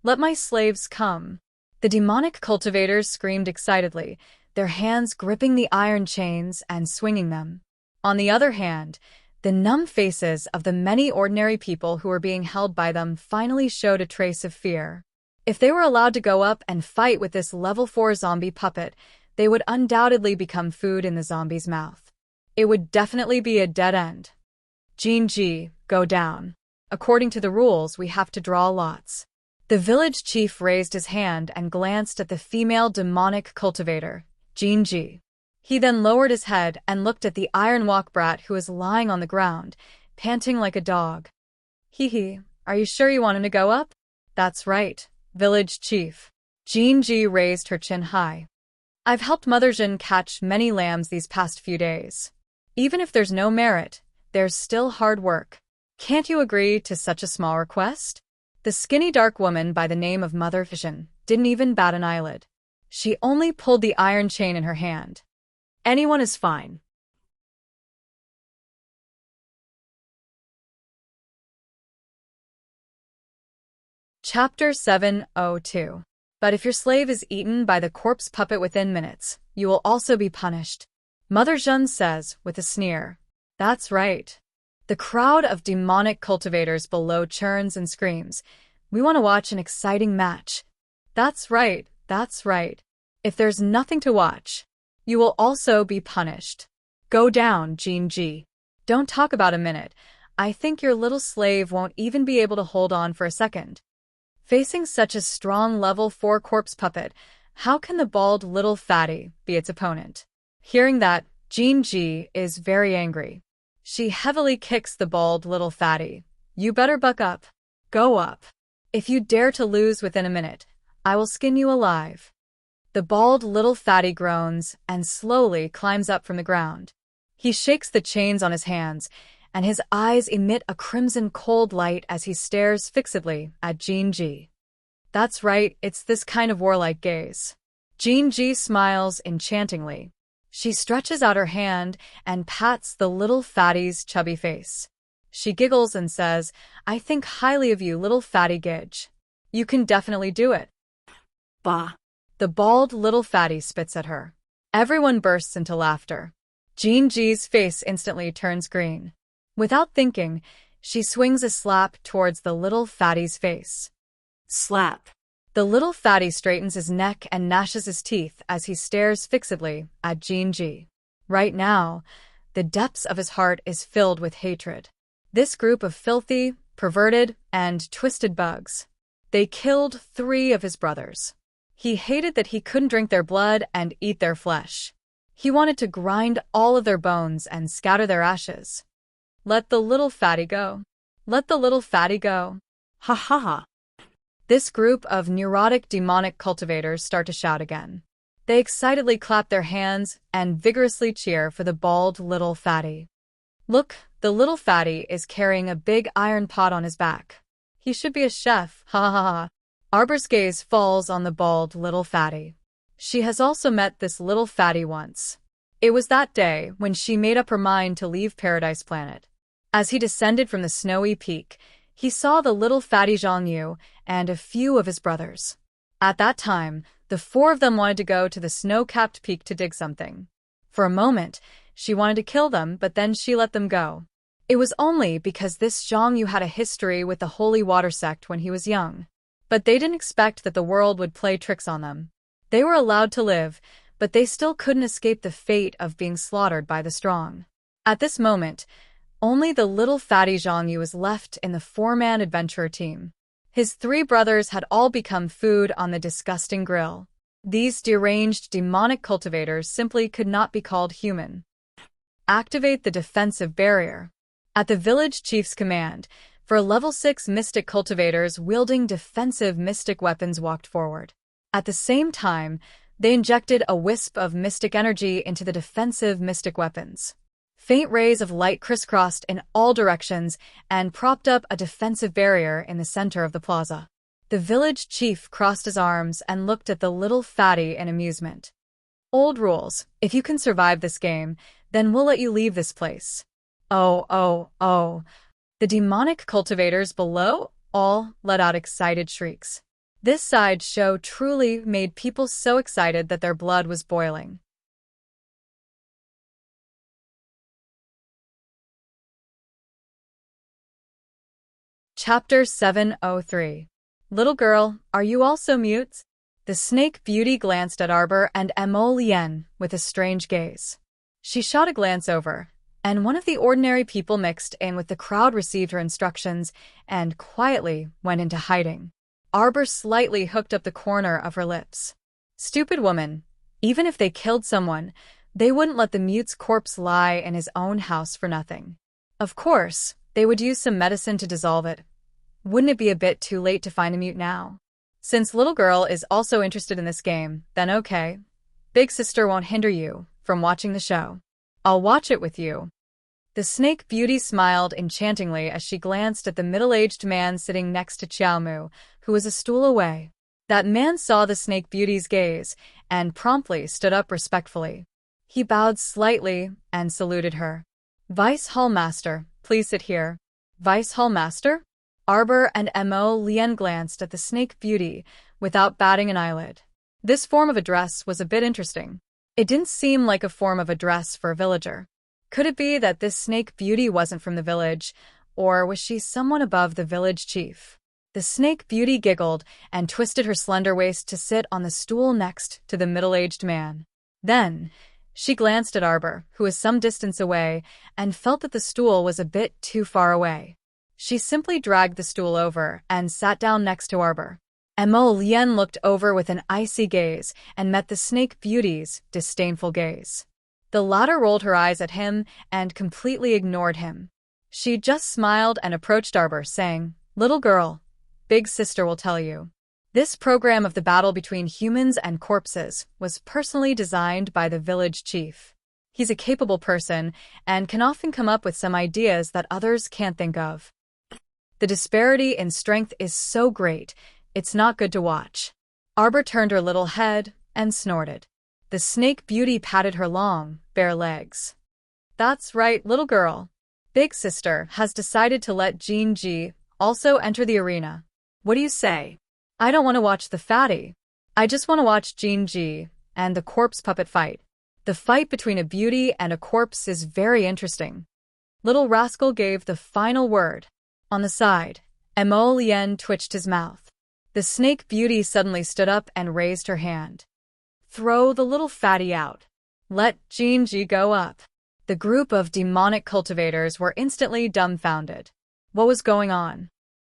Let my slaves come. The demonic cultivators screamed excitedly, their hands gripping the iron chains and swinging them. On the other hand, the numb faces of the many ordinary people who were being held by them finally showed a trace of fear. If they were allowed to go up and fight with this level 4 zombie puppet, they would undoubtedly become food in the zombie's mouth. It would definitely be a dead end. Jinji, go down. According to the rules, we have to draw lots. The village chief raised his hand and glanced at the female demonic cultivator, Jinji. He then lowered his head and looked at the iron walk brat who was lying on the ground, panting like a dog. Hee, are you sure you wanted to go up? That's right, village chief. Jinji raised her chin high. I've helped Mother Jin catch many lambs these past few days. Even if there's no merit, there's still hard work. Can't you agree to such a small request? The skinny dark woman by the name of Mother Jin didn't even bat an eyelid. She only pulled the iron chain in her hand. Anyone is fine. Chapter 702. But if your slave is eaten by the corpse puppet within minutes, you will also be punished. Mother Jun says, with a sneer. That's right. The crowd of demonic cultivators below churns and screams. We want to watch an exciting match. That's right. If there's nothing to watch, you will also be punished. Go down, Jinji. Don't talk about a minute. I think your little slave won't even be able to hold on for a second. Facing such a strong level 4 corpse puppet, how can the bald little fatty be its opponent? Hearing that, Jinji is very angry. She heavily kicks the bald little fatty. You better buck up. Go up. If you dare to lose within a minute, I will skin you alive. The bald little fatty groans and slowly climbs up from the ground. He shakes the chains on his hands, and his eyes emit a crimson cold light as he stares fixedly at Jinji. That's right, it's this kind of warlike gaze. Jinji smiles enchantingly. She stretches out her hand and pats the little fatty's chubby face. She giggles and says, I think highly of you, little fatty Gidge. You can definitely do it. Bah. The bald little fatty spits at her. Everyone bursts into laughter. Jinji's face instantly turns green. Without thinking, she swings a slap towards the little fatty's face. Slap. The little fatty straightens his neck and gnashes his teeth as he stares fixedly at Jinji. Right now, the depths of his heart is filled with hatred. This group of filthy, perverted, and twisted bugs. They killed 3 of his brothers. He hated that he couldn't drink their blood and eat their flesh. He wanted to grind all of their bones and scatter their ashes. Let the little fatty go. Let the little fatty go. Ha ha ha. This group of neurotic demonic cultivators start to shout again. They excitedly clap their hands and vigorously cheer for the bald little fatty. Look, the little fatty is carrying a big iron pot on his back. He should be a chef, ha ha ha. Arbor's gaze falls on the bald little fatty. She has also met this little fatty once. It was that day when she made up her mind to leave Paradise Planet. As he descended from the snowy peak, he saw the little fatty Zhang Yu and a few of his brothers. At that time, the 4 of them wanted to go to the snow-capped peak to dig something. For a moment, she wanted to kill them, but then she let them go. It was only because this Zhang Yu had a history with the Holy Water sect when he was young. But they didn't expect that the world would play tricks on them. They were allowed to live, but they still couldn't escape the fate of being slaughtered by the strong. At this moment, only the little fatty Zhang Yu was left in the four-man adventurer team. His three brothers had all become food on the disgusting grill. These deranged demonic cultivators simply could not be called human. Activate the defensive barrier. At the village chief's command, for level 6 mystic cultivators wielding defensive mystic weapons walked forward. At the same time, they injected a wisp of mystic energy into the defensive mystic weapons. Faint rays of light crisscrossed in all directions and propped up a defensive barrier in the center of the plaza. The village chief crossed his arms and looked at the little fatty in amusement. Old rules. If you can survive this game, then we'll let you leave this place. Oh. The demonic cultivators below all let out excited shrieks. This side show truly made people so excited that their blood was boiling. Chapter 703. Little girl, are you also mute? The snake beauty glanced at Arbor and Mo Lien with a strange gaze. She shot a glance over, and one of the ordinary people mixed in with the crowd received her instructions and quietly went into hiding. Arbor slightly hooked up the corner of her lips. Stupid woman. Even if they killed someone, they wouldn't let the mute's corpse lie in his own house for nothing. Of course, they would use some medicine to dissolve it. Wouldn't it be a bit too late to find a mute now? Since little girl is also interested in this game, then okay. Big sister won't hinder you from watching the show. I'll watch it with you. The snake beauty smiled enchantingly as she glanced at the middle-aged man sitting next to Xiaomu, who was a stool away. That man saw the snake beauty's gaze and promptly stood up respectfully. He bowed slightly and saluted her. Vice Hall Master, please sit here. Vice Hall Master? Arbor and Mo Lien glanced at the snake beauty without batting an eyelid. This form of address was a bit interesting. It didn't seem like a form of address for a villager. Could it be that this snake beauty wasn't from the village, or was she someone above the village chief? The snake beauty giggled and twisted her slender waist to sit on the stool next to the middle-aged man. Then, she glanced at Arbor, who was some distance away, and felt that the stool was a bit too far away. She simply dragged the stool over and sat down next to Arbor. Mo Lien looked over with an icy gaze and met the snake beauty's disdainful gaze. The latter rolled her eyes at him and completely ignored him. She just smiled and approached Arbor, saying, "Little girl, big sister will tell you. This program of the battle between humans and corpses was personally designed by the village chief. He's a capable person and can often come up with some ideas that others can't think of. The disparity in strength is so great, it's not good to watch." Arbor turned her little head and snorted. The snake beauty patted her long, bare legs. "That's right, little girl. Big sister has decided to let Jin Ji also enter the arena. What do you say? I don't want to watch the fatty. I just want to watch Jin Ji and the corpse puppet fight. The fight between a beauty and a corpse is very interesting." Little rascal gave the final word. On the side, Mo Lien twitched his mouth. The snake beauty suddenly stood up and raised her hand. "Throw the little fatty out. Let Jin Ji go up." The group of demonic cultivators were instantly dumbfounded. What was going on?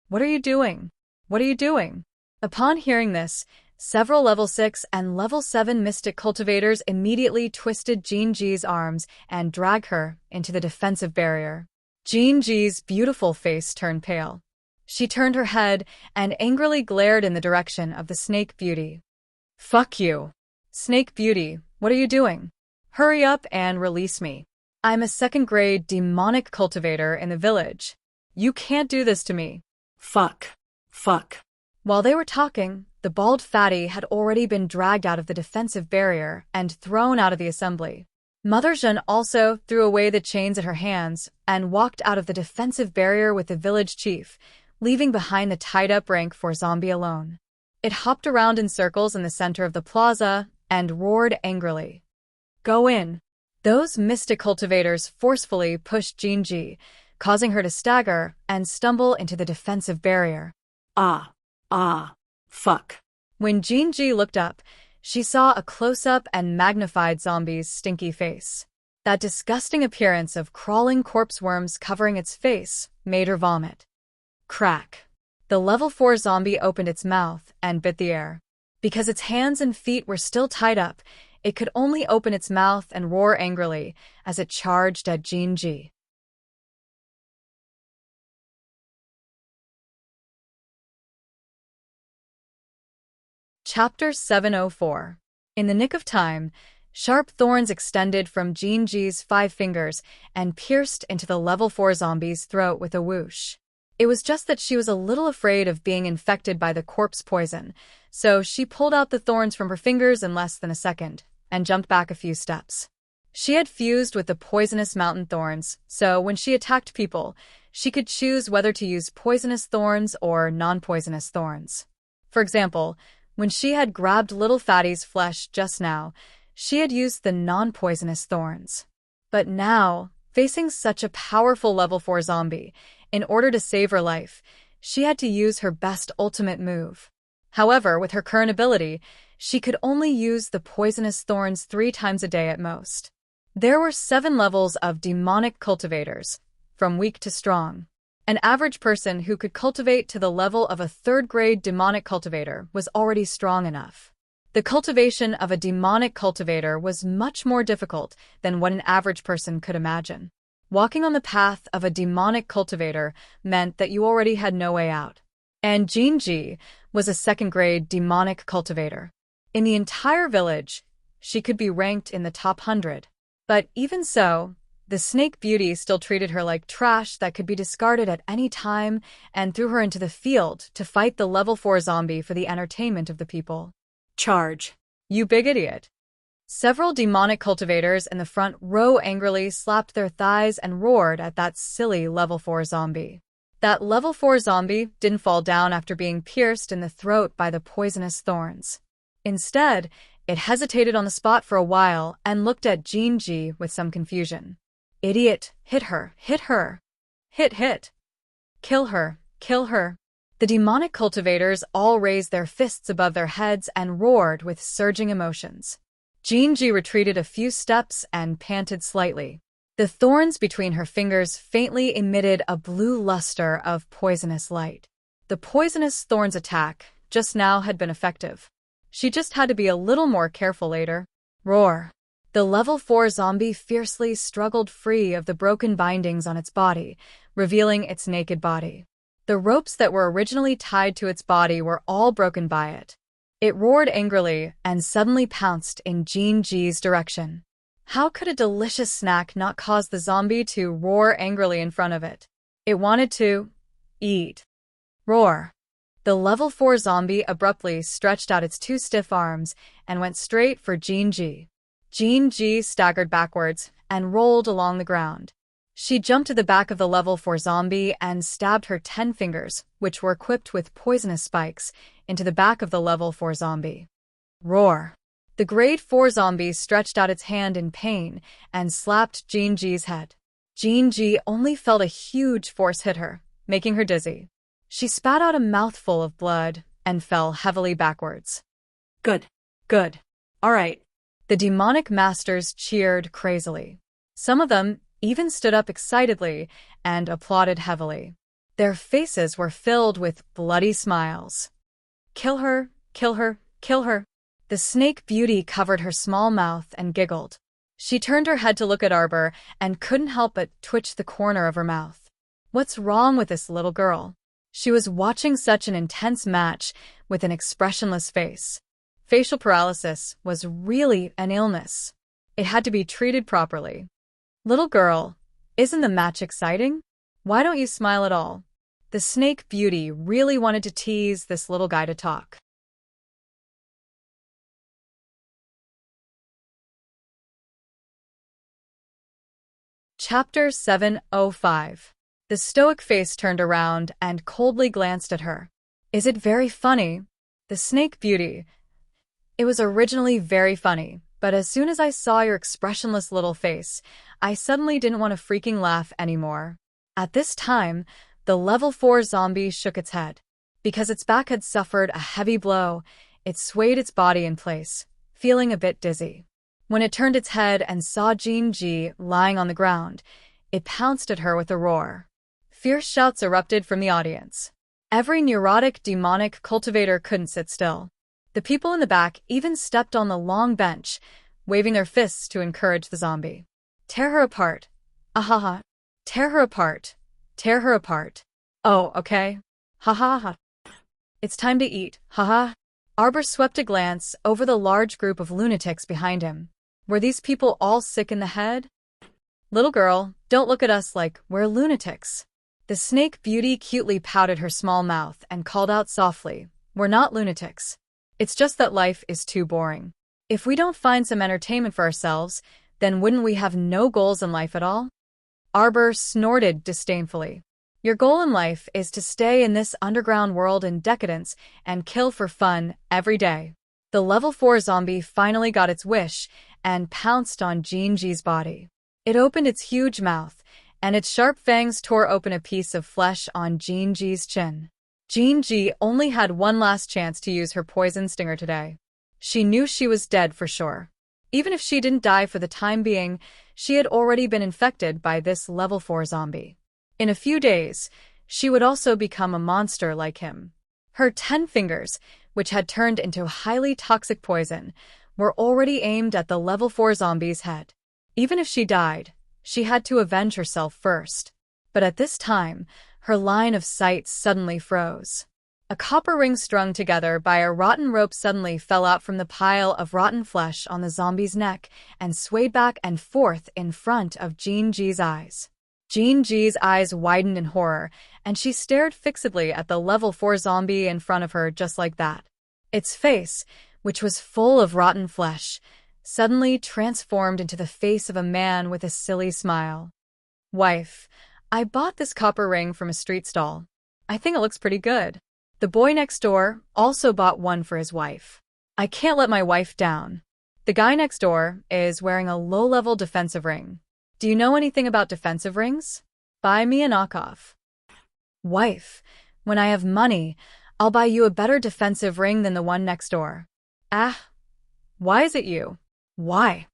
"What are you doing? What are you doing?" Upon hearing this, several level 6 and level 7 mystic cultivators immediately twisted Jin Ji's arms and dragged her into the defensive barrier. Jin Ji's beautiful face turned pale. She turned her head and angrily glared in the direction of the snake beauty. "Fuck you. Snake beauty, what are you doing? Hurry up and release me. I'm a second-grade demonic cultivator in the village. You can't do this to me." Fuck. While they were talking, the bald fatty had already been dragged out of the defensive barrier and thrown out of the assembly. Mother Zhen also threw away the chains at her hands and walked out of the defensive barrier with the village chief, leaving behind the tied-up rank for zombie alone. It hopped around in circles in the center of the plaza and roared angrily. "Go in." Those mystic cultivators forcefully pushed Jin Ji, causing her to stagger and stumble into the defensive barrier. Fuck. When Jin Ji looked up, she saw a close-up and magnified zombie's stinky face. That disgusting appearance of crawling corpse worms covering its face made her vomit. Crack. The level 4 zombie opened its mouth and bit the air. Because its hands and feet were still tied up, it could only open its mouth and roar angrily as it charged at Jinji. Chapter 704. In the nick of time, sharp thorns extended from Jinji's 5 fingers and pierced into the level 4 zombie's throat with a whoosh. It was just that she was a little afraid of being infected by the corpse poison, so she pulled out the thorns from her fingers in less than a second and jumped back a few steps. She had fused with the poisonous mountain thorns, so when she attacked people, she could choose whether to use poisonous thorns or non-poisonous thorns. For example, when she had grabbed Little Fatty's flesh just now, she had used the non-poisonous thorns. But now, facing such a powerful level 4 zombie, in order to save her life, she had to use her best ultimate move. However, with her current ability, she could only use the poisonous thorns 3 times a day at most. There were 7 levels of demonic cultivators, from weak to strong. An average person who could cultivate to the level of a 3rd-grade demonic cultivator was already strong enough. The cultivation of a demonic cultivator was much more difficult than what an average person could imagine. Walking on the path of a demonic cultivator meant that you already had no way out. And Jinji was a 2nd-grade demonic cultivator. In the entire village, she could be ranked in the top 100. But even so, the Snake Beauty still treated her like trash that could be discarded at any time and threw her into the field to fight the level 4 zombie for the entertainment of the people. Charge. You big idiot. Several demonic cultivators in the front row angrily slapped their thighs and roared at that silly level 4 zombie. That level 4 zombie didn't fall down after being pierced in the throat by the poisonous thorns. Instead, it hesitated on the spot for a while and looked at Jinji with some confusion. Idiot, hit her, hit her. Hit. Kill her, kill her. The demonic cultivators all raised their fists above their heads and roared with surging emotions. Jinji retreated a few steps and panted slightly. The thorns between her fingers faintly emitted a blue luster of poisonous light. The poisonous thorns attack just now had been effective. She just had to be a little more careful later. Roar. The level 4 zombie fiercely struggled free of the broken bindings on its body, revealing its naked body. The ropes that were originally tied to its body were all broken by it. It roared angrily and suddenly pounced in Jinji's direction. How could a delicious snack not cause the zombie to roar angrily in front of it? It wanted to eat. Roar. The level 4 zombie abruptly stretched out its 2 stiff arms and went straight for Jinji. Jinji staggered backwards and rolled along the ground. She jumped to the back of the level 4 zombie and stabbed her 10 fingers, which were equipped with poisonous spikes, into the back of the level 4 zombie. Roar. The grade 4 zombie stretched out its hand in pain and slapped Jinji's head. Jinji only felt a huge force hit her, making her dizzy. She spat out a mouthful of blood and fell heavily backwards. Good. All right. The demonic masters cheered crazily. Some of them even stood up excitedly and applauded heavily. Their faces were filled with bloody smiles. Kill her, kill her, kill her. The Snake Beauty covered her small mouth and giggled. She turned her head to look at Arbor and couldn't help but twitch the corner of her mouth. What's wrong with this little girl? She was watching such an intense match with an expressionless face. Facial paralysis was really an illness. It had to be treated properly. Little girl, isn't the match exciting? Why don't you smile at all? The Snake Beauty really wanted to tease this little guy to talk. Chapter 705. The stoic face turned around and coldly glanced at her. Is it very funny? The Snake Beauty. It was originally very funny, but as soon as I saw your expressionless little face, I suddenly didn't want to freaking laugh anymore. At this time, the level 4 zombie shook its head. Because its back had suffered a heavy blow, it swayed its body in place, feeling a bit dizzy. When it turned its head and saw Jinji lying on the ground, it pounced at her with a roar. Fierce shouts erupted from the audience. Every neurotic, demonic cultivator couldn't sit still. The people in the back even stepped on the long bench, waving their fists to encourage the zombie. Tear her apart. Ahaha. Tear her apart. Tear her apart. Oh, okay. Ha ha ha. It's time to eat, haha. Arbor swept a glance over the large group of lunatics behind him. Were these people all sick in the head? Little girl, don't look at us like we're lunatics. The snake beauty cutely pouted her small mouth and called out softly, we're not lunatics. It's just that life is too boring. If we don't find some entertainment for ourselves, then wouldn't we have no goals in life at all? Arbor snorted disdainfully. Your goal in life is to stay in this underground world in decadence and kill for fun every day. The level 4 zombie finally got its wish and pounced on Jinji's body. It opened its huge mouth, and its sharp fangs tore open a piece of flesh on Jinji's chin. Jinji only had one last chance to use her poison stinger today. She knew she was dead for sure. Even if she didn't die for the time being, she had already been infected by this level 4 zombie. In a few days, she would also become a monster like him. Her 10 fingers, which had turned into highly toxic poison, were already aimed at the level 4 zombie's head. Even if she died, she had to avenge herself first. But at this time, her line of sight suddenly froze. A copper ring strung together by a rotten rope suddenly fell out from the pile of rotten flesh on the zombie's neck and swayed back and forth in front of Jinji's eyes. Jinji's eyes widened in horror, and she stared fixedly at the level 4 zombie in front of her just like that. Its face, which was full of rotten flesh, suddenly transformed into the face of a man with a silly smile. Wife, I bought this copper ring from a street stall. I think it looks pretty good. The boy next door also bought one for his wife. I can't let my wife down. The guy next door is wearing a low-level defensive ring. Do you know anything about defensive rings? Buy me a knockoff. Wife, when I have money, I'll buy you a better defensive ring than the one next door. Ah, why is it you? Why?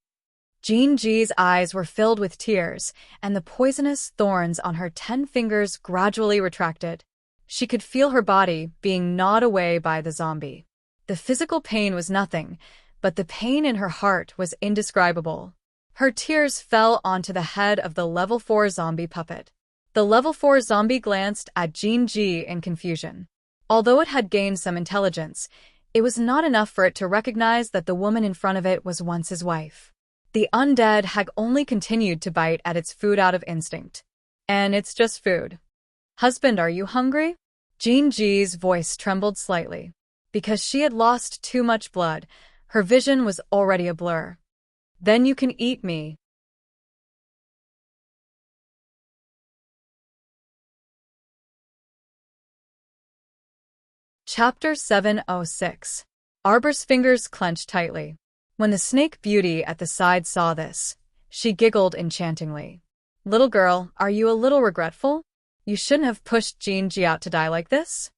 Jinji's eyes were filled with tears, and the poisonous thorns on her 10 fingers gradually retracted. She could feel her body being gnawed away by the zombie. The physical pain was nothing, but the pain in her heart was indescribable. Her tears fell onto the head of the level 4 zombie puppet. The level 4 zombie glanced at Jinji in confusion. Although it had gained some intelligence, it was not enough for it to recognize that the woman in front of it was once his wife. The undead had only continued to bite at its food out of instinct. And it's just food. Husband, are you hungry? Jinji's voice trembled slightly. Because she had lost too much blood, her vision was already a blur. Then you can eat me. Chapter 706. Arbor's fingers clenched tightly. When the snake beauty at the side saw this, she giggled enchantingly. Little girl, are you a little regretful? You shouldn't have pushed Jinji out to die like this.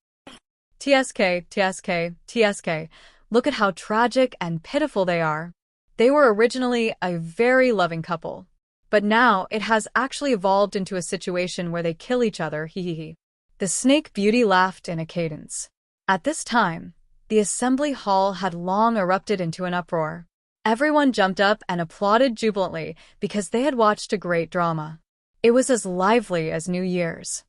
TSK, TSK, TSK, look at how tragic and pitiful they are. They were originally a very loving couple. But now it has actually evolved into a situation where they kill each other, hehehe. The snake beauty laughed in a cadence. At this time, the assembly hall had long erupted into an uproar. Everyone jumped up and applauded jubilantly because they had watched a great drama. It was as lively as New Year's.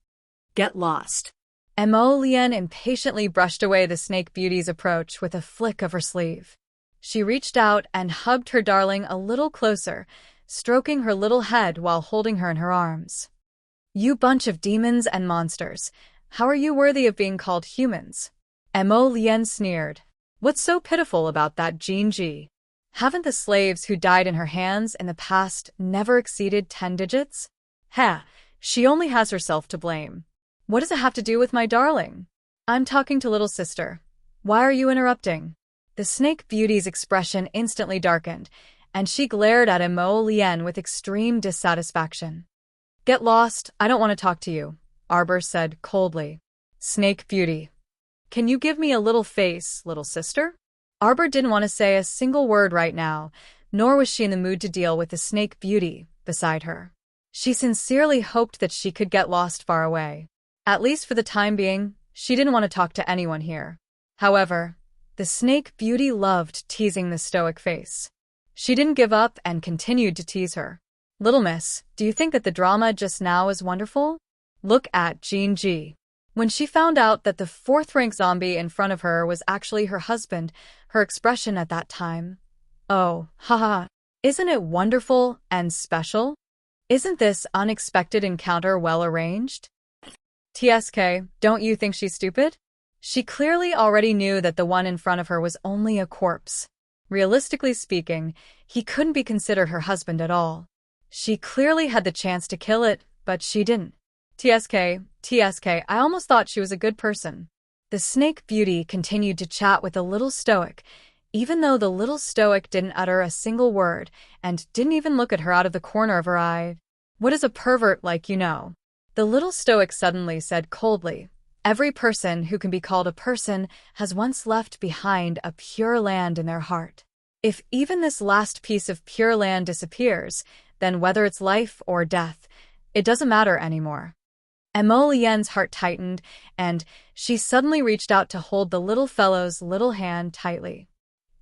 Get lost. Mo Lien impatiently brushed away the snake beauty's approach with a flick of her sleeve. She reached out and hugged her darling a little closer, stroking her little head while holding her in her arms. You bunch of demons and monsters, how are you worthy of being called humans? Mo Lien sneered. What's so pitiful about that Jinji? Haven't the slaves who died in her hands in the past never exceeded 10 digits? Ha, she only has herself to blame. What does it have to do with my darling? I'm talking to little sister. Why are you interrupting? The snake beauty's expression instantly darkened, and she glared at Mo Lien with extreme dissatisfaction. Get lost, I don't want to talk to you, Arbor said coldly. Snake beauty. Can you give me a little face, little sister? Arbor didn't want to say a single word right now, nor was she in the mood to deal with the snake beauty beside her. She sincerely hoped that she could get lost far away. At least for the time being, she didn't want to talk to anyone here. However, the snake beauty loved teasing the stoic face. She didn't give up and continued to tease her. Little miss, do you think that the drama just now is wonderful? Look at Jean G. When she found out that the fourth-rank zombie in front of her was actually her husband, her expression at that time. Oh, haha. Isn't it wonderful and special? Isn't this unexpected encounter well arranged? TSK, don't you think she's stupid? She clearly already knew that the one in front of her was only a corpse. Realistically speaking, he couldn't be considered her husband at all. She clearly had the chance to kill it, but she didn't. TSK, I almost thought she was a good person. The snake beauty continued to chat with the little stoic, even though the little stoic didn't utter a single word and didn't even look at her out of the corner of her eye. What is a pervert like, you know? The little stoic suddenly said coldly, every person who can be called a person has once left behind a pure land in their heart. If even this last piece of pure land disappears, then whether it's life or death, it doesn't matter anymore. Emo Lien's heart tightened, and she suddenly reached out to hold the little fellow's little hand tightly.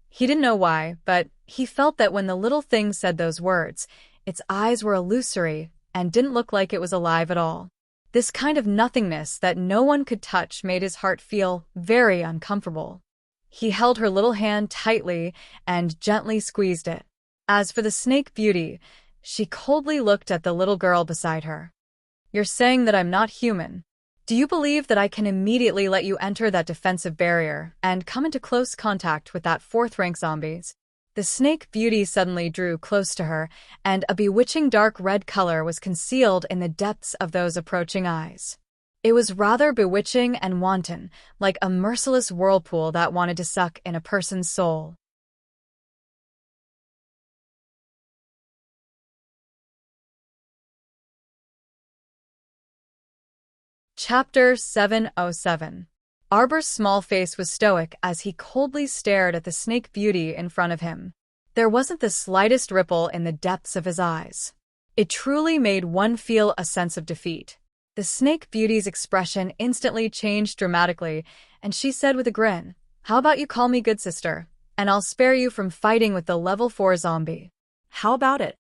He didn't know why, but he felt that when the little thing said those words, its eyes were illusory and didn't look like it was alive at all. This kind of nothingness that no one could touch made his heart feel very uncomfortable. He held her little hand tightly and gently squeezed it. As for the snake beauty, she coldly looked at the little girl beside her. You're saying that I'm not human. Do you believe that I can immediately let you enter that defensive barrier and come into close contact with that fourth-rank zombies? The snake beauty suddenly drew close to her, and a bewitching dark red color was concealed in the depths of those approaching eyes. It was rather bewitching and wanton, like a merciless whirlpool that wanted to suck in a person's soul. Chapter 707. Arbor's small face was stoic as he coldly stared at the snake beauty in front of him. There wasn't the slightest ripple in the depths of his eyes. It truly made one feel a sense of defeat. The snake beauty's expression instantly changed dramatically, and she said with a grin, "How about you call me good sister, and I'll spare you from fighting with the level 4 zombie." How about it?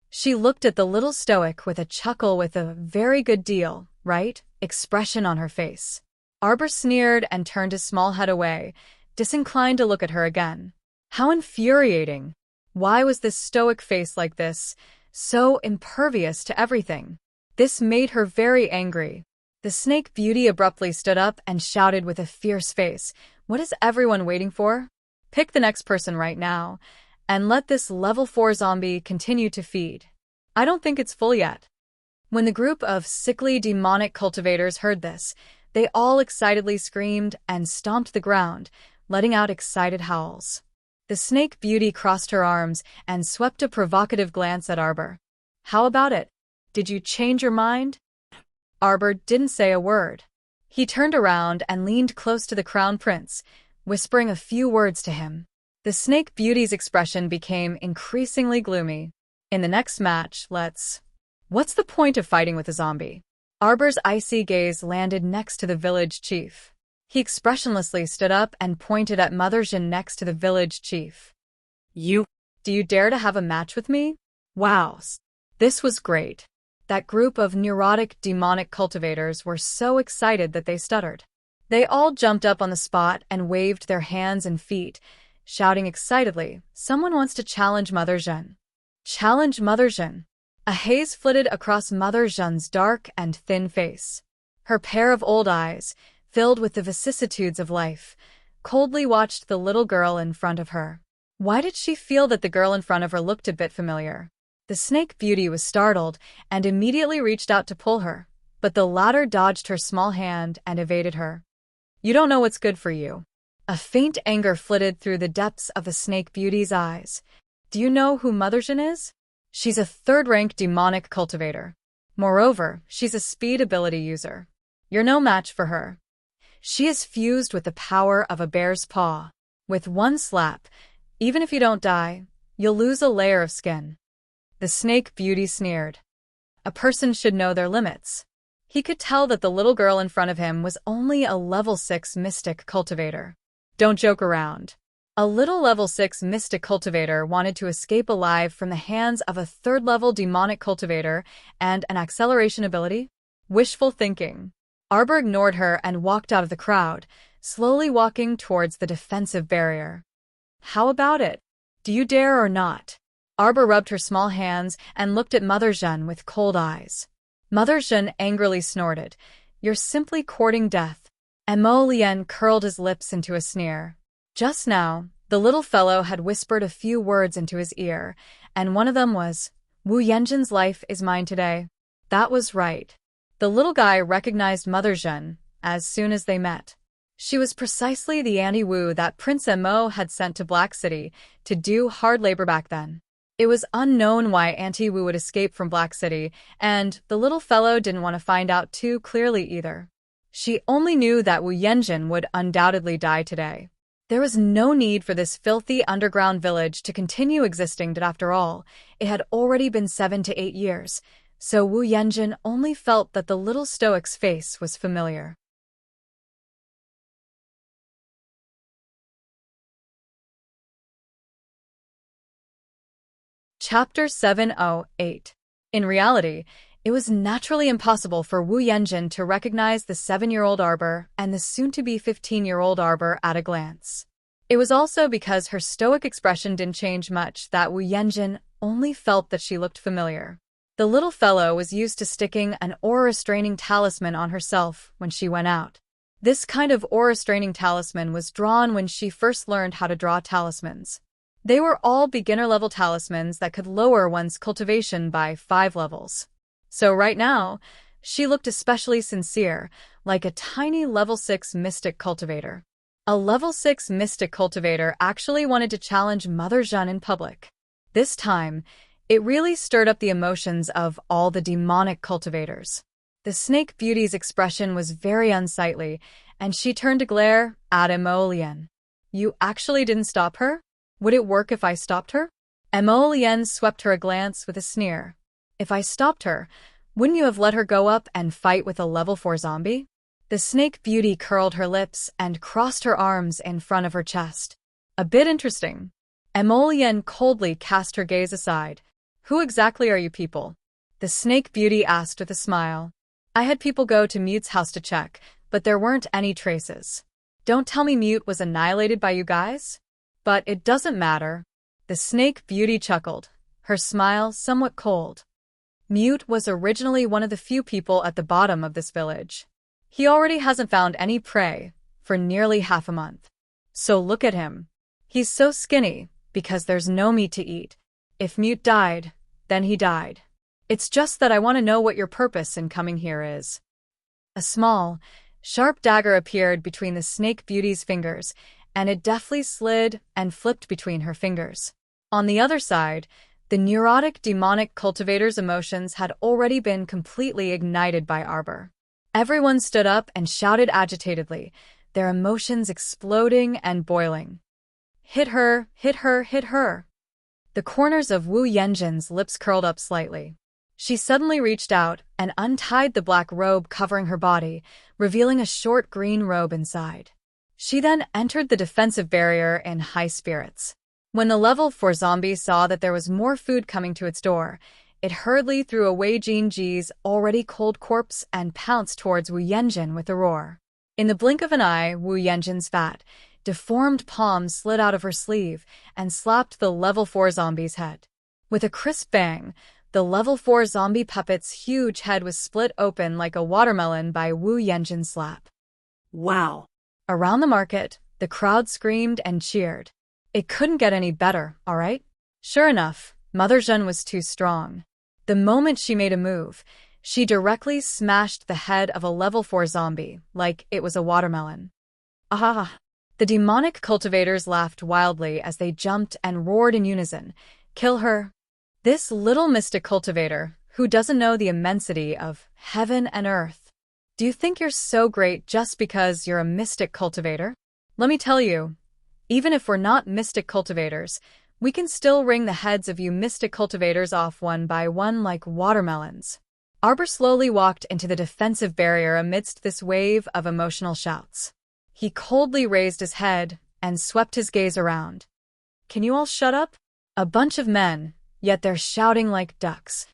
She looked at the little stoic with a chuckle with a "very good deal, right?" expression on her face. Arbor sneered and turned his small head away, disinclined to look at her again. How infuriating! Why was this stoic face like this, so impervious to everything? This made her very angry. The snake beauty abruptly stood up and shouted with a fierce face, "What is everyone waiting for? Pick the next person right now, and let this level 4 zombie continue to feed. I don't think it's full yet." When the group of sickly demonic cultivators heard this, they all excitedly screamed and stomped the ground, letting out excited howls. The snake beauty crossed her arms and swept a provocative glance at Arbor. "How about it? Did you change your mind?" Arbor didn't say a word. He turned around and leaned close to the crown prince, whispering a few words to him. The snake beauty's expression became increasingly gloomy. "In the next match, What's the point of fighting with a zombie?" Arbor's icy gaze landed next to the village chief. He expressionlessly stood up and pointed at Mother Jeanne next to the village chief. Do you dare to have a match with me?" Wow. This was great. That group of neurotic demonic cultivators were so excited that they stuttered. They all jumped up on the spot and waved their hands and feet, shouting excitedly, "Someone wants to challenge Mother Jeanne." Challenge Mother Jeanne. A haze flitted across Mother Jeanne's dark and thin face. Her pair of old eyes, filled with the vicissitudes of life, coldly watched the little girl in front of her. Why did she feel that the girl in front of her looked a bit familiar? The snake beauty was startled and immediately reached out to pull her, but the latter dodged her small hand and evaded her. "You don't know what's good for you." A faint anger flitted through the depths of the snake beauty's eyes. "Do you know who Mother Jeanne is? She's a third-rank demonic cultivator. Moreover, she's a speed ability user. You're no match for her. She is fused with the power of a bear's paw." With one slap, even if you don't die, you'll lose a layer of skin. The snake beauty sneered. A person should know their limits. He could tell that the little girl in front of him was only a level 6 mystic cultivator. Don't joke around. A little level 6 mystic cultivator wanted to escape alive from the hands of a 3rd level demonic cultivator and an acceleration ability? Wishful thinking. Arbor ignored her and walked out of the crowd, slowly walking towards the defensive barrier. How about it? Do you dare or not? Arbor rubbed her small hands and looked at Mother Zhen with cold eyes. Mother Zhen angrily snorted. You're simply courting death. Mo Lian curled his lips into a sneer. Just now, the little fellow had whispered a few words into his ear, and one of them was, Wu Yanjin's life is mine today. That was right. The little guy recognized Mother Zhen as soon as they met. She was precisely the Auntie Wu that Prince Mo had sent to Black City to do hard labor back then. It was unknown why Auntie Wu would escape from Black City, and the little fellow didn't want to find out too clearly either. She only knew that Wu Yanjin would undoubtedly die today. There was no need for this filthy underground village to continue existing, but after all, it had already been 7 to 8 years, so Wu Yanjin only felt that the little stoic's face was familiar. Chapter 708. In reality, it was naturally impossible for Wu Yanjin to recognize the 7-year-old Arbor and the soon-to-be 15-year-old Arbor at a glance. It was also because her stoic expression didn't change much that Wu Yanjin only felt that she looked familiar. The little fellow was used to sticking an aura-restraining talisman on herself when she went out. This kind of aura-restraining talisman was drawn when she first learned how to draw talismans. They were all beginner-level talismans that could lower one's cultivation by 5 levels. So right now, she looked especially sincere, like a tiny level 6 mystic cultivator. A level 6 mystic cultivator actually wanted to challenge Mother Zhen in public. This time, it really stirred up the emotions of all the demonic cultivators. The snake beauty's expression was very unsightly, and she turned to glare at Mo Lian. You actually didn't stop her? Would it work if I stopped her? Mo Lian swept her a glance with a sneer. If I stopped her, wouldn't you have let her go up and fight with a level 4 zombie? The snake beauty curled her lips and crossed her arms in front of her chest. A bit interesting. Mo Lian coldly cast her gaze aside. Who exactly are you people? The snake beauty asked with a smile. I had people go to Mute's house to check, but there weren't any traces. Don't tell me Mute was annihilated by you guys? But it doesn't matter. The snake beauty chuckled, her smile somewhat cold. Mute was originally one of the few people at the bottom of this village. He already hasn't found any prey for nearly half a month. So look at him. He's so skinny because there's no meat to eat. If Mute died, then he died. It's just that I want to know what your purpose in coming here is. A small, sharp dagger appeared between the snake beauty's fingers, and it deftly slid and flipped between her fingers. On the other side, the neurotic demonic cultivator's emotions had already been completely ignited by Arbor. Everyone stood up and shouted agitatedly, their emotions exploding and boiling. Hit her, hit her, hit her. The corners of Wu Yanjin's lips curled up slightly. She suddenly reached out and untied the black robe covering her body, revealing a short green robe inside. She then entered the defensive barrier in high spirits. When the level 4 zombie saw that there was more food coming to its door, it hurriedly threw away Jin Ji's already cold corpse and pounced towards Wu Yanjin with a roar. In the blink of an eye, Wu Yanjin's fat, deformed palm slid out of her sleeve and slapped the level 4 zombie's head. With a crisp bang, the level 4 zombie puppet's huge head was split open like a watermelon by Wu Yanjin's slap. Wow. Around the market, the crowd screamed and cheered. It couldn't get any better, all right? Sure enough, Mother Zhen was too strong. The moment she made a move, she directly smashed the head of a level 4 zombie, like it was a watermelon. Ah! The demonic cultivators laughed wildly as they jumped and roared in unison. Kill her! This little mystic cultivator, who doesn't know the immensity of heaven and earth. Do you think you're so great just because you're a mystic cultivator? Let me tell you, Even if we're not mystic cultivators, we can still wring the heads of you mystic cultivators off one by one like watermelons. Arbor slowly walked into the defensive barrier amidst this wave of emotional shouts. He coldly raised his head and swept his gaze around. Can you all shut up? A bunch of men, yet they're shouting like ducks.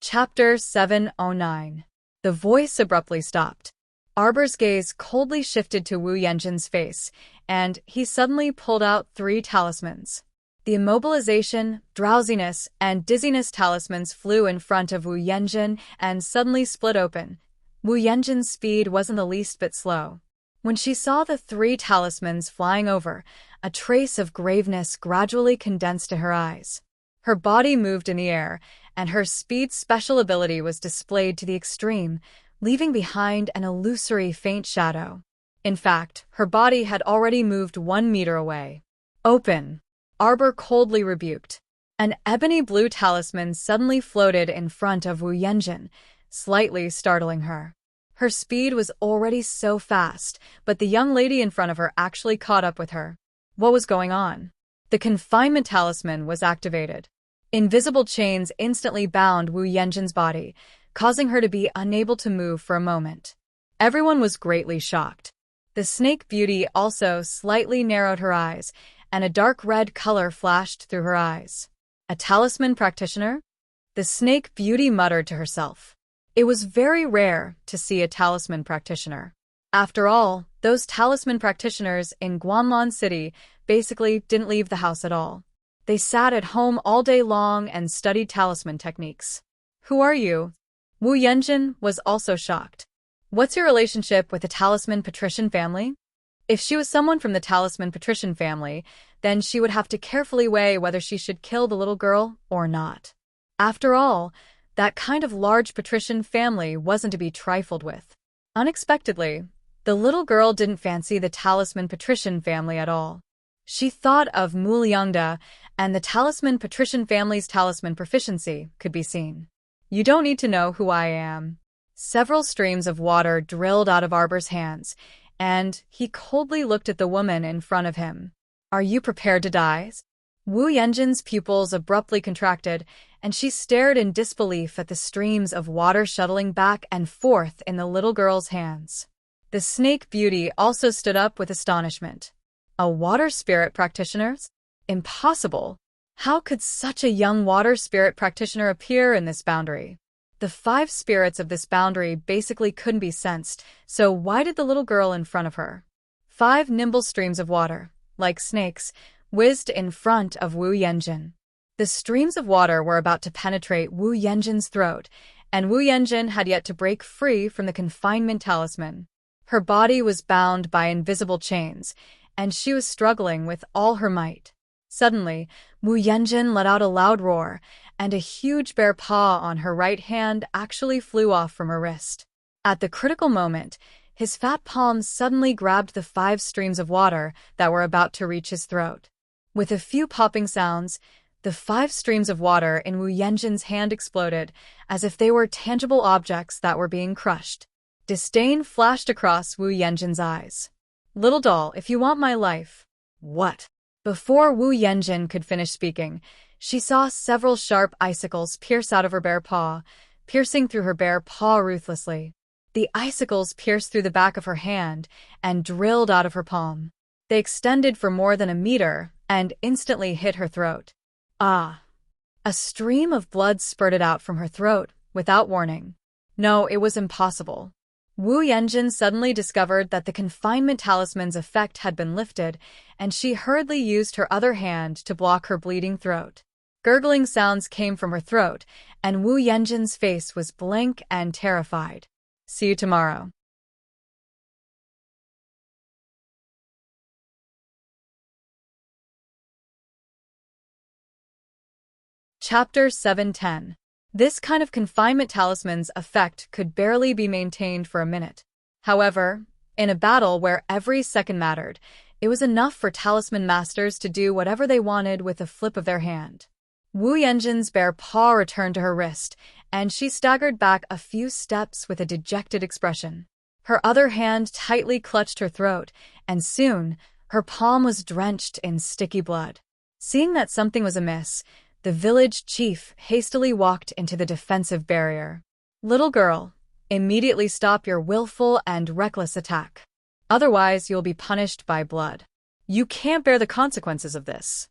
Chapter 709. The voice abruptly stopped. Arbor's gaze coldly shifted to Wu Yanjin's face, and he suddenly pulled out 3 talismans. The immobilization, drowsiness, and dizziness talismans flew in front of Wu Yanjin and suddenly split open. Wu Yanjin's speed wasn't the least bit slow. When she saw the 3 talismans flying over, a trace of graveness gradually condensed to her eyes. Her body moved in the air, and her speed special ability was displayed to the extreme, leaving behind an illusory faint shadow. In fact, her body had already moved 1 meter away. Open! Arbor coldly rebuked. An ebony blue talisman suddenly floated in front of Wu Yanjin, slightly startling her. Her speed was already so fast, but the young lady in front of her actually caught up with her. What was going on? The confinement talisman was activated. Invisible chains instantly bound Wu Yanjin's body, causing her to be unable to move for a moment. Everyone was greatly shocked. The snake beauty also slightly narrowed her eyes, and a dark red color flashed through her eyes. A talisman practitioner? The snake beauty muttered to herself. It was very rare to see a talisman practitioner. After all, those talisman practitioners in Guanlan City basically didn't leave the house at all. They sat at home all day long and studied talisman techniques. Who are you? Wu Yanjin was also shocked. What's your relationship with the talisman patrician family? If she was someone from the talisman patrician family, then she would have to carefully weigh whether she should kill the little girl or not. After all, that kind of large patrician family wasn't to be trifled with. Unexpectedly, the little girl didn't fancy the talisman patrician family at all. She thought of Muliangda, and the talisman patrician family's talisman proficiency could be seen. You don't need to know who I am. Several streams of water drilled out of Arbor's hands, and he coldly looked at the woman in front of him. Are you prepared to die? Wu Yanjin's pupils abruptly contracted, and she stared in disbelief at the streams of water shuttling back and forth in the little girl's hands. The snake beauty also stood up with astonishment. A water spirit practitioner? Impossible! How could such a young water spirit practitioner appear in this boundary? The 5 spirits of this boundary basically couldn't be sensed, so why did the little girl in front of her? 5 nimble streams of water, like snakes, whizzed in front of Wu Yanjin. The streams of water were about to penetrate Wu Yanjin's throat, and Wu Yanjin had yet to break free from the confinement talisman. Her body was bound by invisible chains, and she was struggling with all her might. Suddenly, Wu Yanjin let out a loud roar, and a huge bare paw on her right hand actually flew off from her wrist. At the critical moment, his fat palms suddenly grabbed the 5 streams of water that were about to reach his throat. With a few popping sounds, the 5 streams of water in Wu Yanjin's hand exploded, as if they were tangible objects that were being crushed. Disdain flashed across Wu Yanjin's eyes. Little doll, if you want my life. What? Before Wu Yanjin could finish speaking, she saw several sharp icicles pierce out of her bare paw, piercing through her bare paw ruthlessly. The icicles pierced through the back of her hand and drilled out of her palm. They extended for more than a meter and instantly hit her throat. Ah! A stream of blood spurted out from her throat without warning. No, it was impossible. Wu Yanjin suddenly discovered that the confinement talisman's effect had been lifted, and she hurriedly used her other hand to block her bleeding throat. Gurgling sounds came from her throat, and Wu Yanjin's face was blank and terrified. See you tomorrow. Chapter 710. This kind of confinement talisman's effect could barely be maintained for a minute. However, in a battle where every second mattered, it was enough for talisman masters to do whatever they wanted with a flip of their hand. Wu Yanjin's bare paw returned to her wrist, and she staggered back a few steps with a dejected expression. Her other hand tightly clutched her throat, and soon, her palm was drenched in sticky blood. Seeing that something was amiss, the village chief hastily walked into the defensive barrier. "Little girl, immediately stop your willful and reckless attack. Otherwise, you'll be punished by blood. You can't bear the consequences of this."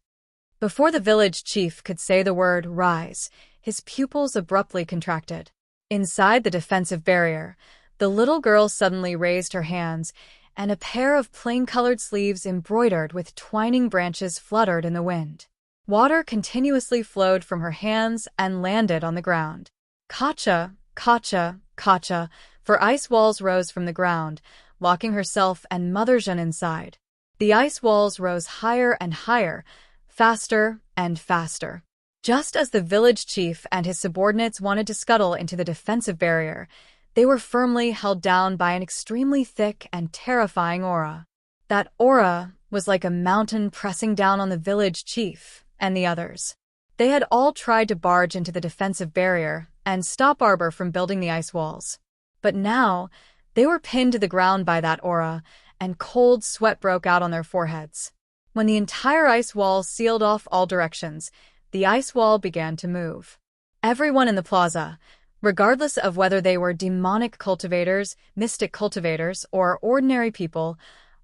Before the village chief could say the word rise, his pupils abruptly contracted. Inside the defensive barrier, the little girl suddenly raised her hands, and a pair of plain-colored sleeves embroidered with twining branches fluttered in the wind. Water continuously flowed from her hands and landed on the ground. Kacha, kacha, kacha, for ice walls rose from the ground, locking herself and Mother Jeanne inside. The ice walls rose higher and higher, faster and faster. Just as the village chief and his subordinates wanted to scuttle into the defensive barrier, they were firmly held down by an extremely thick and terrifying aura. That aura was like a mountain pressing down on the village chief and the others. They had all tried to barge into the defensive barrier and stop Arbor from building the ice walls. But now, they were pinned to the ground by that aura, and cold sweat broke out on their foreheads. When the entire ice wall sealed off all directions, the ice wall began to move. Everyone in the plaza, regardless of whether they were demonic cultivators, mystic cultivators, or ordinary people,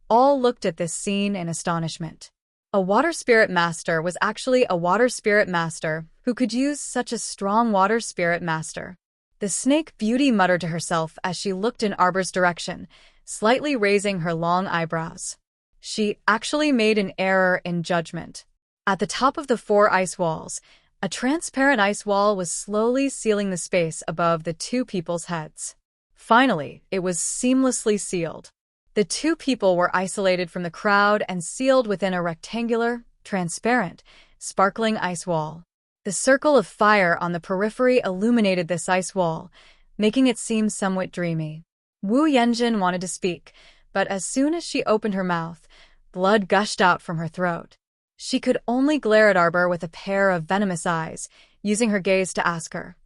all looked at this scene in astonishment. A water spirit master was actually a water spirit master who could use such a strong water spirit master. The snake beauty muttered to herself as she looked in Arbor's direction, slightly raising her long eyebrows. She actually made an error in judgment. At the top of the 4 ice walls, a transparent ice wall was slowly sealing the space above the 2 people's heads. Finally, it was seamlessly sealed. The 2 people were isolated from the crowd and sealed within a rectangular, transparent, sparkling ice wall. The circle of fire on the periphery illuminated this ice wall, making it seem somewhat dreamy. Wu Yanjin wanted to speak, but as soon as she opened her mouth, blood gushed out from her throat. She could only glare at Arbor with a pair of venomous eyes, using her gaze to ask her,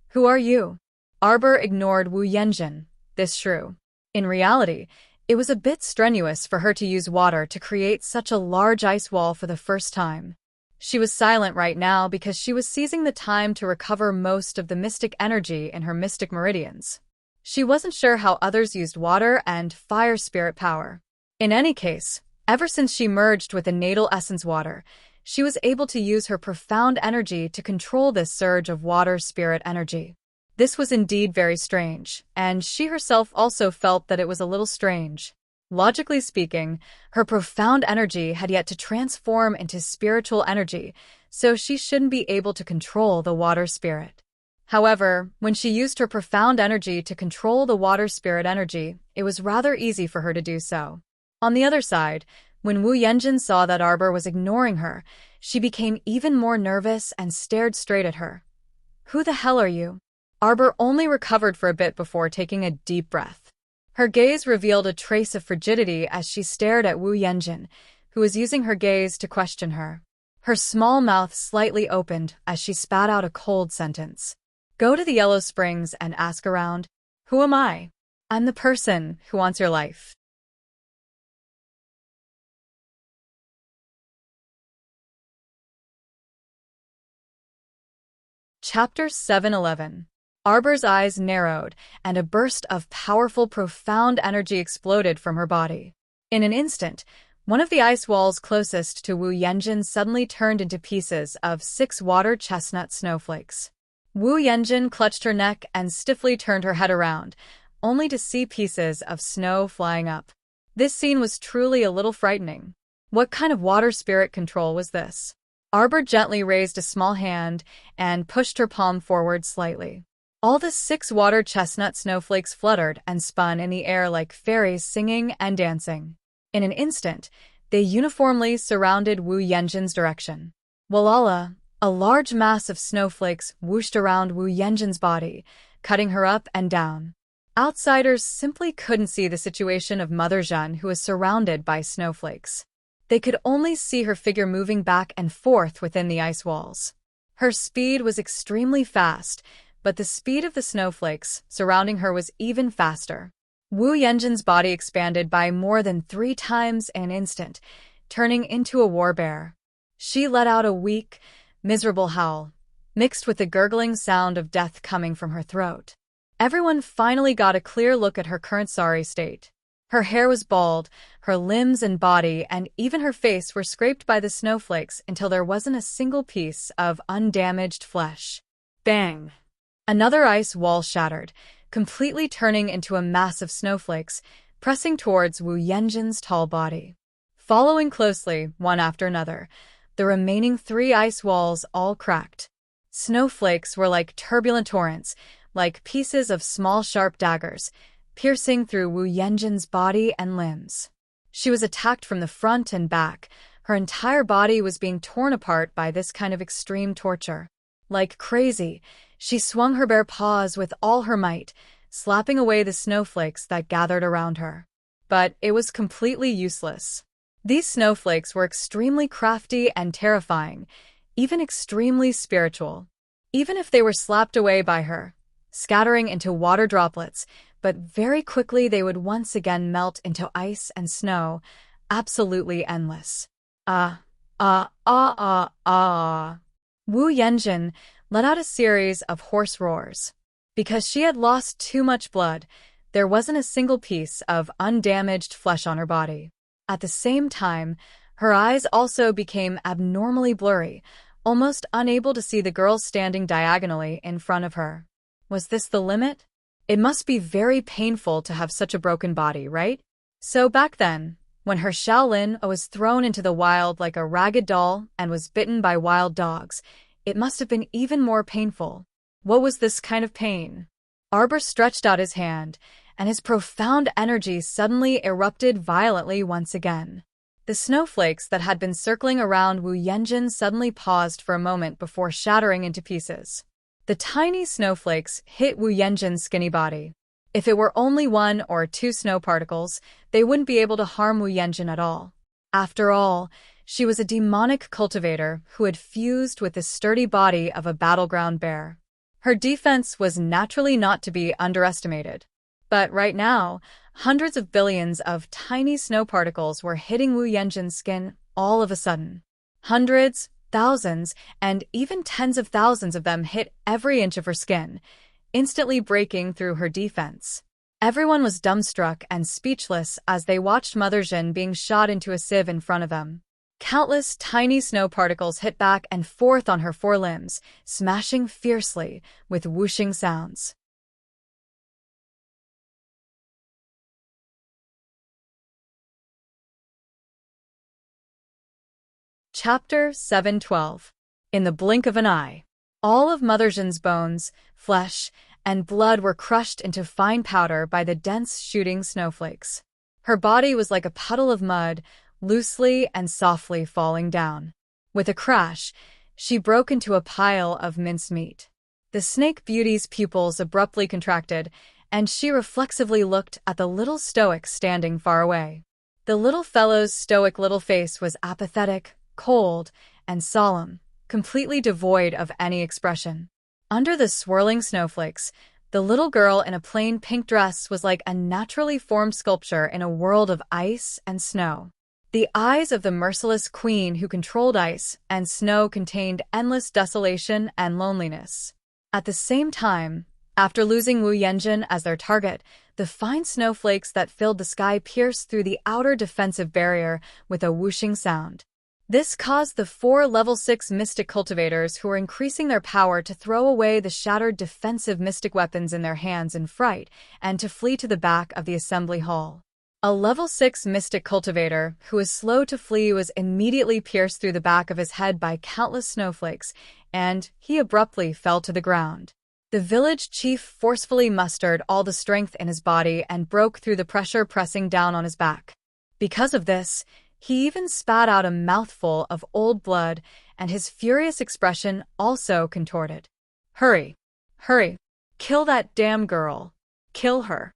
"Who are you?" Arbor ignored Wu Yanjin, this shrew. In reality, it was a bit strenuous for her to use water to create such a large ice wall for the first time. She was silent right now because she was seizing the time to recover most of the mystic energy in her mystic meridians. She wasn't sure how others used water and fire spirit power. In any case, ever since she merged with the natal essence water, she was able to use her profound energy to control this surge of water spirit energy. This was indeed very strange, and she herself also felt that it was a little strange. Logically speaking, her profound energy had yet to transform into spiritual energy, so she shouldn't be able to control the water spirit. However, when she used her profound energy to control the water spirit energy, it was rather easy for her to do so. On the other side, when Wu Yanjin saw that Arbor was ignoring her, she became even more nervous and stared straight at her. "Who the hell are you?" Arbor only recovered for a bit before taking a deep breath. Her gaze revealed a trace of frigidity as she stared at Wu Yanjin, who was using her gaze to question her. Her small mouth slightly opened as she spat out a cold sentence. "Go to the Yellow Springs and ask around. Who am I? I'm the person who wants your life." Chapter 711. Arbor's eyes narrowed, and a burst of powerful, profound energy exploded from her body. In an instant, one of the ice walls closest to Wu Yanjin suddenly turned into pieces of 6 water chestnut snowflakes. Wu Yanjin clutched her neck and stiffly turned her head around, only to see pieces of snow flying up. This scene was truly a little frightening. What kind of water spirit control was this? Arbor gently raised a small hand and pushed her palm forward slightly. All the 6 water chestnut snowflakes fluttered and spun in the air like fairies singing and dancing. In an instant, they uniformly surrounded Wu Yanjin's direction. Walala, a large mass of snowflakes whooshed around Wu Yanjin's body, cutting her up and down. Outsiders simply couldn't see the situation of Mother Jeanne, who was surrounded by snowflakes. They could only see her figure moving back and forth within the ice walls. Her speed was extremely fast, but the speed of the snowflakes surrounding her was even faster. Wu Yanjin's body expanded by more than 3 times in an instant, turning into a war bear. She let out a weak, miserable howl, mixed with the gurgling sound of death coming from her throat. Everyone finally got a clear look at her current sorry state. Her hair was bald, her limbs and body and even her face were scraped by the snowflakes until there wasn't a single piece of undamaged flesh. Bang! Another ice wall shattered, completely turning into a mass of snowflakes, pressing towards Wu Yanjin's tall body. Following closely, one after another, the remaining 3 ice walls all cracked. Snowflakes were like turbulent torrents, like pieces of small sharp daggers, piercing through Wu Yanjin's body and limbs. She was attacked from the front and back. Her entire body was being torn apart by this kind of extreme torture. Like crazy, she swung her bare paws with all her might, slapping away the snowflakes that gathered around her. But it was completely useless. These snowflakes were extremely crafty and terrifying, even extremely spiritual. Even if they were slapped away by her, scattering into water droplets, but very quickly they would once again melt into ice and snow, absolutely endless. Wu Yanjin let out a series of hoarse roars. Because she had lost too much blood, there wasn't a single piece of undamaged flesh on her body. At the same time, her eyes also became abnormally blurry, almost unable to see the girl standing diagonally in front of her. Was this the limit? It must be very painful to have such a broken body, right? So back then, when her Shaolin was thrown into the wild like a ragged doll and was bitten by wild dogs, it must have been even more painful. What was this kind of pain? Arbor stretched out his hand, and his profound energy suddenly erupted violently once again. The snowflakes that had been circling around Wu Yanjin suddenly paused for a moment before shattering into pieces. The tiny snowflakes hit Wu Yanjin's skinny body. If it were only 1 or 2 snow particles, they wouldn't be able to harm Wu Yanjin at all. After all, she was a demonic cultivator who had fused with the sturdy body of a battleground bear. Her defense was naturally not to be underestimated. But right now, hundreds of billions of tiny snow particles were hitting Wu Yanjin's skin all of a sudden. Hundreds, thousands, and even tens of thousands of them hit every inch of her skin, instantly breaking through her defense. Everyone was dumbstruck and speechless as they watched Mother Jin being shot into a sieve in front of them. Countless tiny snow particles hit back and forth on her forelimbs, smashing fiercely with whooshing sounds. Chapter 712. In the blink of an eye. All of Mother Jin's bones, flesh, and blood were crushed into fine powder by the dense shooting snowflakes. Her body was like a puddle of mud, loosely and softly falling down. With a crash, she broke into a pile of mincemeat. The snake beauty's pupils abruptly contracted, and she reflexively looked at the little stoic standing far away. The little fellow's stoic little face was apathetic, cold, and solemn, completely devoid of any expression. Under the swirling snowflakes, the little girl in a plain pink dress was like a naturally formed sculpture in a world of ice and snow. The eyes of the merciless queen who controlled ice and snow contained endless desolation and loneliness. At the same time, after losing Wu Yanjin as their target, the fine snowflakes that filled the sky pierced through the outer defensive barrier with a whooshing sound. This caused the 4 level 6 mystic cultivators who were increasing their power to throw away the shattered defensive mystic weapons in their hands in fright and to flee to the back of the assembly hall. A level 6 mystic cultivator who was slow to flee was immediately pierced through the back of his head by countless snowflakes, and he abruptly fell to the ground. The village chief forcefully mustered all the strength in his body and broke through the pressure pressing down on his back. Because of this, he even spat out a mouthful of old blood, and his furious expression also contorted. Hurry! Hurry! Kill that damn girl! Kill her!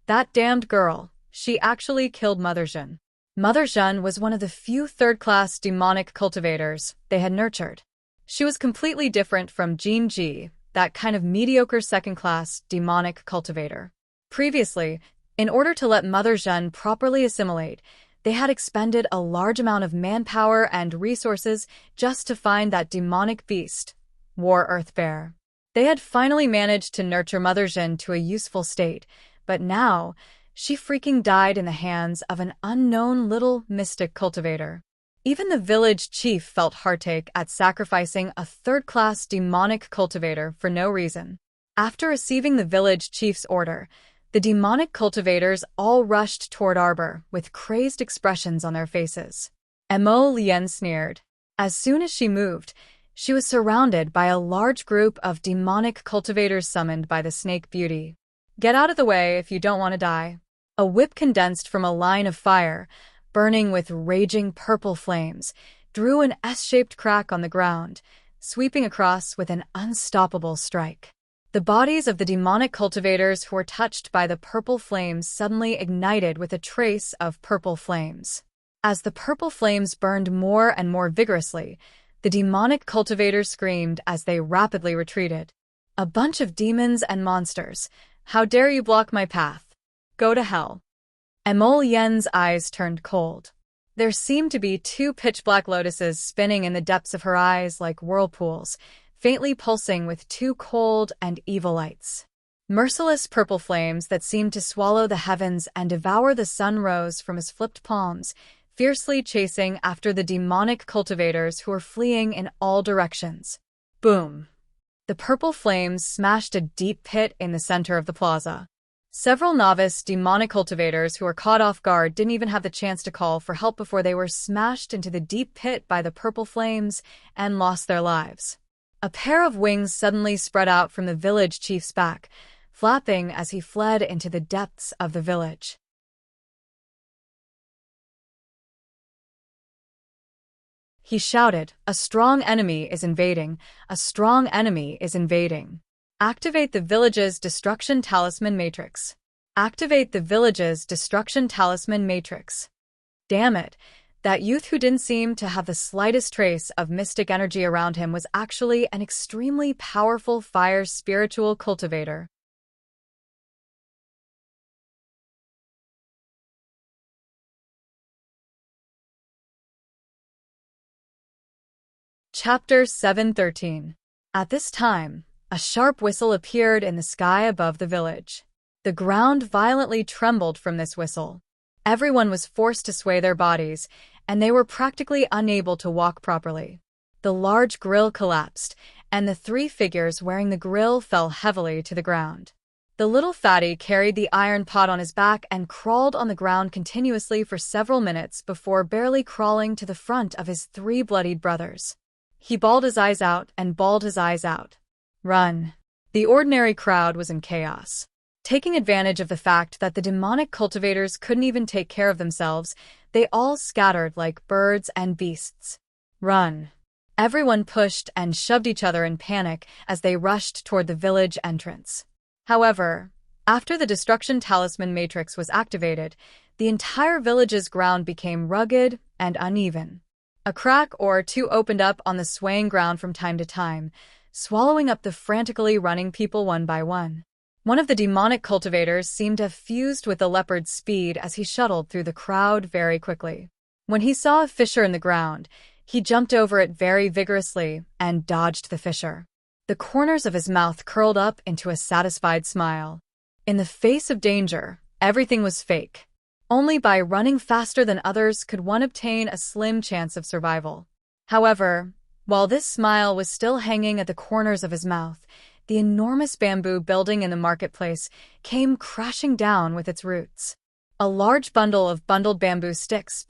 That damned girl! She actually killed Mother Jin. Mother Jin was one of the few third-class demonic cultivators they had nurtured. She was completely different from Jin Ji, that kind of mediocre second-class demonic cultivator. Previously, in order to let Mother Zhen properly assimilate, they had expended a large amount of manpower and resources just to find that demonic beast, War Earth Bear. They had finally managed to nurture Mother Zhen to a useful state, but now, she freaking died in the hands of an unknown little mystic cultivator. Even the village chief felt heartache at sacrificing a third-class demonic cultivator for no reason. After receiving the village chief's order, the demonic cultivators all rushed toward Arbor with crazed expressions on their faces. Mo Lien sneered. As soon as she moved, she was surrounded by a large group of demonic cultivators summoned by the Snake Beauty. Get out of the way if you don't want to die. A whip condensed from a line of fire, burning with raging purple flames, drew an S-shaped crack on the ground, sweeping across with an unstoppable strike. The bodies of the demonic cultivators who were touched by the purple flames suddenly ignited with a trace of purple flames. As the purple flames burned more and more vigorously, the demonic cultivators screamed as they rapidly retreated. A bunch of demons and monsters! How dare you block my path? Go to hell. Mo Lien's eyes turned cold. There seemed to be two pitch-black lotuses spinning in the depths of her eyes like whirlpools, faintly pulsing with two cold and evil lights. Merciless purple flames that seemed to swallow the heavens and devour the sun rose from his flipped palms, fiercely chasing after the demonic cultivators who were fleeing in all directions. Boom! The purple flames smashed a deep pit in the center of the plaza. Several novice demonic cultivators who were caught off guard didn't even have the chance to call for help before they were smashed into the deep pit by the purple flames and lost their lives. A pair of wings suddenly spread out from the village chief's back, flapping as he fled into the depths of the village. He shouted, "A strong enemy is invading! A strong enemy is invading! Activate the village's Destruction Talisman Matrix! Activate the village's Destruction Talisman Matrix!" Damn it! That youth who didn't seem to have the slightest trace of mystic energy around him was actually an extremely powerful fire spiritual cultivator. Chapter 713. At this time, a sharp whistle appeared in the sky above the village. The ground violently trembled from this whistle. Everyone was forced to sway their bodies, and they were practically unable to walk properly. The large grill collapsed, and the three figures wearing the grill fell heavily to the ground. The little fatty carried the iron pot on his back and crawled on the ground continuously for several minutes before barely crawling to the front of his three bloodied brothers. He bawled his eyes out and bawled his eyes out. Run! The ordinary crowd was in chaos. Taking advantage of the fact that the demonic cultivators couldn't even take care of themselves, they all scattered like birds and beasts. Run! Everyone pushed and shoved each other in panic as they rushed toward the village entrance. However, after the Destruction Talisman Matrix was activated, the entire village's ground became rugged and uneven. A crack or two opened up on the swaying ground from time to time, swallowing up the frantically running people one by one. One of the demonic cultivators seemed to have fused with the leopard's speed as he shuttled through the crowd very quickly. When he saw a fissure in the ground, he jumped over it very vigorously and dodged the fissure. The corners of his mouth curled up into a satisfied smile. In the face of danger, everything was fake. Only by running faster than others could one obtain a slim chance of survival. However, while this smile was still hanging at the corners of his mouth, the enormous bamboo building in the marketplace came crashing down with its roots. A large bundle of bundled bamboo sticks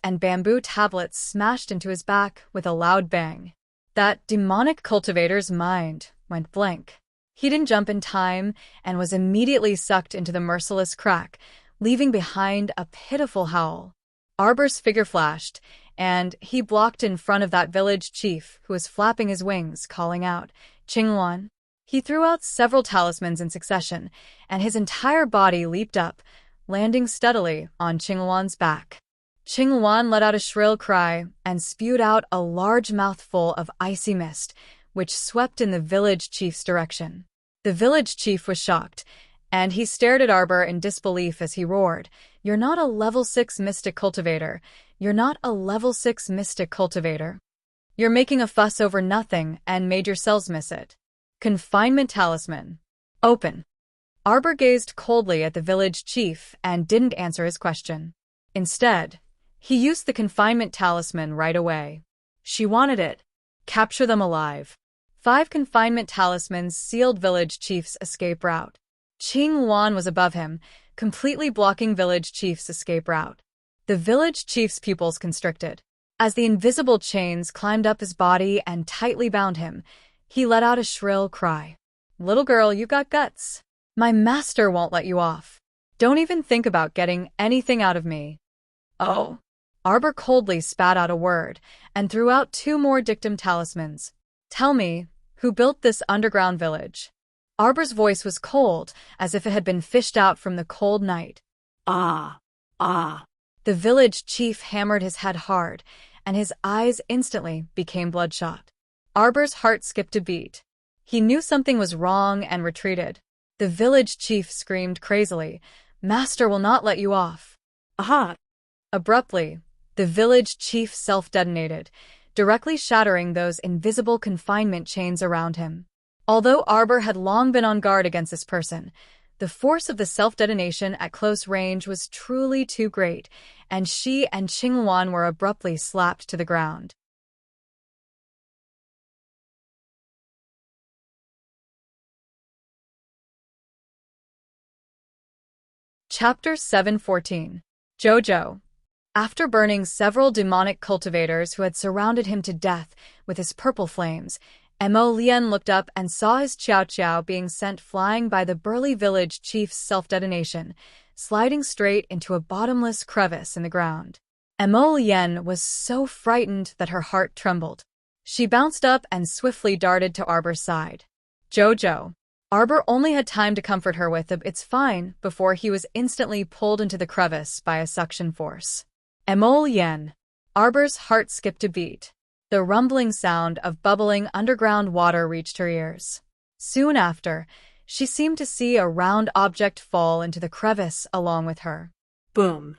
and bamboo tablets smashed into his back with a loud bang. That demonic cultivator's mind went blank. He didn't jump in time and was immediately sucked into the merciless crack, leaving behind a pitiful howl. Arbor's figure flashed, and he blocked in front of that village chief who was flapping his wings, calling out, "Qingluan." He threw out several talismans in succession, and his entire body leaped up, landing steadily on Qingluan's back. Qingluan let out a shrill cry and spewed out a large mouthful of icy mist, which swept in the village chief's direction. The village chief was shocked, and he stared at Arbor in disbelief as he roared, "You're not a level 6 mystic cultivator. You're not a level 6 mystic cultivator. You're making a fuss over nothing and made yourselves miss it. Confinement talisman. Open." Arbor gazed coldly at the village chief and didn't answer his question. Instead, he used the confinement talisman right away. She wanted it. Capture them alive. 5 confinement talismans sealed village chief's escape route. Qing Luan was above him, completely blocking village chief's escape route. The village chief's pupils constricted. As the invisible chains climbed up his body and tightly bound him, he let out a shrill cry. "Little girl, you got guts. My master won't let you off. Don't even think about getting anything out of me." "Oh." Arbor coldly spat out a word and threw out 2 more dictum talismans. "Tell me, who built this underground village?" Arbor's voice was cold, as if it had been fished out from the cold night. Ah. The village chief hammered his head hard, and his eyes instantly became bloodshot. Arbor's heart skipped a beat. He knew something was wrong and retreated. The village chief screamed crazily, "Master will not let you off." Aha! Abruptly, the village chief self-detonated, directly shattering those invisible confinement chains around him. Although Arbor had long been on guard against this person, the force of the self-detonation at close range was truly too great, and she and Qingluan were abruptly slapped to the ground. Chapter 714. Jojo. After burning several demonic cultivators who had surrounded him to death with his purple flames, Mo Lian looked up and saw his Qiao Qiao being sent flying by the burly village chief's self-detonation, sliding straight into a bottomless crevice in the ground. Mo Lian was so frightened that her heart trembled. She bounced up and swiftly darted to Arbor's side. "Jojo." Arbor only had time to comfort her with a "it's fine" before he was instantly pulled into the crevice by a suction force. Mo Lian. Arbor's heart skipped a beat. The rumbling sound of bubbling underground water reached her ears. Soon after, she seemed to see a round object fall into the crevice along with her. Boom.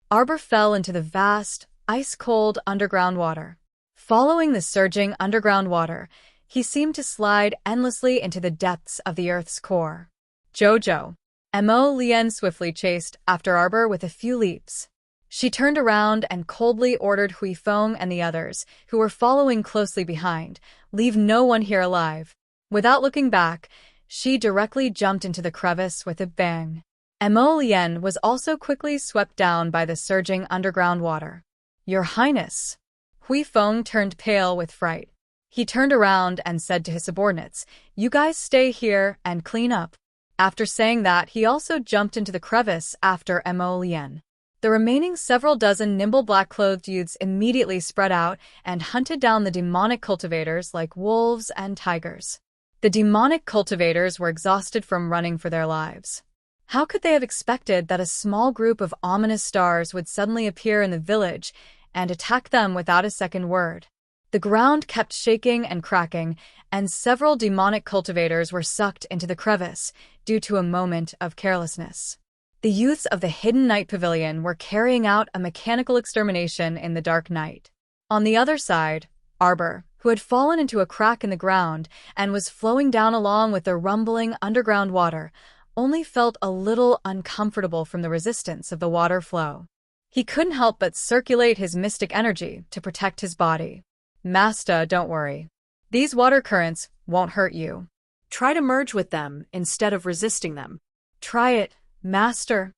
Arbor fell into the vast, ice-cold underground water. Following the surging underground water, he seemed to slide endlessly into the depths of the Earth's core. "Jojo." Mo Lian swiftly chased after Arbor with a few leaps. She turned around and coldly ordered Hui Feng and the others, who were following closely behind, "Leave no one here alive." Without looking back, she directly jumped into the crevice with a bang. Mo Lian was also quickly swept down by the surging underground water. "Your Highness." Hui Feng turned pale with fright. He turned around and said to his subordinates, "You guys stay here and clean up." After saying that, he also jumped into the crevice after Mo Lian. The remaining several dozen nimble black-clothed youths immediately spread out and hunted down the demonic cultivators like wolves and tigers. The demonic cultivators were exhausted from running for their lives. How could they have expected that a small group of ominous stars would suddenly appear in the village and attack them without a second word? The ground kept shaking and cracking, and several demonic cultivators were sucked into the crevice due to a moment of carelessness. The youths of the Hidden Night Pavilion were carrying out a mechanical extermination in the dark night. On the other side, Arbor, who had fallen into a crack in the ground and was flowing down along with the rumbling underground water, only felt a little uncomfortable from the resistance of the water flow. He couldn't help but circulate his mystic energy to protect his body. "Master, don't worry. These water currents won't hurt you. Try to merge with them instead of resisting them." "Try it, Master."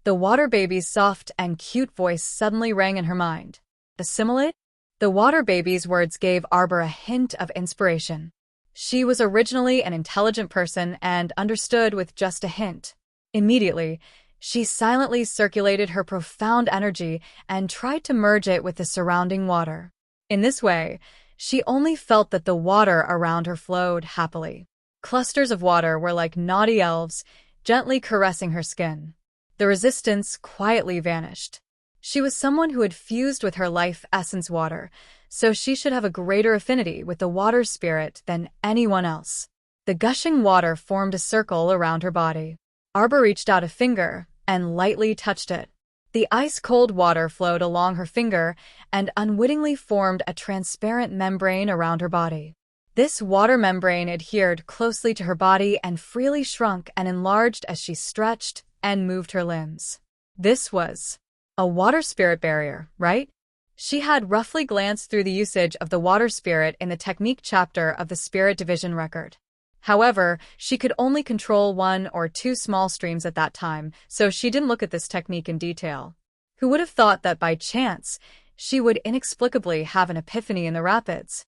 The water baby's soft and cute voice suddenly rang in her mind. "Assimilate?" The water baby's words gave Arbor a hint of inspiration. She was originally an intelligent person and understood with just a hint. Immediately, she silently circulated her profound energy and tried to merge it with the surrounding water. In this way, she only felt that the water around her flowed happily. Clusters of water were like naughty elves, gently caressing her skin. The resistance quietly vanished. She was someone who had fused with her life essence water, so she should have a greater affinity with the water spirit than anyone else. The gushing water formed a circle around her body. Arbor reached out a finger and lightly touched it. The ice-cold water flowed along her finger and unwittingly formed a transparent membrane around her body. This water membrane adhered closely to her body and freely shrunk and enlarged as she stretched and moved her limbs. This was a water spirit barrier, right? She had roughly glanced through the usage of the water spirit in the technique chapter of the Spirit Division record. However, she could only control 1 or 2 small streams at that time, so she didn't look at this technique in detail. Who would have thought that by chance, she would inexplicably have an epiphany in the rapids?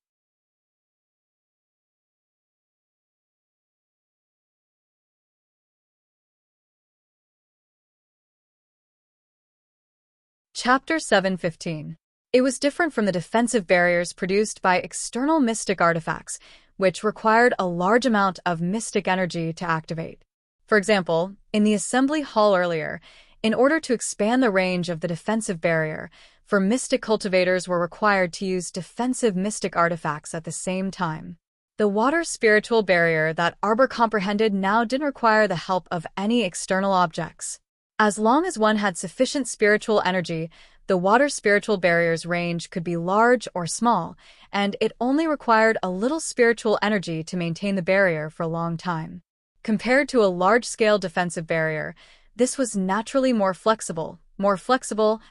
Chapter 7:15. It was different from the defensive barriers produced by external mystic artifacts, which required a large amount of mystic energy to activate. For example, in the assembly hall earlier, in order to expand the range of the defensive barrier, for mystic cultivators were required to use defensive mystic artifacts at the same time. The water spiritual barrier that Arbor comprehended now didn't require the help of any external objects. As long as one had sufficient spiritual energy, the water spiritual barrier's range could be large or small, and it only required a little spiritual energy to maintain the barrier for a long time. Compared to a large-scale defensive barrier, this was naturally more flexible,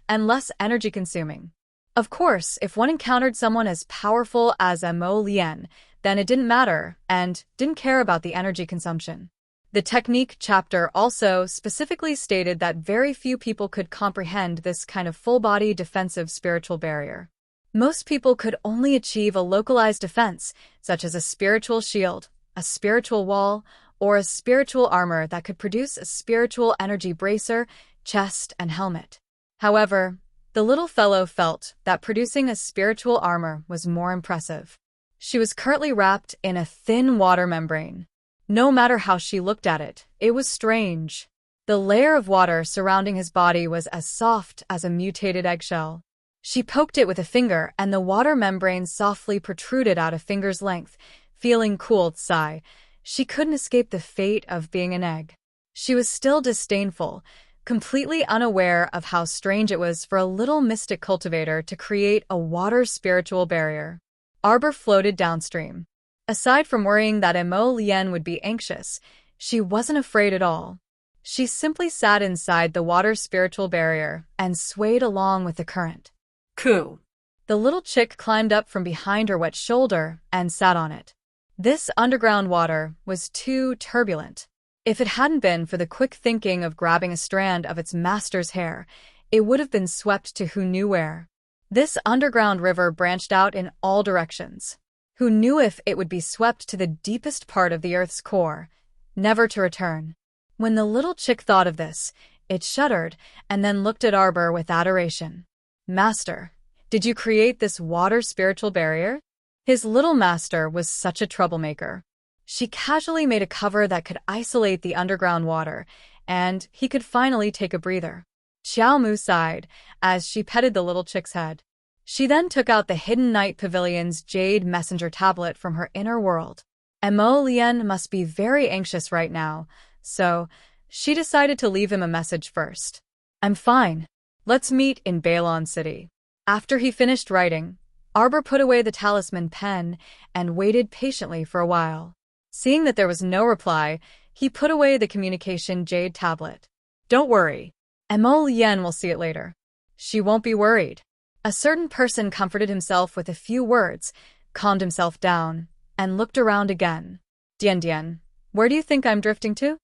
and less energy-consuming. Of course, if one encountered someone as powerful as Mo Lien, then it didn't matter and didn't care about the energy consumption. The technique chapter also specifically stated that very few people could comprehend this kind of full-body defensive spiritual barrier. Most people could only achieve a localized defense, such as a spiritual shield, a spiritual wall, or a spiritual armor that could produce a spiritual energy bracer, chest, and helmet. However, the little fellow felt that producing a spiritual armor was more impressive. She was currently wrapped in a thin water membrane. No matter how she looked at it, it was strange. The layer of water surrounding his body was as soft as a mutated eggshell. She poked it with a finger, and the water membrane softly protruded out a finger's length. Feeling cooled sigh, she couldn't escape the fate of being an egg. She was still disdainful, completely unaware of how strange it was for a little mystic cultivator to create a water spiritual barrier. Arbor floated downstream. Aside from worrying that Mo Lien would be anxious, she wasn't afraid at all. She simply sat inside the water spiritual barrier and swayed along with the current. Coo. The little chick climbed up from behind her wet shoulder and sat on it. This underground water was too turbulent. If it hadn't been for the quick thinking of grabbing a strand of its master's hair, it would have been swept to who knew where. This underground river branched out in all directions. Who knew if it would be swept to the deepest part of the Earth's core, never to return? When the little chick thought of this, it shuddered and then looked at Arbor with adoration. Master, did you create this water spiritual barrier? His little master was such a troublemaker. She casually made a cover that could isolate the underground water, and he could finally take a breather. Xiao Mu sighed as she petted the little chick's head. She then took out the Hidden Night Pavilion's Jade Messenger tablet from her inner world. Mo Lien must be very anxious right now, so she decided to leave him a message first. I'm fine. Let's meet in Balon City. After he finished writing, Arbor put away the talisman pen and waited patiently for a while. Seeing that there was no reply, he put away the communication Jade tablet. Don't worry. Mo Lien will see it later. She won't be worried. A certain person comforted himself with a few words, calmed himself down, and looked around again. Dian, where do you think I'm drifting to?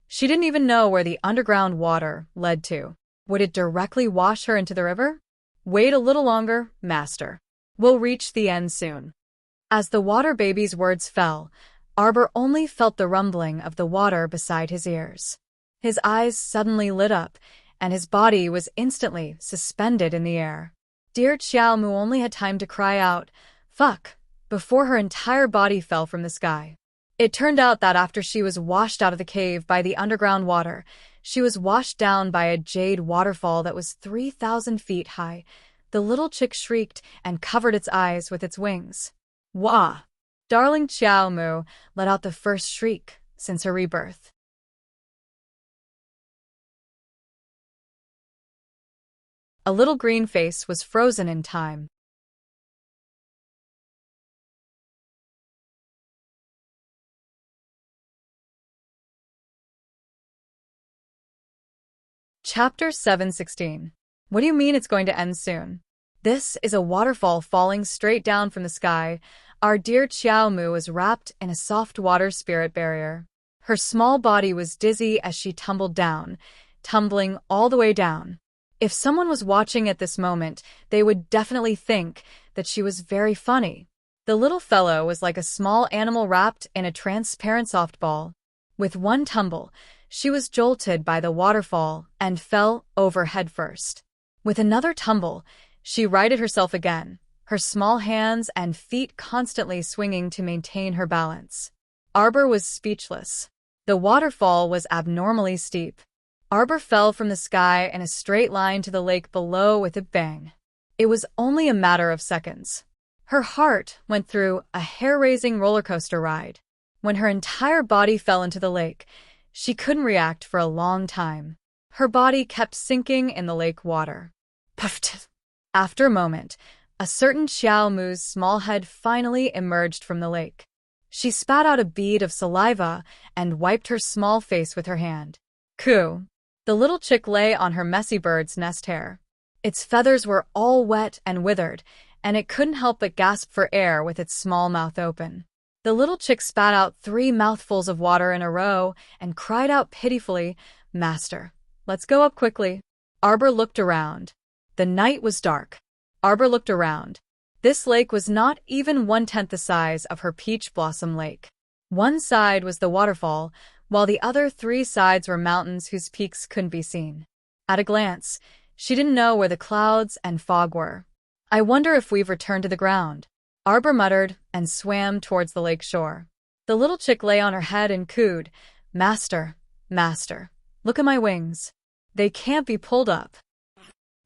She didn't even know where the underground water led to. Would it directly wash her into the river? Wait a little longer, master. We'll reach the end soon. As the water baby's words fell, Arbor only felt the rumbling of the water beside his ears. His eyes suddenly lit up, and his body was instantly suspended in the air. Dear Xiao Mu only had time to cry out, "Fuck," before her entire body fell from the sky. It turned out that after she was washed out of the cave by the underground water, She was washed down by a jade waterfall that was 3,000 feet high. The little chick shrieked and covered its eyes with its wings. Wah! Darling Xiao Mu let out the first shriek since her rebirth. A little green face was frozen in time. Chapter 716. What do you mean it's going to end soon? This is a waterfall falling straight down from the sky. Our dear Xiao Mu was wrapped in a soft water spirit barrier. Her small body was dizzy as she tumbled down, tumbling all the way down. If someone was watching at this moment, they would definitely think that she was very funny. The little fellow was like a small animal wrapped in a transparent softball. With one tumble, she was jolted by the waterfall and fell over headfirst. With another tumble, she righted herself again, her small hands and feet constantly swinging to maintain her balance. Arbor was speechless. The waterfall was abnormally steep. Arbor fell from the sky in a straight line to the lake below with a bang. It was only a matter of seconds. Her heart went through a hair-raising roller coaster ride. When her entire body fell into the lake, she couldn't react for a long time. Her body kept sinking in the lake water. Puffed. After a moment, a certain Xiao Mu's small head finally emerged from the lake. She spat out a bead of saliva and wiped her small face with her hand. Coo! The little chick lay on her messy bird's nest hair. Its feathers were all wet and withered, and it couldn't help but gasp for air with its small mouth open. The little chick spat out 3 mouthfuls of water in a row and cried out pitifully, "Master, let's go up quickly." Arbor looked around. The night was dark. Arbor looked around. This lake was not even 1/10 the size of her peach blossom lake. One side was the waterfall, while the other 3 sides were mountains whose peaks couldn't be seen. At a glance, she didn't know where the clouds and fog were. "I wonder if we've returned to the ground," Arbor muttered and swam towards the lake shore. The little chick lay on her head and cooed, "Master, master, look at my wings. They can't be pulled up."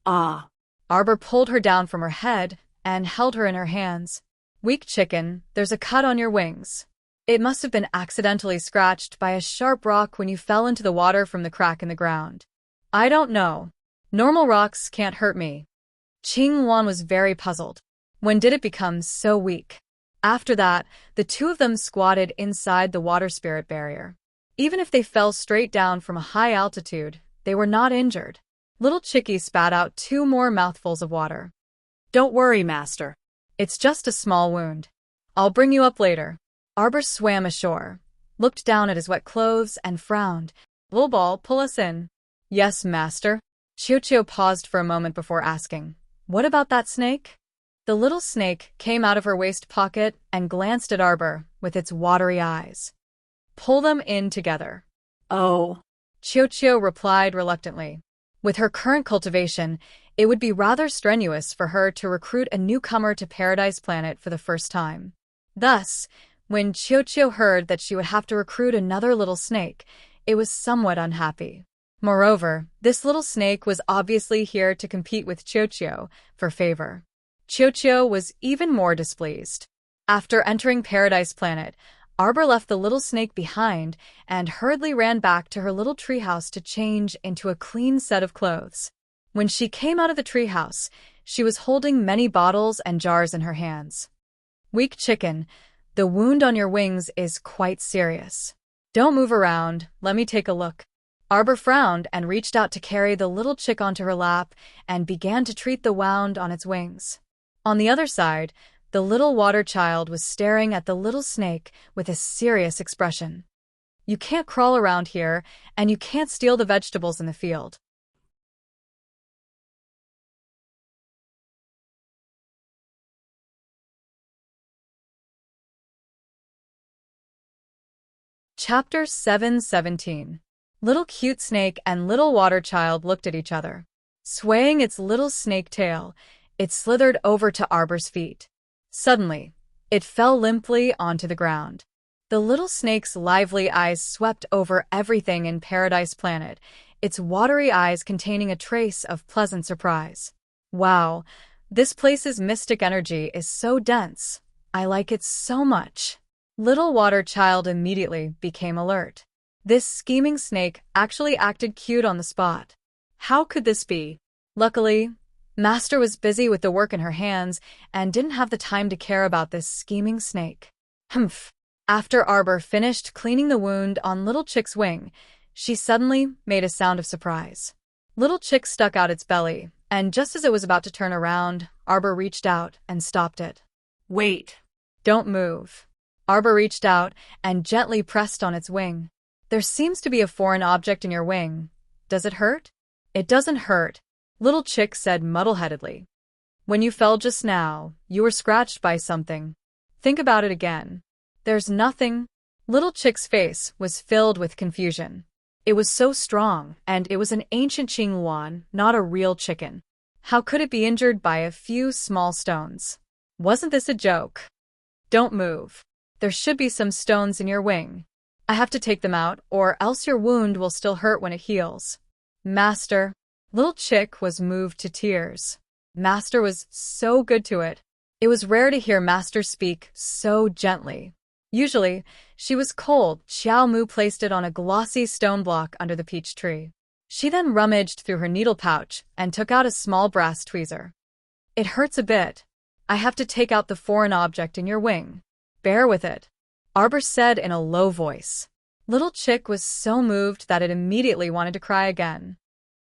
Ah! Arbor pulled her down from her head and held her in her hands. "Weak chicken, there's a cut on your wings. It must have been accidentally scratched by a sharp rock when you fell into the water from the crack in the ground." "I don't know. Normal rocks can't hurt me." Qing Wan was very puzzled. When did it become so weak? After that, the 2 of them squatted inside the water spirit barrier. Even if they fell straight down from a high altitude, they were not injured. Little Chickie spat out 2 more mouthfuls of water. Don't worry, Master. "It's just a small wound. I'll bring you up later." Arbor swam ashore, looked down at his wet clothes, and frowned. "Little ball, pull us in." "Yes, Master." Chiu paused for a moment before asking, "What about that snake?" The little snake came out of her waist pocket and glanced at Arbor with its watery eyes. "Pull them in together." Oh. Chiu replied reluctantly. With her current cultivation, it would be rather strenuous for her to recruit a newcomer to Paradise Planet for the first time. Thus, when Chiu heard that she would have to recruit another little snake, it was somewhat unhappy. Moreover, this little snake was obviously here to compete with Chiu for favor. Chiu was even more displeased. After entering Paradise Planet, Arbor left the little snake behind and hurriedly ran back to her little treehouse to change into a clean set of clothes. When she came out of the treehouse, she was holding many bottles and jars in her hands. "Weak chicken, the wound on your wings is quite serious. Don't move around, let me take a look." Arbor frowned and reached out to carry the little chick onto her lap and began to treat the wound on its wings. On the other side, the little water child was staring at the little snake with a serious expression. "You can't crawl around here, and you can't steal the vegetables in the field." Chapter 717. Little cute snake and little water child looked at each other. Swaying its little snake tail, it slithered over to Arbor's feet. Suddenly, it fell limply onto the ground. The little snake's lively eyes swept over everything in Paradise Planet. its watery eyes containing a trace of pleasant surprise. Wow, this place's mystic energy is so dense. I like it so much. Little water child immediately became alert. This scheming snake actually acted cute on the spot. How could this be? Luckily, Master was busy with the work in her hands and didn't have the time to care about this scheming snake. Humph. After Arbor finished cleaning the wound on Little Chick's wing, she suddenly made a sound of surprise. Little Chick stuck out its belly, and just as it was about to turn around, Arbor reached out and stopped it. Wait. Don't move. Arbor reached out and gently pressed on its wing. There seems to be a foreign object in your wing. Does it hurt? It doesn't hurt, Little Chick said muddle-headedly. When you fell just now, you were scratched by something. Think about it again. There's nothing. Little Chick's face was filled with confusion. It was so strong, and it was an ancient Qingluan, not a real chicken. How could it be injured by a few small stones? Wasn't this a joke? Don't move. There should be some stones in your wing. I have to take them out, or else your wound will still hurt when it heals. Master. Little Chick was moved to tears. Master was so good to it. It was rare to hear Master speak so gently. Usually, she was cold. Xiao Mu placed it on a glossy stone block under the peach tree. She then rummaged through her needle pouch and took out a small brass tweezer. It hurts a bit. I have to take out the foreign object in your wing. Bear with it, Arbor said in a low voice. Little Chick was so moved that it immediately wanted to cry again.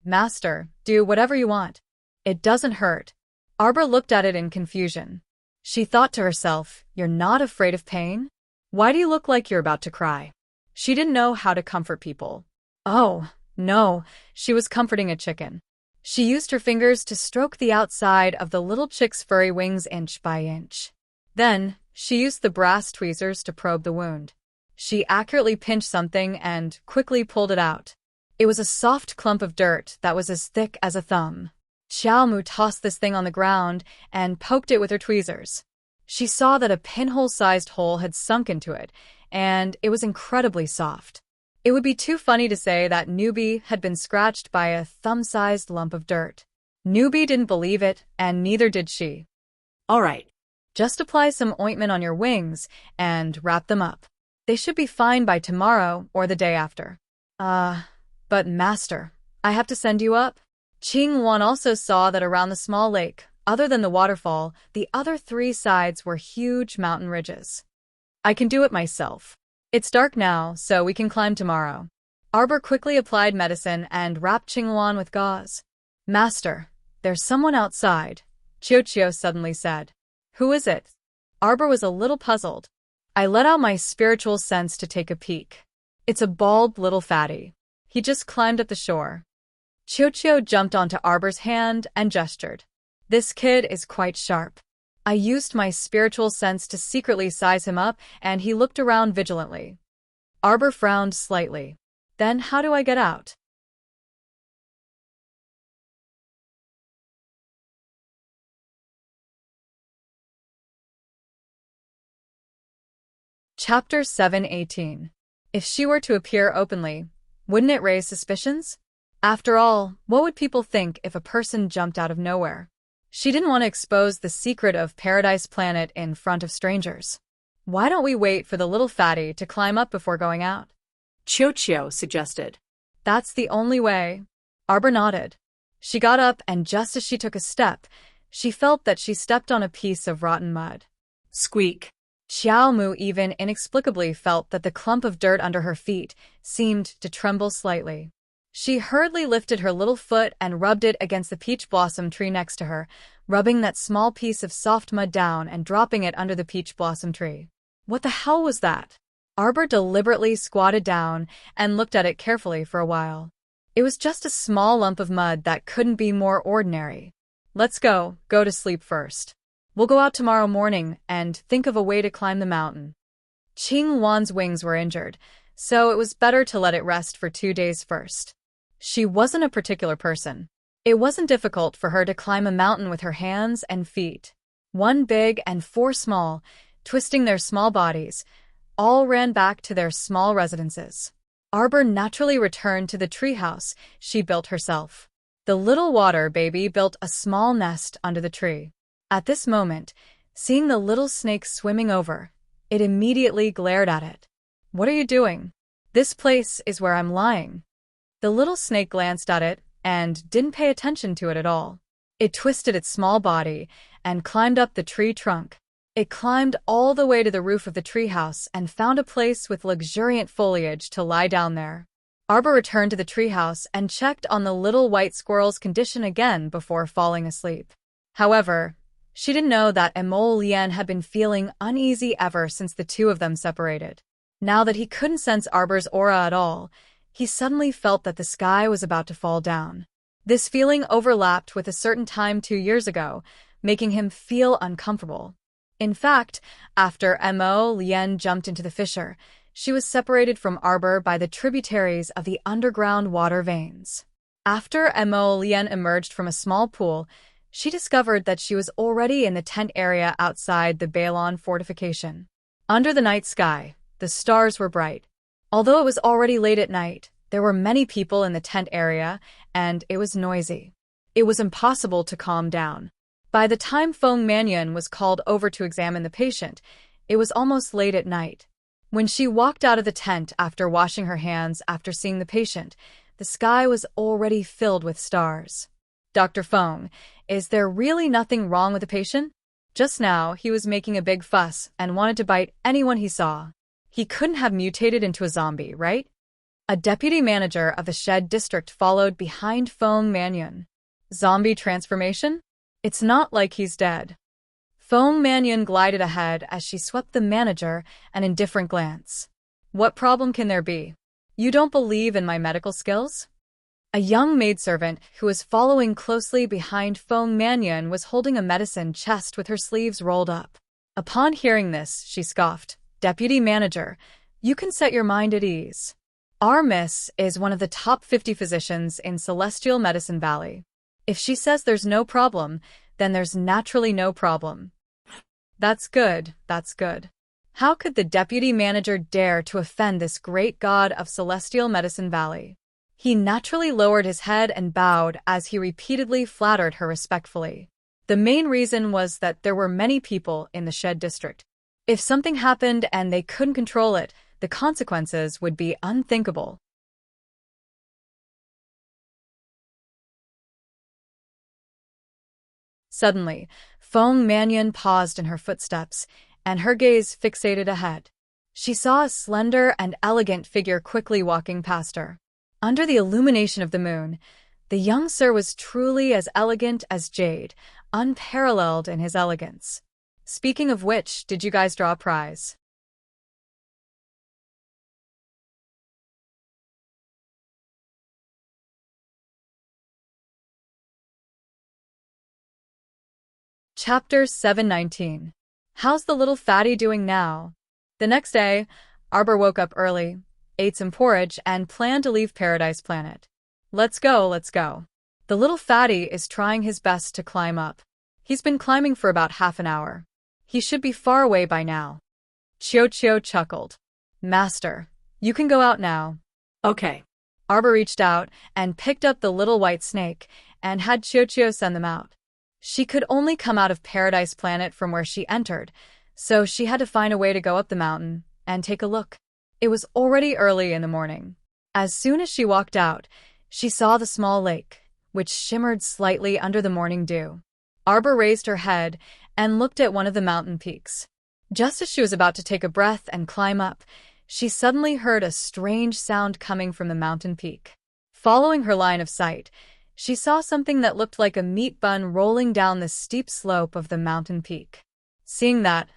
Master, do whatever you want. It doesn't hurt. Arbor looked at it in confusion. She thought to herself, you're not afraid of pain? Why do you look like you're about to cry? She didn't know how to comfort people. Oh, no, she was comforting a chicken. She used her fingers to stroke the outside of the little chick's furry wings inch by inch. Then, she used the brass tweezers to probe the wound. She accurately pinched something and quickly pulled it out. It was a soft clump of dirt that was as thick as a thumb. Xiao Mu tossed this thing on the ground and poked it with her tweezers. She saw that a pinhole-sized hole had sunk into it, and it was incredibly soft. It would be too funny to say that Newbie had been scratched by a thumb-sized lump of dirt. Newbie didn't believe it, and neither did she. All right. Just apply some ointment on your wings and wrap them up. They should be fine by tomorrow or the day after. But Master, I have to send you up? Qingluan also saw that around the small lake, other than the waterfall, the other 3 sides were huge mountain ridges. I can do it myself. It's dark now, so we can climb tomorrow. Arbor quickly applied medicine and wrapped Qingluan with gauze. Master, there's someone outside, Qiuqiu suddenly said. Who is it? Arbor was a little puzzled. I let out my spiritual sense to take a peek. It's a bald little fatty. He just climbed up the shore. Qiuqiu jumped onto Arbor's hand and gestured. This kid is quite sharp. I used my spiritual sense to secretly size him up, and he looked around vigilantly. Arbor frowned slightly. Then how do I get out? Chapter 7:18. If she were to appear openly, wouldn't it raise suspicions? After all, what would people think if a person jumped out of nowhere? She didn't want to expose the secret of Paradise Planet in front of strangers. Why don't we wait for the little fatty to climb up before going out? Qiuqiu suggested. That's the only way. Arbor nodded. She got up, and just as she took a step, she felt that she stepped on a piece of rotten mud. Squeak. Xiao Mu even inexplicably felt that the clump of dirt under her feet seemed to tremble slightly. She hurriedly lifted her little foot and rubbed it against the peach blossom tree next to her, rubbing that small piece of soft mud down and dropping it under the peach blossom tree. What the hell was that? Arbor deliberately squatted down and looked at it carefully for a while. It was just a small lump of mud that couldn't be more ordinary. Let's go to sleep first. We'll go out tomorrow morning and think of a way to climb the mountain. Qingluan's wings were injured, so it was better to let it rest for 2 days first. She wasn't a particular person. It wasn't difficult for her to climb a mountain with her hands and feet. 1 big and 4 small, twisting their small bodies, all ran back to their small residences. Arbor naturally returned to the treehouse she built herself. The little water baby built a small nest under the tree. At this moment, seeing the little snake swimming over, it immediately glared at it. "What are you doing? This place is where I'm lying." The little snake glanced at it and didn't pay attention to it at all. It twisted its small body and climbed up the tree trunk. It climbed all the way to the roof of the treehouse and found a place with luxuriant foliage to lie down there. Arbor returned to the treehouse and checked on the little white squirrel's condition again before falling asleep. However, she didn't know that Emolian had been feeling uneasy ever since the two of them separated. Now that he couldn't sense Arbor's aura at all, he suddenly felt that the sky was about to fall down. This feeling overlapped with a certain time 2 years ago, making him feel uncomfortable. In fact, after Emolian jumped into the fissure, she was separated from Arbor by the tributaries of the underground water veins. After Emolian emerged from a small pool, she discovered that she was already in the tent area outside the Balon fortification. Under the night sky, the stars were bright. Although it was already late at night, there were many people in the tent area, and it was noisy. It was impossible to calm down. By the time Feng Mannion was called over to examine the patient, it was almost late at night. When she walked out of the tent after washing her hands after seeing the patient, the sky was already filled with stars. "Dr. Feng, is there really nothing wrong with the patient?" Just now, he was making a big fuss and wanted to bite anyone he saw. He couldn't have mutated into a zombie, right? A deputy manager of the Shed district followed behind Feng Mannion. "Zombie transformation? It's not like he's dead." Feng Mannion glided ahead as she swept the manager an indifferent glance. "What problem can there be? You don't believe in my medical skills?" A young maidservant who was following closely behind Feng Mannion was holding a medicine chest with her sleeves rolled up. Upon hearing this, she scoffed. "Deputy manager, you can set your mind at ease. Our miss is one of the top 50 physicians in Celestial Medicine Valley. If she says there's no problem, then there's naturally no problem." That's good, that's good. How could the deputy manager dare to offend this great god of Celestial Medicine Valley? He naturally lowered his head and bowed as he repeatedly flattered her respectfully. The main reason was that there were many people in the Shed district. If something happened and they couldn't control it, the consequences would be unthinkable. Suddenly, Feng Mannion paused in her footsteps, and her gaze fixated ahead. She saw a slender and elegant figure quickly walking past her. Under the illumination of the moon, the young sir was truly as elegant as jade, unparalleled in his elegance. Speaking of which, did you guys draw a prize? Chapter 719. How's the little fatty doing now? The next day, Arbor woke up early, ate some porridge, and planned to leave Paradise Planet. Let's go, let's go. The little fatty is trying his best to climb up. He's been climbing for about half an hour. He should be far away by now. Chio chuckled. Master, you can go out now. Okay. Arbor reached out and picked up the little white snake and had Chio send them out. She could only come out of Paradise Planet from where she entered, so she had to find a way to go up the mountain and take a look. It was already early in the morning. As soon as she walked out, she saw the small lake, which shimmered slightly under the morning dew. Arbor raised her head and looked at one of the mountain peaks. Just as she was about to take a breath and climb up, she suddenly heard a strange sound coming from the mountain peak. Following her line of sight, she saw something that looked like a meat bun rolling down the steep slope of the mountain peak. Seeing that,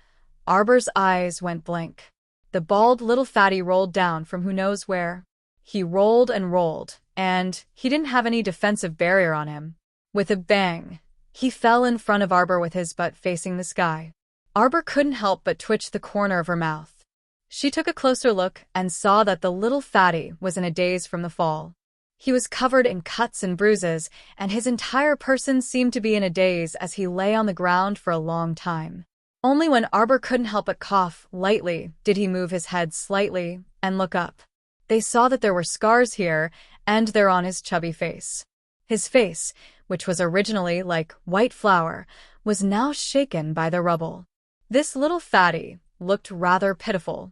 Arbor's eyes went blank. The bald little fatty rolled down from who knows where. He rolled and rolled, and he didn't have any defensive barrier on him. With a bang, he fell in front of Arbor with his butt facing the sky. Arbor couldn't help but twitch the corner of her mouth. She took a closer look and saw that the little fatty was in a daze from the fall. He was covered in cuts and bruises, and his entire person seemed to be in a daze as he lay on the ground for a long time. Only when Arbor couldn't help but cough lightly did he move his head slightly and look up. They saw that there were scars here, and they're on his chubby face. His face, which was originally like white flour, was now shaken by the rubble. This little fatty looked rather pitiful.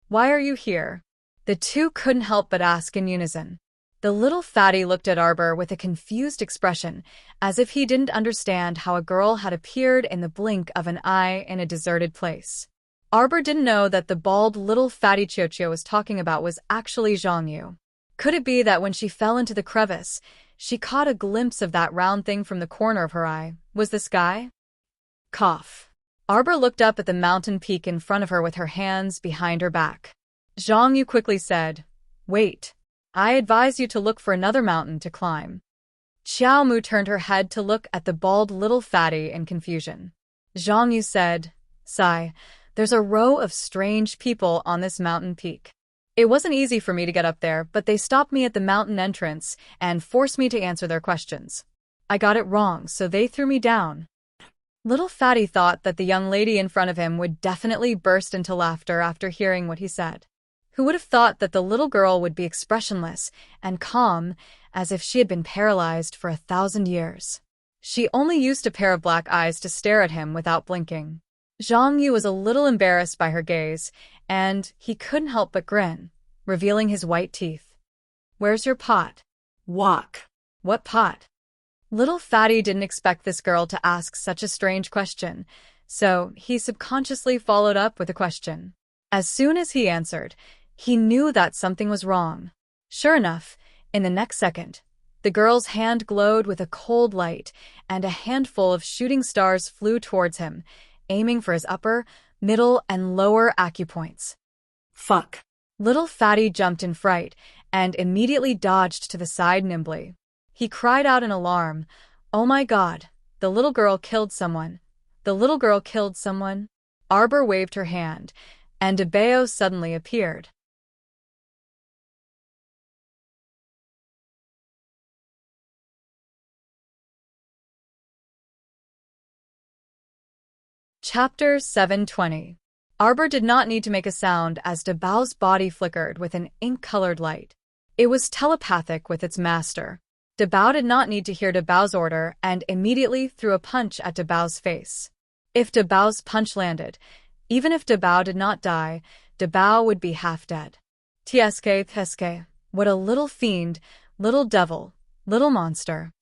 "Why are you here?" The two couldn't help but ask in unison. The little fatty looked at Arbor with a confused expression, as if he didn't understand how a girl had appeared in the blink of an eye in a deserted place. Arbor didn't know that the bald little fatty Qiuqiu was talking about was actually Zhang Yu. Could it be that when she fell into the crevice, she caught a glimpse of that round thing from the corner of her eye? Was the sky? Cough. Arbor looked up at the mountain peak in front of her with her hands behind her back. Zhang Yu quickly said, "Wait. I advise you to look for another mountain to climb." Xiao Mu turned her head to look at the bald little fatty in confusion. Zhang Yu said, "Sigh, there's a row of strange people on this mountain peak. It wasn't easy for me to get up there, but they stopped me at the mountain entrance and forced me to answer their questions. I got it wrong, so they threw me down." Little Fatty thought that the young lady in front of him would definitely burst into laughter after hearing what he said. Who would have thought that the little girl would be expressionless and calm, as if she had been paralyzed for 1,000 years? She only used a pair of black eyes to stare at him without blinking. Zhang Yu was a little embarrassed by her gaze, and he couldn't help but grin, revealing his white teeth. "Where's your pot?" Walk. "What pot?" Little Fatty didn't expect this girl to ask such a strange question, so he subconsciously followed up with a question. As soon as he answered, he knew that something was wrong. Sure enough, in the next second, the girl's hand glowed with a cold light, and a handful of shooting stars flew towards him, aiming for his upper, middle, and lower acupoints. Fuck. Little Fatty jumped in fright and immediately dodged to the side nimbly. He cried out in alarm, "Oh my God, the little girl killed someone. The little girl killed someone." Arbor waved her hand, and Debao suddenly appeared. Chapter 720. Arbor did not need to make a sound as Debao's body flickered with an ink-colored light. It was telepathic with its master. Debao did not need to hear Debao's order and immediately threw a punch at Debao's face. If Debao's punch landed, even if Debao did not die, Debao would be half dead. Tsk, what a little fiend, little devil, little monster.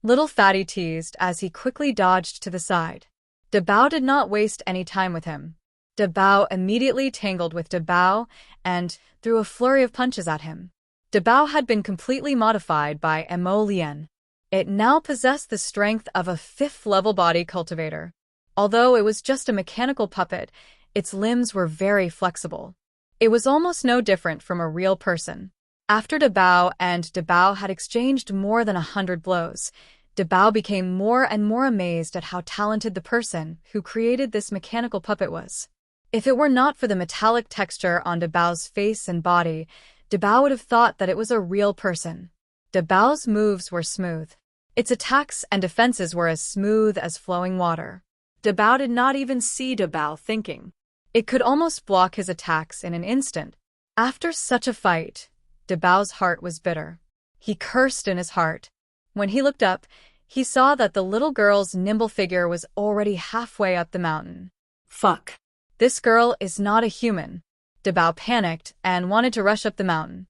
Little Fatty teased as he quickly dodged to the side. Debao did not waste any time with him. Debao immediately tangled with Debao and threw a flurry of punches at him. Debao had been completely modified by Mo Lian. It now possessed the strength of a 5th-level body cultivator. Although it was just a mechanical puppet, its limbs were very flexible. It was almost no different from a real person. After Debao and Debao had exchanged more than 100 blows, Debao became more and more amazed at how talented the person who created this mechanical puppet was. If it were not for the metallic texture on Debao's face and body, Debao would have thought that it was a real person. Debao's moves were smooth. Its attacks and defenses were as smooth as flowing water. Debao did not even see Debao thinking. It could almost block his attacks in an instant. After such a fight, Debao's heart was bitter. He cursed in his heart. When he looked up, he saw that the little girl's nimble figure was already halfway up the mountain. Fuck. This girl is not a human. Debao panicked and wanted to rush up the mountain.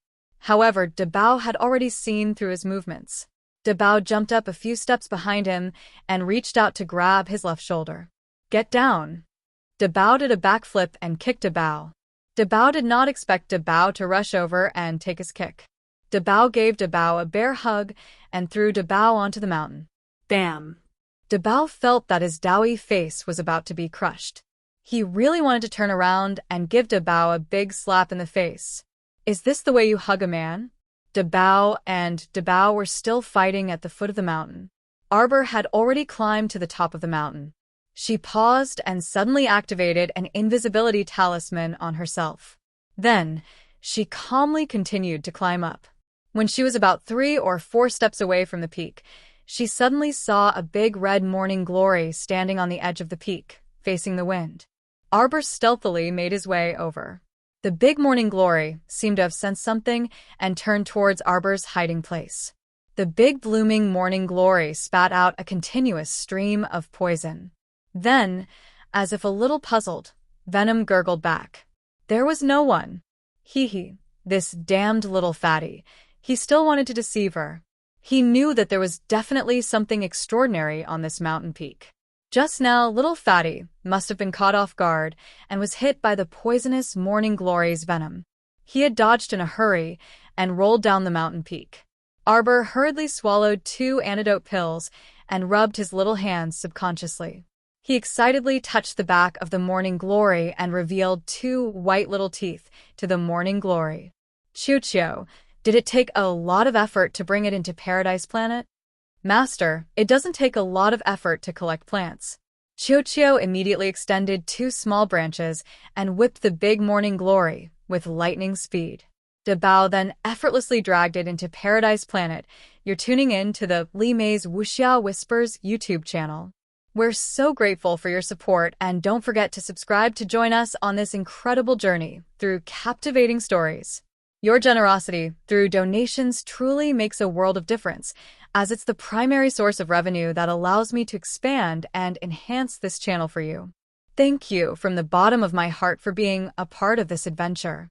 However, Debao had already seen through his movements. Debao jumped up a few steps behind him and reached out to grab his left shoulder. "Get down." Debao did a backflip and kicked Debao. Debao did not expect Debao to rush over and take his kick. Debao gave Debao a bear hug and threw Debao onto the mountain. Bam. Debao felt that his doughy face was about to be crushed. He really wanted to turn around and give Debao a big slap in the face. "Is this the way you hug a man?" Debao and Debao were still fighting at the foot of the mountain. Arbor had already climbed to the top of the mountain. She paused and suddenly activated an invisibility talisman on herself. Then, she calmly continued to climb up. When she was about 3 or 4 steps away from the peak, she suddenly saw a big red morning glory standing on the edge of the peak, facing the wind. Arbor stealthily made his way over. The big morning glory seemed to have sensed something and turned towards Arbor's hiding place. The big blooming morning glory spat out a continuous stream of poison. Then, as if a little puzzled, Venom gurgled back. There was no one. Hee, this damned little fatty. He still wanted to deceive her. He knew that there was definitely something extraordinary on this mountain peak. Just now, little fatty must have been caught off guard and was hit by the poisonous morning glory's venom. He had dodged in a hurry and rolled down the mountain peak. Arbor hurriedly swallowed 2 antidote pills and rubbed his little hands subconsciously. He excitedly touched the back of the morning glory and revealed 2 white little teeth to the morning glory. Chuchio, did it take a lot of effort to bring it into Paradise Planet? Master, it doesn't take a lot of effort to collect plants. Chuchio immediately extended 2 small branches and whipped the big morning glory with lightning speed. Dabao then effortlessly dragged it into Paradise Planet. You're tuning in to the Li Mei's Wuxia Whispers YouTube channel. We're so grateful for your support, and don't forget to subscribe to join us on this incredible journey through captivating stories. Your generosity through donations truly makes a world of difference, as it's the primary source of revenue that allows me to expand and enhance this channel for you. Thank you from the bottom of my heart for being a part of this adventure.